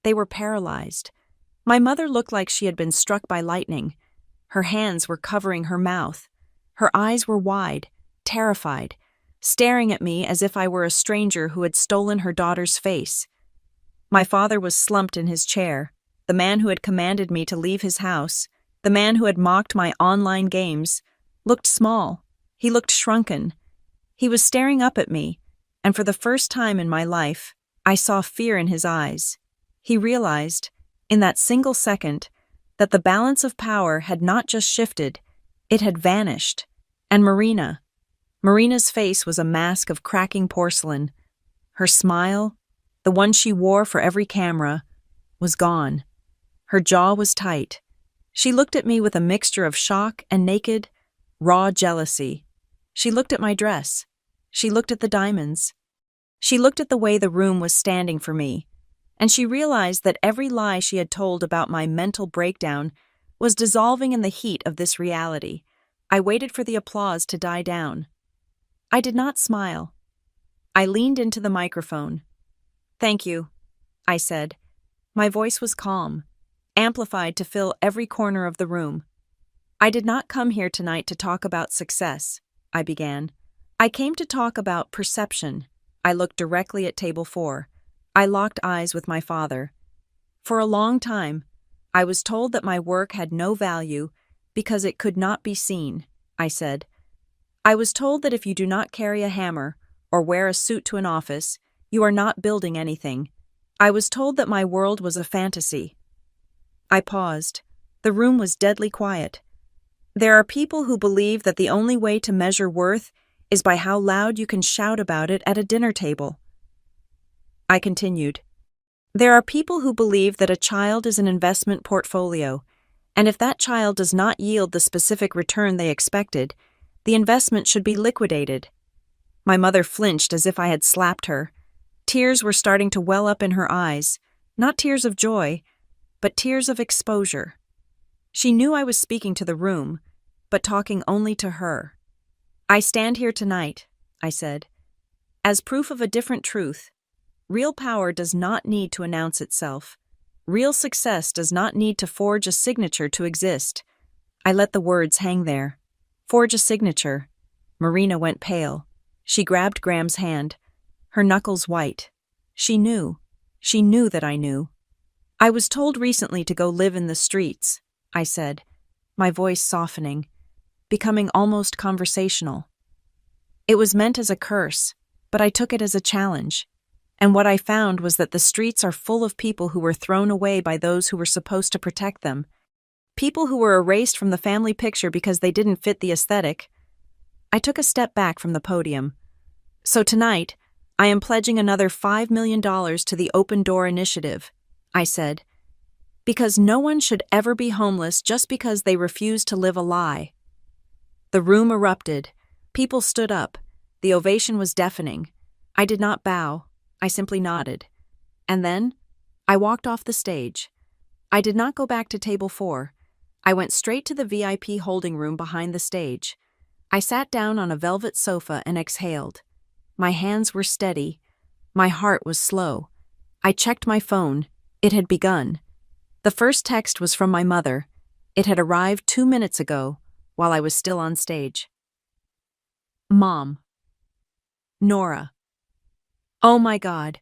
They were paralyzed. My mother looked like she had been struck by lightning. Her hands were covering her mouth. Her eyes were wide, terrified, staring at me as if I were a stranger who had stolen her daughter's face. My father was slumped in his chair, the man who had commanded me to leave his house, the man who had mocked my online games, looked small. He looked shrunken. He was staring up at me, and for the first time in my life, I saw fear in his eyes. He realized, in that single second, that the balance of power had not just shifted, it had vanished. And Marina's face was a mask of cracking porcelain. Her smile, the one she wore for every camera, was gone. Her jaw was tight. She looked at me with a mixture of shock and naked, raw jealousy. She looked at my dress. She looked at the diamonds. She looked at the way the room was standing for me, and she realized that every lie she had told about my mental breakdown was dissolving in the heat of this reality. I waited for the applause to die down. I did not smile. I leaned into the microphone. "Thank you," I said. My voice was calm, amplified to fill every corner of the room. "I did not come here tonight to talk about success," I began. "I came to talk about perception." I looked directly at table 4. I locked eyes with my father. For a long time, I was told that my work had no value because it could not be seen, I said. I was told that if you do not carry a hammer or wear a suit to an office, you are not building anything. I was told that my world was a fantasy. I paused. The room was deadly quiet. There are people who believe that the only way to measure worth is by how loud you can shout about it at a dinner table. I continued. There are people who believe that a child is an investment portfolio, and if that child does not yield the specific return they expected, the investment should be liquidated. My mother flinched as if I had slapped her. Tears were starting to well up in her eyes, not tears of joy, but tears of exposure. She knew I was speaking to the room, but talking only to her. I stand here tonight, I said, as proof of a different truth. Real power does not need to announce itself. Real success does not need to forge a signature to exist. I let the words hang there. Forge a signature. Marina went pale. She grabbed Graham's hand, her knuckles white. She knew that I knew. I was told recently to go live in the streets, I said, my voice softening, becoming almost conversational. It was meant as a curse, but I took it as a challenge. And what I found was that the streets are full of people who were thrown away by those who were supposed to protect them. People who were erased from the family picture because they didn't fit the aesthetic. I took a step back from the podium. So tonight, I am pledging another $5 million to the Open Door Initiative, I said, because no one should ever be homeless just because they refuse to live a lie. The room erupted. People stood up. The ovation was deafening. I did not bow. I simply nodded. And then, I walked off the stage. I did not go back to table 4. I went straight to the VIP holding room behind the stage. I sat down on a velvet sofa and exhaled. My hands were steady. My heart was slow. I checked my phone. It had begun. The first text was from my mother. It had arrived 2 minutes ago, while I was still on stage. Mom. Nora. Oh my God.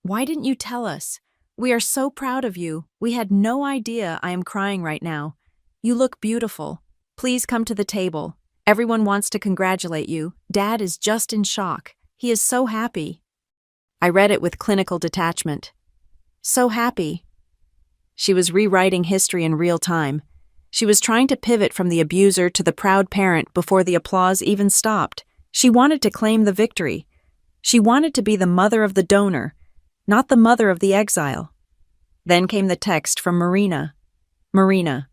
Why didn't you tell us? We are so proud of you. We had no idea. I am crying right now. You look beautiful. Please come to the table. Everyone wants to congratulate you. Dad is just in shock. He is so happy. I read it with clinical detachment. So happy. She was rewriting history in real time. She was trying to pivot from the abuser to the proud parent before the applause even stopped. She wanted to claim the victory. She wanted to be the mother of the donor, not the mother of the exile. Then came the text from Marina. Marina.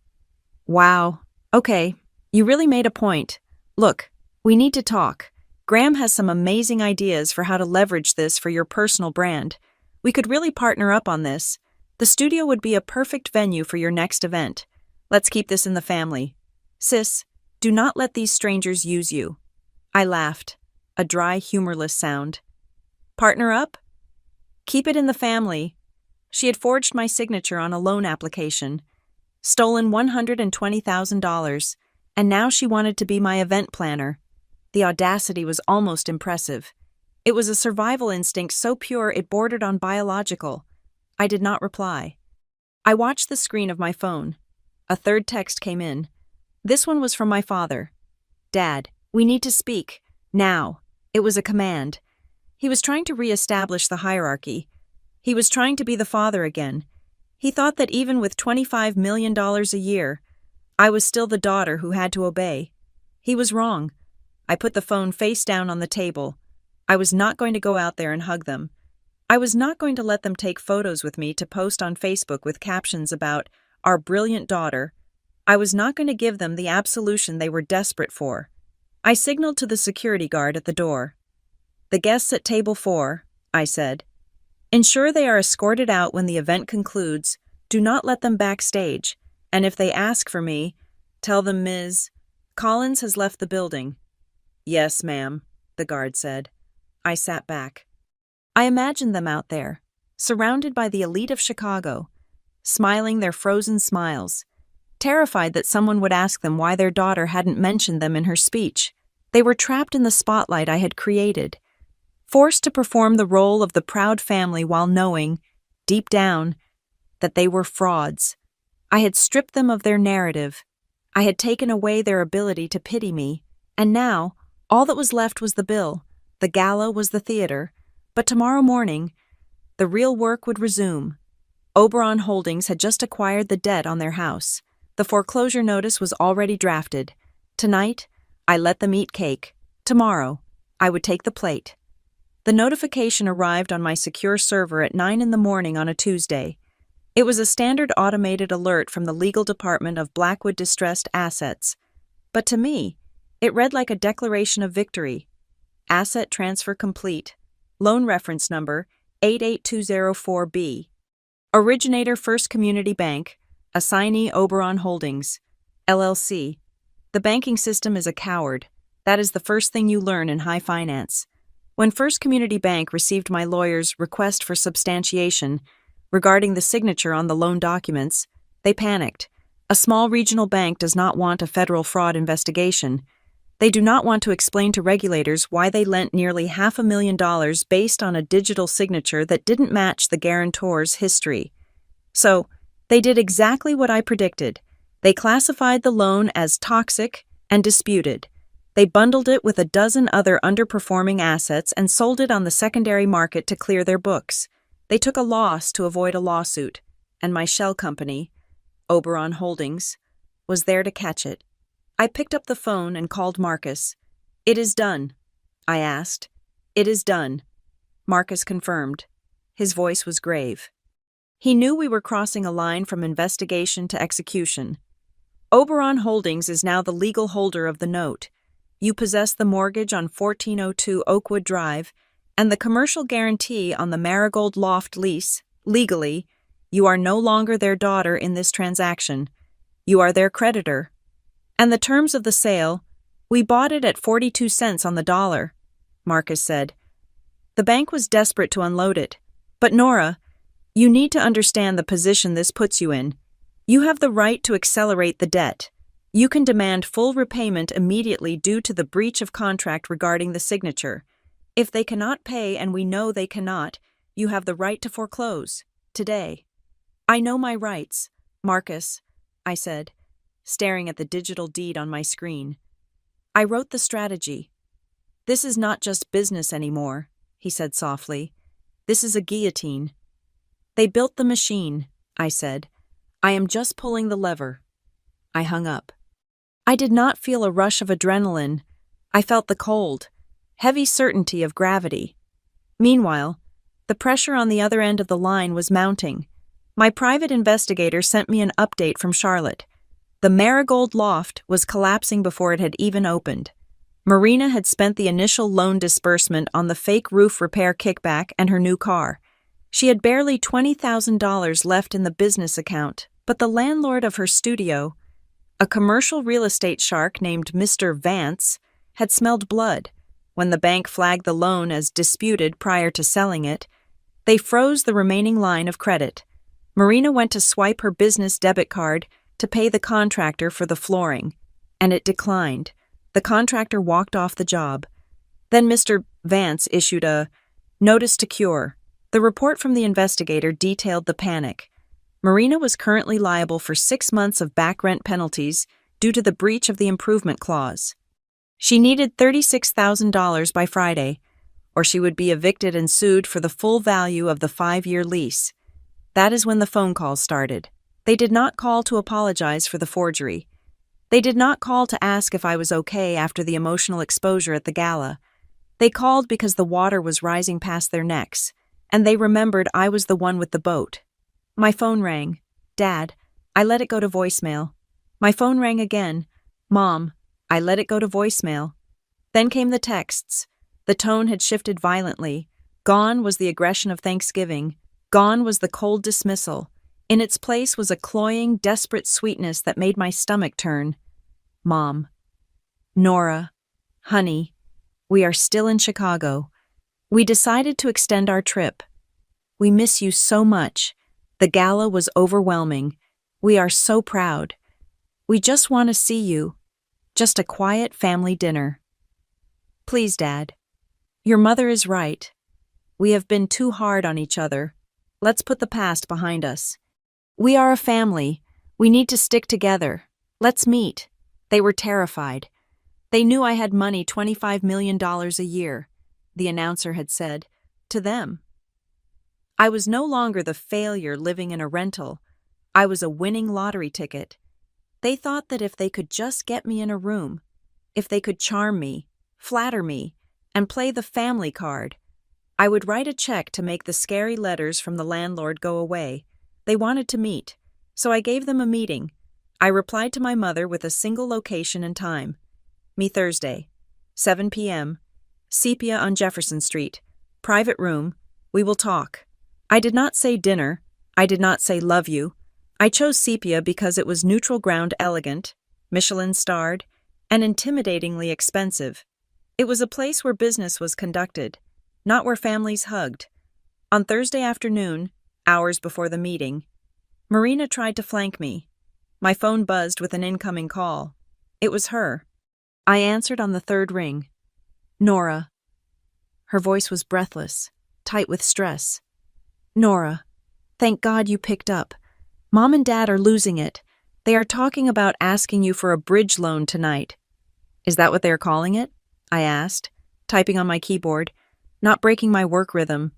Wow. Okay, you really made a point. Look, we need to talk. Graham has some amazing ideas for how to leverage this for your personal brand. We could really partner up on this. The studio would be a perfect venue for your next event. Let's keep this in the family. Sis, do not let these strangers use you." I laughed, a dry, humorless sound. Partner up? Keep it in the family. She had forged my signature on a loan application, stolen $120,000, and now she wanted to be my event planner. The audacity was almost impressive. It was a survival instinct so pure it bordered on biological. I did not reply. I watched the screen of my phone. A third text came in. This one was from my father. "Dad, we need to speak. Now." It was a command. He was trying to re-establish the hierarchy. He was trying to be the father again. He thought that even with $25 million a year, I was still the daughter who had to obey. He was wrong. I put the phone face down on the table. I was not going to go out there and hug them. I was not going to let them take photos with me to post on Facebook with captions about our brilliant daughter. I was not going to give them the absolution they were desperate for. I signaled to the security guard at the door. "The guests at table 4, I said. "Ensure they are escorted out when the event concludes. Do not let them backstage. And if they ask for me, tell them Ms. Collins has left the building." "Yes, ma'am," the guard said. I sat back. I imagined them out there, surrounded by the elite of Chicago, smiling their frozen smiles, terrified that someone would ask them why their daughter hadn't mentioned them in her speech. They were trapped in the spotlight I had created, forced to perform the role of the proud family while knowing, deep down, that they were frauds. I had stripped them of their narrative. I had taken away their ability to pity me, and now all that was left was the bill. The gala was the theater, but tomorrow morning, the real work would resume. Oberon Holdings had just acquired the debt on their house. The foreclosure notice was already drafted. Tonight, I let them eat cake. Tomorrow, I would take the plate. The notification arrived on my secure server at 9 in the morning on a Tuesday. It was a standard automated alert from the legal department of Blackwood Distressed Assets. But to me, it read like a declaration of victory. Asset transfer complete. Loan reference number 88204B. Originator First Community Bank. Assignee Oberon Holdings, LLC. The banking system is a coward. That is the first thing you learn in high finance. When First Community Bank received my lawyer's request for substantiation regarding the signature on the loan documents, they panicked. A small regional bank does not want a federal fraud investigation. They do not want to explain to regulators why they lent nearly $500,000 based on a digital signature that didn't match the guarantor's history. So, they did exactly what I predicted. They classified the loan as toxic and disputed. They bundled it with a dozen other underperforming assets and sold it on the secondary market to clear their books. They took a loss to avoid a lawsuit, and my shell company, Oberon Holdings, was there to catch it. I picked up the phone and called Marcus. "It is done," I asked. "It is done." Marcus confirmed. His voice was grave. He knew we were crossing a line from investigation to execution. "Oberon Holdings is now the legal holder of the note. You possess the mortgage on 1402 Oakwood Drive and the commercial guarantee on the Marigold Loft lease. Legally, you are no longer their daughter in this transaction. You are their creditor. And the terms of the sale, we bought it at 42 cents on the dollar," Marcus said. "The bank was desperate to unload it. But Nora, you need to understand the position this puts you in. You have the right to accelerate the debt. You can demand full repayment immediately due to the breach of contract regarding the signature. If they cannot pay, and we know they cannot, you have the right to foreclose. Today." "I know my rights, Marcus," I said, staring at the digital deed on my screen. "I wrote the strategy." "This is not just business anymore," he said softly. "This is a guillotine." "They built the machine," I said. "I am just pulling the lever." I hung up. I did not feel a rush of adrenaline. I felt the cold, heavy certainty of gravity. Meanwhile, the pressure on the other end of the line was mounting. My private investigator sent me an update from Charlotte. The Marigold Loft was collapsing before it had even opened. Marina had spent the initial loan disbursement on the fake roof repair kickback and her new car. She had barely $20,000 left in the business account, but the landlord of her studio, a commercial real estate shark named Mr. Vance, had smelled blood. When the bank flagged the loan as disputed prior to selling it, they froze the remaining line of credit. Marina went to swipe her business debit card to pay the contractor for the flooring, and it declined. The contractor walked off the job. Then Mr. Vance issued a notice to cure. The report from the investigator detailed the panic. Marina was currently liable for 6 months of back rent penalties due to the breach of the improvement clause. She needed $36,000 by Friday, or she would be evicted and sued for the full value of the 5-year lease. That is when the phone calls started. They did not call to apologize for the forgery. They did not call to ask if I was okay after the emotional exposure at the gala. They called because the water was rising past their necks, and they remembered I was the one with the boat. My phone rang. Dad, I let it go to voicemail. My phone rang again. Mom, I let it go to voicemail. Then came the texts. The tone had shifted violently. Gone was the aggression of Thanksgiving. Gone was the cold dismissal. In its place was a cloying, desperate sweetness that made my stomach turn. Mom. Nora. Honey. We are still in Chicago. We decided to extend our trip. We miss you so much. The gala was overwhelming. We are so proud. We just want to see you. Just a quiet family dinner. Please, Dad. Your mother is right. We have been too hard on each other. Let's put the past behind us. We are a family. We need to stick together. Let's meet. They were terrified. They knew I had money $25 million a year, the announcer had said, to them. I was no longer the failure living in a rental. I was a winning lottery ticket. They thought that if they could just get me in a room, if they could charm me, flatter me, and play the family card, I would write a check to make the scary letters from the landlord go away. They wanted to meet, so I gave them a meeting. I replied to my mother with a single location and time. Me Thursday, 7 p.m., Sepia on Jefferson Street, private room, we will talk. I did not say dinner. I did not say love you. I chose Sepia because it was neutral ground elegant, Michelin-starred, and intimidatingly expensive. It was a place where business was conducted, not where families hugged. On Thursday afternoon, hours before the meeting, Marina tried to flank me. My phone buzzed with an incoming call. It was her. I answered on the third ring. Nora. Her voice was breathless, tight with stress. Nora, thank God you picked up. Mom and Dad are losing it. They are talking about asking you for a bridge loan tonight. Is that what they are calling it? I asked, typing on my keyboard, not breaking my work rhythm.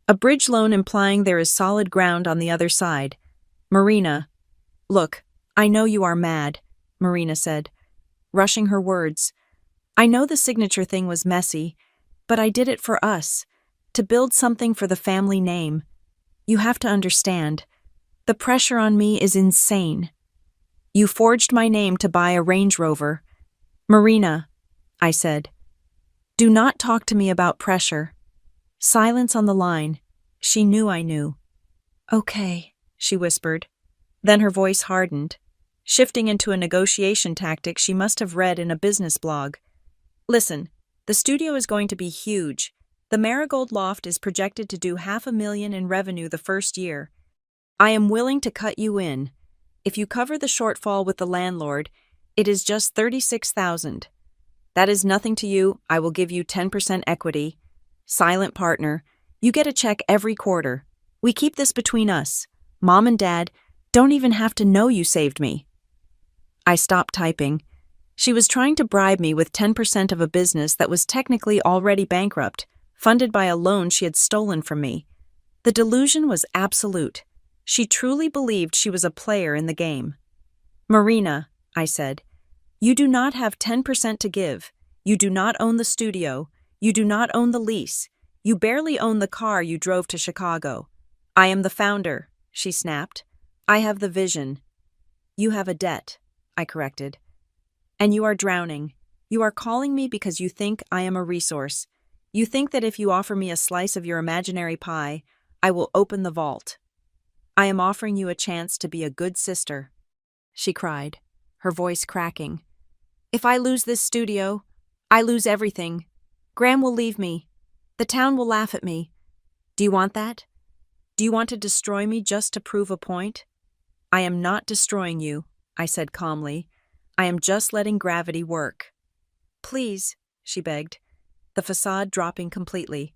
A bridge loan implying there is solid ground on the other side. Marina. Look, I know you are mad, Marina said, rushing her words. I know the signature thing was messy, but I did it for us, to build something for the family name. You have to understand. The pressure on me is insane. You forged my name to buy a Range Rover. Marina, I said, do not talk to me about pressure. Silence on the line. She knew I knew. Okay, she whispered. Then her voice hardened, shifting into a negotiation tactic she must have read in a business blog. Listen, the studio is going to be huge. The Marigold Loft is projected to do $500,000 in revenue the first year. I am willing to cut you in. If you cover the shortfall with the landlord, it is just $36,000. That is nothing to you. I will give you 10% equity. Silent partner. You get a check every quarter. We keep this between us. Mom and Dad don't even have to know you saved me. I stopped typing. She was trying to bribe me with 10% of a business that was technically already bankrupt, funded by a loan she had stolen from me. The delusion was absolute. She truly believed she was a player in the game. Marina, I said, you do not have 10% to give. You do not own the studio. You do not own the lease. You barely own the car you drove to Chicago. I am the founder, she snapped. I have the vision. You have a debt, I corrected. And you are drowning. You are calling me because you think I am a resource. You think that if you offer me a slice of your imaginary pie, I will open the vault. I am offering you a chance to be a good sister," she cried, her voice cracking. "If I lose this studio, I lose everything. Graham will leave me. The town will laugh at me. Do you want that? Do you want to destroy me just to prove a point?" "I am not destroying you," I said calmly. "I am just letting gravity work." "Please," she begged, the facade dropping completely.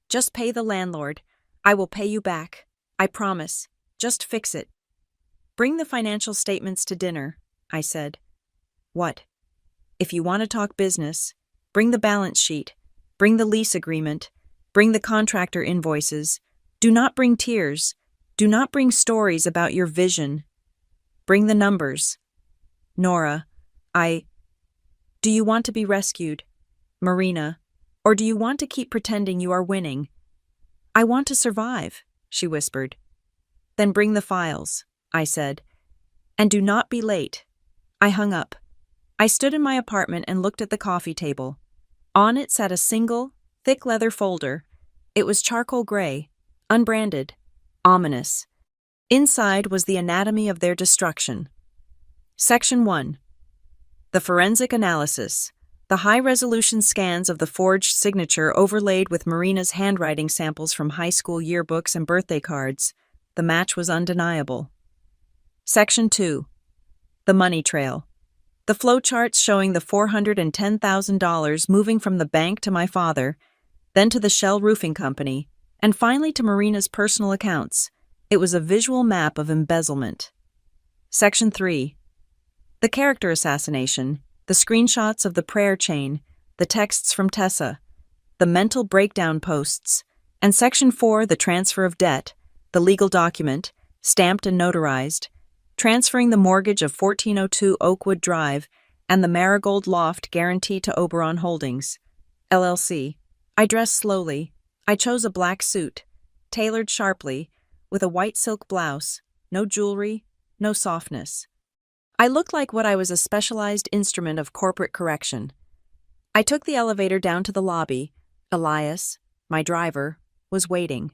"Just pay the landlord. I will pay you back. I promise. Just fix it." "Bring the financial statements to dinner," I said. "What?" "If you want to talk business, bring the balance sheet, bring the lease agreement, bring the contractor invoices. Do not bring tears. Do not bring stories about your vision. Bring the numbers." "Nora, do you want to be rescued, Marina, or do you want to keep pretending you are winning?" "I want to survive," she whispered. "Then bring the files," I said. "And do not be late." I hung up. I stood in my apartment and looked at the coffee table. On it sat a single, thick leather folder. It was charcoal gray, unbranded, ominous. Inside was the anatomy of their destruction. Section 1. The forensic analysis. The high-resolution scans of the forged signature overlaid with Marina's handwriting samples from high school yearbooks and birthday cards. The match was undeniable. Section 2. The money trail. The flowcharts showing the $410,000 moving from the bank to my father, then to the Shell Roofing Company, and finally to Marina's personal accounts. It was a visual map of embezzlement. Section 3. The character assassination, the screenshots of the prayer chain, the texts from Tessa, the mental breakdown posts, and Section 4, the transfer of debt, the legal document, stamped and notarized, transferring the mortgage of 1402 Oakwood Drive and the Marigold Loft guarantee to Oberon Holdings, LLC. I dressed slowly. I chose a black suit, tailored sharply, with a white silk blouse, no jewelry, no softness. I looked like what I was a specialized instrument of corporate correction. I took the elevator down to the lobby. Elias, my driver, was waiting.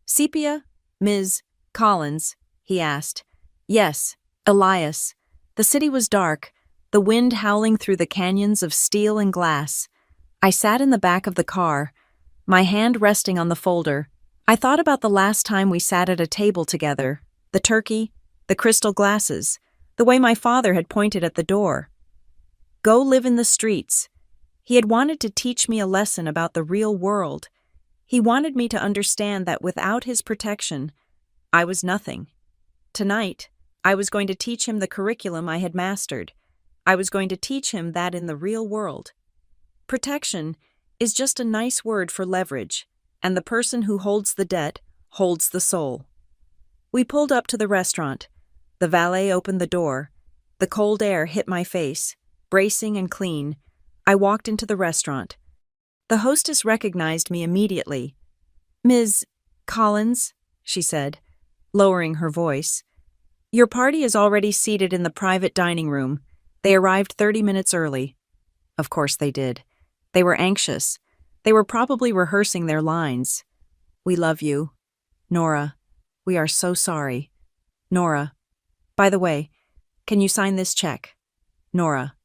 "Sepia, Ms. Collins?" he asked. "Yes, Elias." The city was dark, the wind howling through the canyons of steel and glass. I sat in the back of the car, my hand resting on the folder. I thought about the last time we sat at a table together, the turkey, the crystal glasses, the way my father had pointed at the door. Go live in the streets. He had wanted to teach me a lesson about the real world. He wanted me to understand that without his protection, I was nothing. Tonight, I was going to teach him the curriculum I had mastered. I was going to teach him that in the real world, protection is just a nice word for leverage, and the person who holds the debt holds the soul. We pulled up to the restaurant. The valet opened the door. The cold air hit my face, bracing and clean. I walked into the restaurant. The hostess recognized me immediately. "Ms. Collins," she said, lowering her voice. "Your party is already seated in the private dining room. They arrived 30 minutes early." Of course they did. They were anxious. They were probably rehearsing their lines. "We love you. Nora, we are so sorry. Nora, by the way, can you sign this check?" Nora,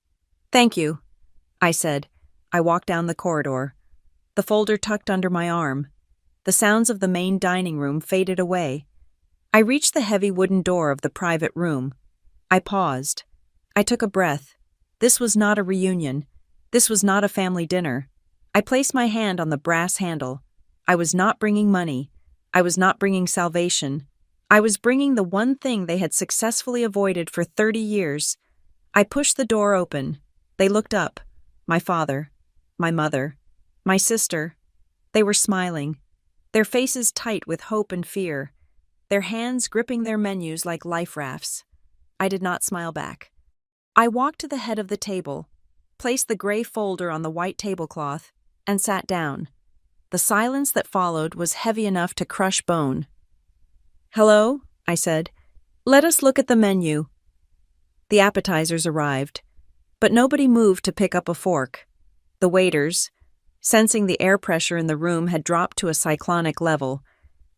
"Thank you," I said. I walked down the corridor, the folder tucked under my arm. The sounds of the main dining room faded away. I reached the heavy wooden door of the private room. I paused. I took a breath. This was not a reunion. This was not a family dinner. I placed my hand on the brass handle. I was not bringing money. I was not bringing salvation. I was bringing the one thing they had successfully avoided for 30 years. I pushed the door open. They looked up. My father, my mother, my sister. They were smiling, their faces tight with hope and fear, their hands gripping their menus like life rafts. I did not smile back. I walked to the head of the table, placed the gray folder on the white tablecloth, and sat down. The silence that followed was heavy enough to crush bone. "Hello," I said. "Let us look at the menu." The appetizers arrived. but nobody moved to pick up a fork. The waiters, sensing the air pressure in the room had dropped to a cyclonic level,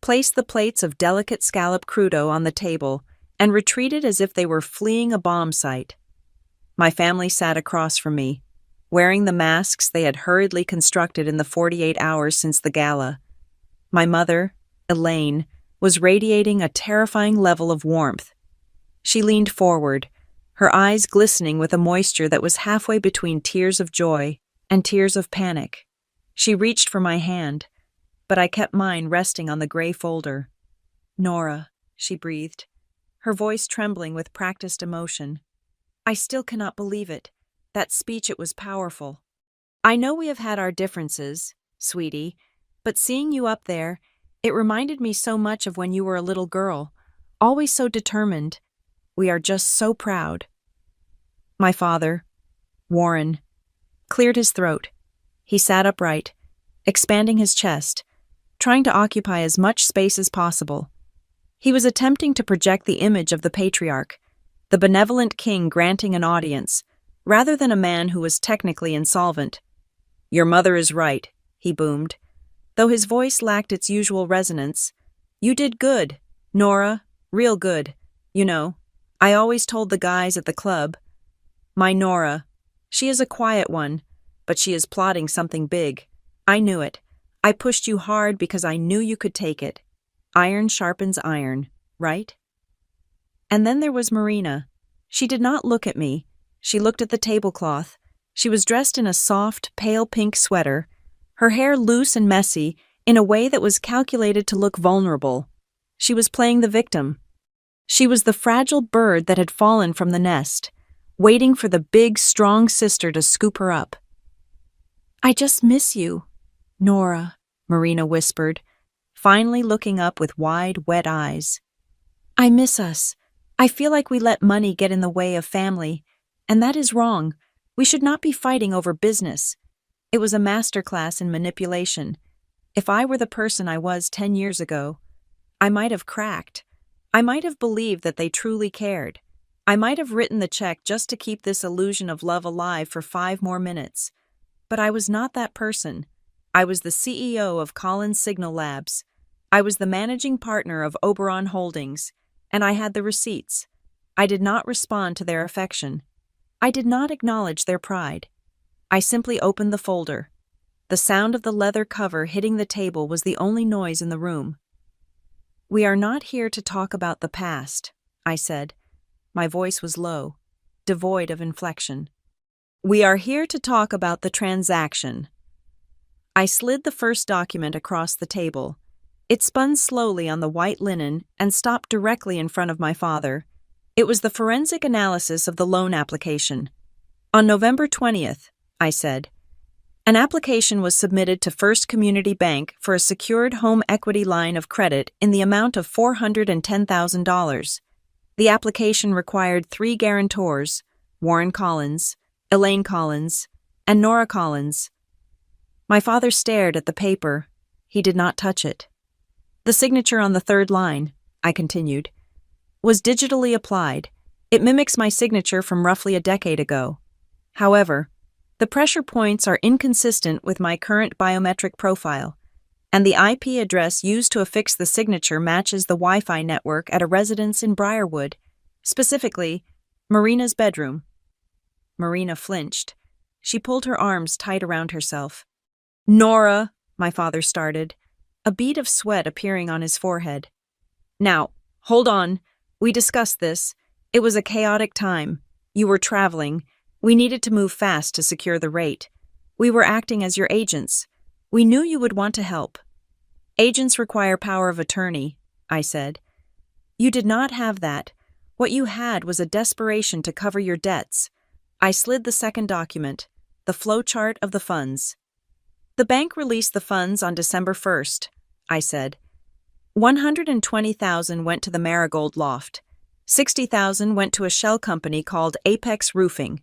placed the plates of delicate scallop crudo on the table and retreated as if they were fleeing a bomb site. My family sat across from me, wearing the masks they had hurriedly constructed in the 48 hours since the gala. My mother, Elaine, was radiating a terrifying level of warmth. She leaned forward, her eyes glistening with a moisture that was halfway between tears of joy and tears of panic. She reached for my hand, but I kept mine resting on the gray folder. "Nora," she breathed, her voice trembling with practiced emotion. "I still cannot believe it. That speech, it was powerful. I know we have had our differences, sweetie, but seeing you up there, it reminded me so much of when you were a little girl, always so determined. We are just so proud." My father, Warren, cleared his throat. He sat upright, expanding his chest, trying to occupy as much space as possible. He was attempting to project the image of the patriarch, the benevolent king granting an audience, rather than a man who was technically insolvent. "Your mother is right," he boomed, though his voice lacked its usual resonance. "You did good, Nora, real good. You know, I always told the guys at the club, my Nora, she is a quiet one, but she is plotting something big. I knew it. I pushed you hard because I knew you could take it. Iron sharpens iron, right?" And then there was Marina. She did not look at me. She looked at the tablecloth. She was dressed in a soft, pale pink sweater, her hair loose and messy in a way that was calculated to look vulnerable. She was playing the victim. She was the fragile bird that had fallen from the nest, waiting for the big, strong sister to scoop her up. "I just miss you, Nora," Marina whispered, finally looking up with wide, wet eyes. "I miss us. I feel like we let money get in the way of family, and that is wrong. We should not be fighting over business." It was a masterclass in manipulation. If I were the person I was 10 years ago, I might have cracked. I might have believed that they truly cared. I might have written the check just to keep this illusion of love alive for 5 more minutes. But I was not that person. I was the CEO of Collins Signal Labs. I was the managing partner of Oberon Holdings, and I had the receipts. I did not respond to their affection. I did not acknowledge their pride. I simply opened the folder. The sound of the leather cover hitting the table was the only noise in the room. "We are not here to talk about the past," I said. My voice was low, devoid of inflection. "We are here to talk about the transaction." I slid the first document across the table. It spun slowly on the white linen and stopped directly in front of my father. It was the forensic analysis of the loan application. "On November 20th, I said, "an application was submitted to First Community Bank for a secured home equity line of credit in the amount of $410,000. The application required 3 guarantors, Warren Collins, Elaine Collins, and Nora Collins." My father stared at the paper. He did not touch it. "The signature on the 3rd line," I continued, "was digitally applied. It mimics my signature from roughly a decade ago. However, the pressure points are inconsistent with my current biometric profile, and the IP address used to affix the signature matches the Wi-Fi network at a residence in Briarwood, specifically, Marina's bedroom." Marina flinched. She pulled her arms tight around herself. "Nora," my father started, a bead of sweat appearing on his forehead. "Now, hold on. We discussed this. It was a chaotic time. You were traveling. We needed to move fast to secure the rate. We were acting as your agents. We knew you would want to help. Agents require power of attorney," I said. "You did not have that. What you had was a desperation to cover your debts." I slid the second document, the flowchart of the funds. "The bank released the funds on December 1st, I said. $120,000 went to the Marigold Loft. $60,000 went to a shell company called Apex Roofing.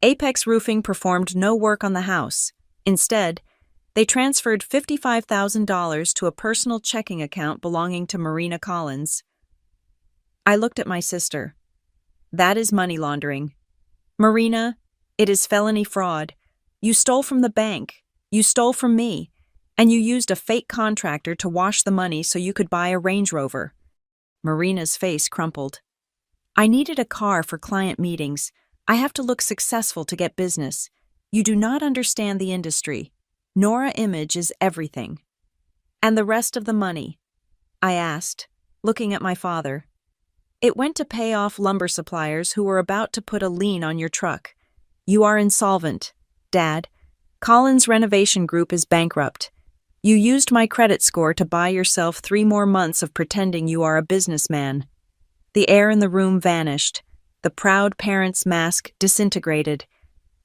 Apex Roofing performed no work on the house. Instead, they transferred $55,000 to a personal checking account belonging to Marina Collins." I looked at my sister. "That is money laundering. Marina, It is felony fraud. You stole from the bank. You stole from me. And you used a fake contractor to wash the money so you could buy a Range Rover. Marina's face crumpled. I needed a car for client meetings. I have to look successful to get business. You do not understand the industry. Nora Image is everything. And the rest of the money? I asked, looking at my father. It went to pay off lumber suppliers who were about to put a lien on your truck. You are insolvent, Dad. Collins Renovation Group is bankrupt. You used my credit score to buy yourself 3 more months of pretending you are a businessman. The air in the room vanished. The proud parent's mask disintegrated.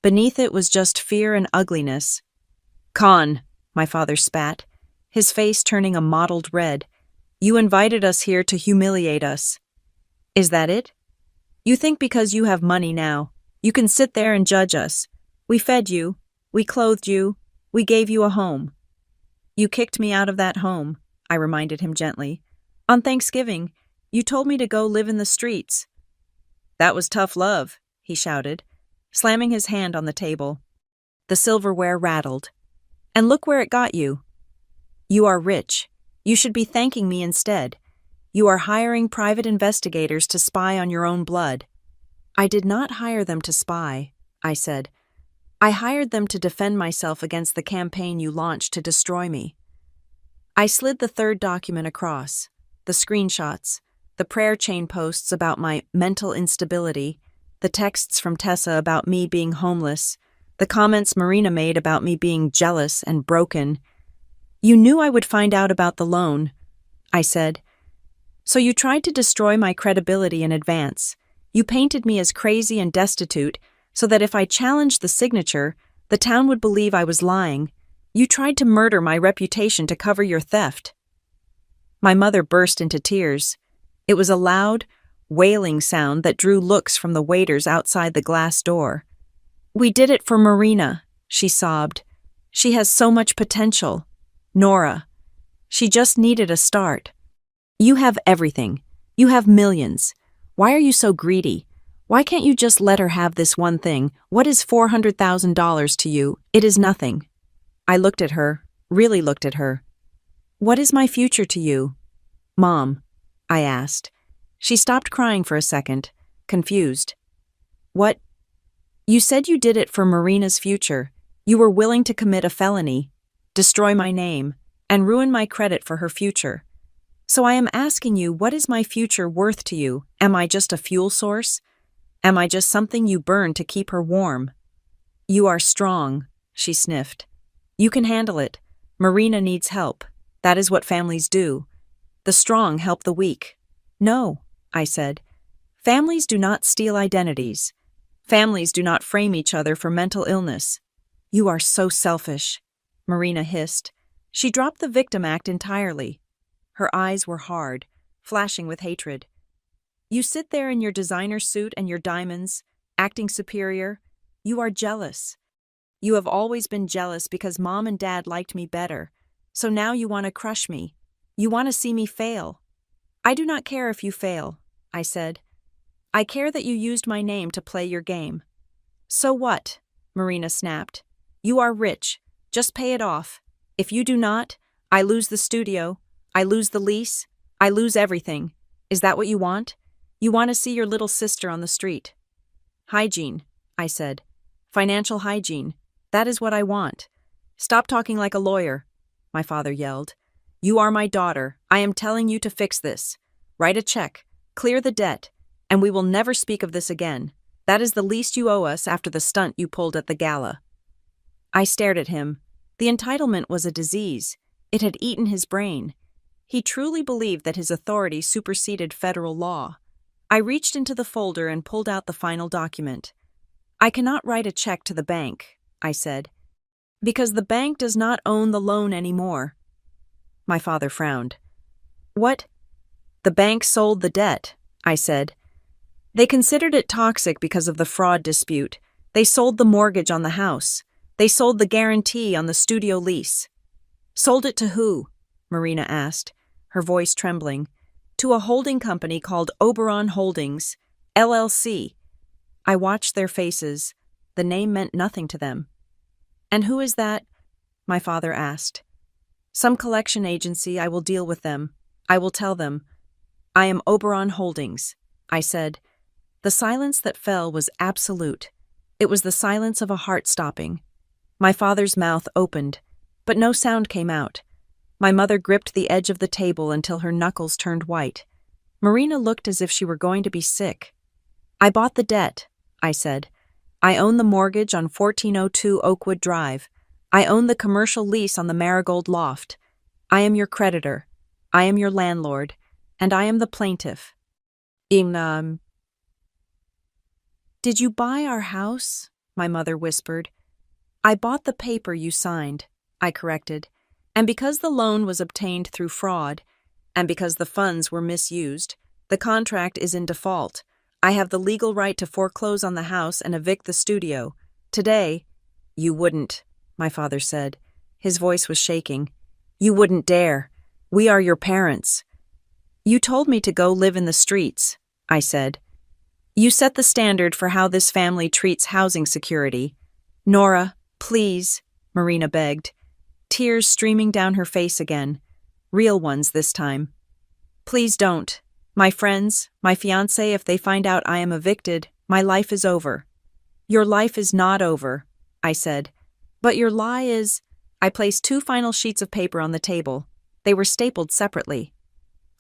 Beneath it was just fear and ugliness. Con, my father spat, his face turning a mottled red. You invited us here to humiliate us. Is that it? You think because you have money now, you can sit there and judge us. We fed you, we clothed you, we gave you a home. You kicked me out of that home, I reminded him gently. On Thanksgiving, you told me to go live in the streets. That was tough love, he shouted, slamming his hand on the table. The silverware rattled. And look where it got you. You are rich. You should be thanking me instead. You are hiring private investigators to spy on your own blood. I did not hire them to spy, I said. I hired them to defend myself against the campaign you launched to destroy me. I slid the third document across, the screenshots, the prayer chain posts about my mental instability, the texts from Tessa about me being homeless, the comments Marina made about me being jealous and broken. You knew I would find out about the loan, I said. So you tried to destroy my credibility in advance. You painted me as crazy and destitute so that if I challenged the signature, the town would believe I was lying. You tried to murder my reputation to cover your theft. My mother burst into tears. It was a loud, wailing sound that drew looks from the waiters outside the glass door. We did it for Marina, she sobbed. She has so much potential. Nora. She just needed a start. You have everything. You have millions. Why are you so greedy? Why can't you just let her have this one thing? What is $400,000 to you? It is nothing. I looked at her, really looked at her. What is my future to you? Mom, I asked. She stopped crying for a second, confused. What? You said you did it for Marina's future. You were willing to commit a felony, destroy my name, and ruin my credit for her future. So I am asking you, what is my future worth to you? Am I just a fuel source? Am I just something you burn to keep her warm? You are strong, she sniffed. You can handle it. Marina needs help. That is what families do. The strong help the weak. No, I said. Families do not steal identities. Families do not frame each other for mental illness. You are so selfish, Marina hissed. She dropped the victim act entirely. Her eyes were hard, flashing with hatred. You sit there in your designer suit and your diamonds, acting superior. You are jealous. You have always been jealous because Mom and Dad liked me better. So now you want to crush me. You want to see me fail. I do not care if you fail, I said. I care that you used my name to play your game. So what? Marina snapped. You are rich. Just pay it off. If you do not, I lose the studio. I lose the lease. I lose everything. Is that what you want? You want to see your little sister on the street. Hygiene, I said. Financial hygiene. That is what I want. Stop talking like a lawyer, my father yelled. You are my daughter. I am telling you to fix this. Write a check, clear the debt, and we will never speak of this again. That is the least you owe us after the stunt you pulled at the gala. I stared at him. The entitlement was a disease. It had eaten his brain. He truly believed that his authority superseded federal law. I reached into the folder and pulled out the final document. I cannot write a check to the bank, I said, because the bank does not own the loan anymore. My father frowned. What? The bank sold the debt, I said. They considered it toxic because of the fraud dispute. They sold the mortgage on the house. They sold the guarantee on the studio lease. Sold it to who? Marina asked, her voice trembling. To a holding company called Oberon Holdings, LLC. I watched their faces. The name meant nothing to them. "And who is that?" my father asked. "Some collection agency. I will deal with them. I will tell them. I am Oberon Holdings," I said. The silence that fell was absolute. It was the silence of a heart stopping. My father's mouth opened, but no sound came out. My mother gripped the edge of the table until her knuckles turned white. Marina looked as if she were going to be sick. "I bought the debt," I said. "I own the mortgage on 1402 Oakwood Drive. I own the commercial lease on the Marigold Loft. I am your creditor. I am your landlord. And I am the plaintiff." "Did you buy our house?" my mother whispered. "I bought the paper you signed," I corrected. "And because the loan was obtained through fraud, and because the funds were misused, the contract is in default. I have the legal right to foreclose on the house and evict the studio. Today—" "You wouldn't," my father said. His voice was shaking. "You wouldn't dare. We are your parents." "You told me to go live in the streets," I said. "You set the standard for how this family treats housing security." "Nora, please," Marina begged, tears streaming down her face again, real ones this time. "Please don't. My friends, my fiancé, if they find out I am evicted, my life is over." "Your life is not over," I said. "But your lie is—" I placed 2 final sheets of paper on the table. They were stapled separately.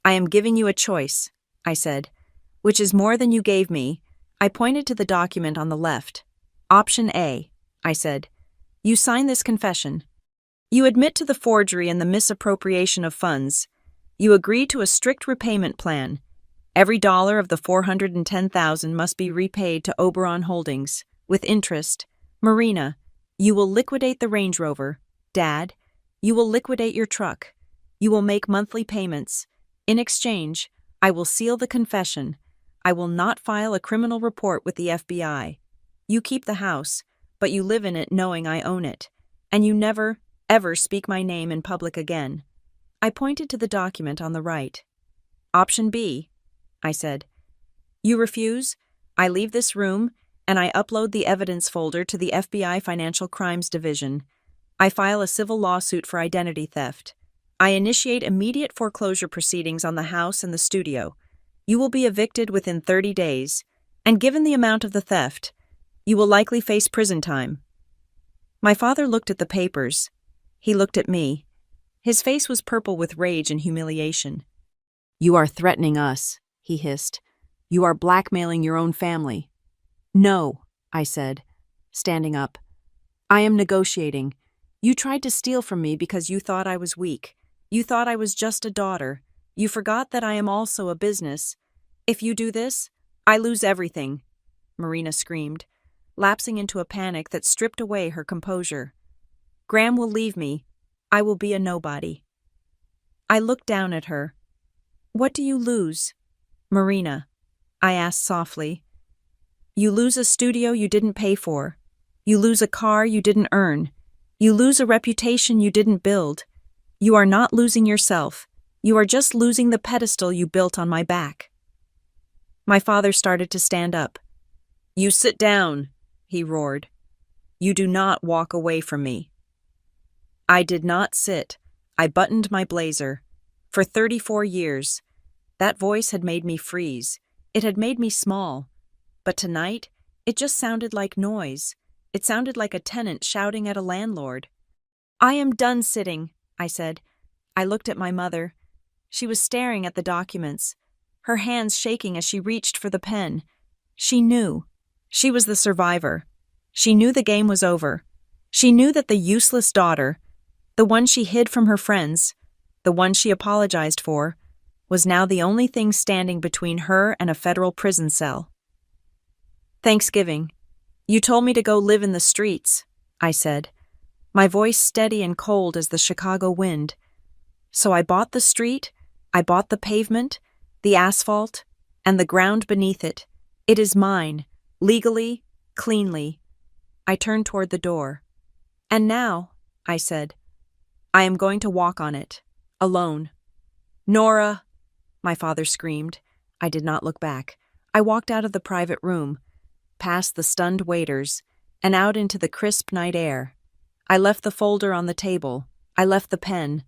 "I am giving you a choice," I said, "which is more than you gave me." I pointed to the document on the left. "Option A," I said. "You sign this confession. You admit to the forgery and the misappropriation of funds. You agree to a strict repayment plan. Every dollar of the $410,000 must be repaid to Oberon Holdings, with interest. Marina, you will liquidate the Range Rover. Dad, you will liquidate your truck. You will make monthly payments. In exchange, I will seal the confession. I will not file a criminal report with the FBI. You keep the house, but you live in it knowing I own it. And you never, ever speak my name in public again." I pointed to the document on the right. "Option B," I said. "You refuse? I leave this room, and I upload the evidence folder to the FBI Financial Crimes Division. I file a civil lawsuit for identity theft. I initiate immediate foreclosure proceedings on the house and the studio. You will be evicted within 30 days, and given the amount of the theft, you will likely face prison time." My father looked at the papers. He looked at me. His face was purple with rage and humiliation. "You are threatening us," he hissed. "You are blackmailing your own family." "No," I said, standing up. "I am negotiating. You tried to steal from me because you thought I was weak. You thought I was just a daughter. You forgot that I am also a business. If you do this, I lose everything," Marina screamed, lapsing into a panic that stripped away her composure. "Graham will leave me. I will be a nobody." I looked down at her. "What do you lose?" "Marina," I asked softly. "You lose a studio you didn't pay for. You lose a car you didn't earn. You lose a reputation you didn't build. You are not losing yourself. You are just losing the pedestal you built on my back." My father started to stand up. "You sit down," he roared. "You do not walk away from me." I did not sit. I buttoned my blazer. For 34 years, that voice had made me freeze. It had made me small. But tonight, it just sounded like noise. It sounded like a tenant shouting at a landlord. "I am done sitting," I said. I looked at my mother. She was staring at the documents, her hands shaking as she reached for the pen. She knew. She was the survivor. She knew the game was over. She knew that the useless daughter, the one she hid from her friends, the one she apologized for, was now the only thing standing between her and a federal prison cell. "Thanksgiving. You told me to go live in the streets," I said, my voice steady and cold as the Chicago wind. "So I bought the street, I bought the pavement, the asphalt, and the ground beneath it. It is mine, legally, cleanly." I turned toward the door. "And now," I said, "I am going to walk on it, alone." "Nora!" my father screamed. I did not look back. I walked out of the private room, past the stunned waiters, and out into the crisp night air. I left the folder on the table, I left the pen,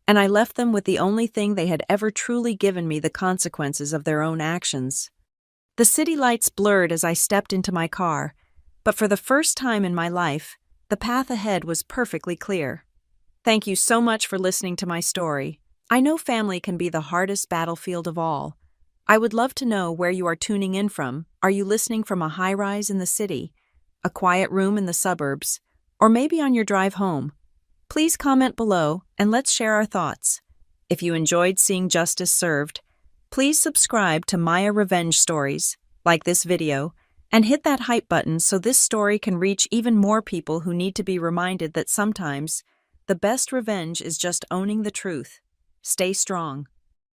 and I left them with the only thing they had ever truly given me: the consequences of their own actions. The city lights blurred as I stepped into my car, but for the first time in my life, the path ahead was perfectly clear. Thank you so much for listening to my story. I know family can be the hardest battlefield of all. I would love to know where you are tuning in from. Are you listening from a high-rise in the city, a quiet room in the suburbs, or maybe on your drive home? Please comment below and let's share our thoughts. If you enjoyed seeing justice served, please subscribe to Maya Revenge Stories, like this video, and hit that hype button so this story can reach even more people who need to be reminded that sometimes the best revenge is just owning the truth. Stay strong.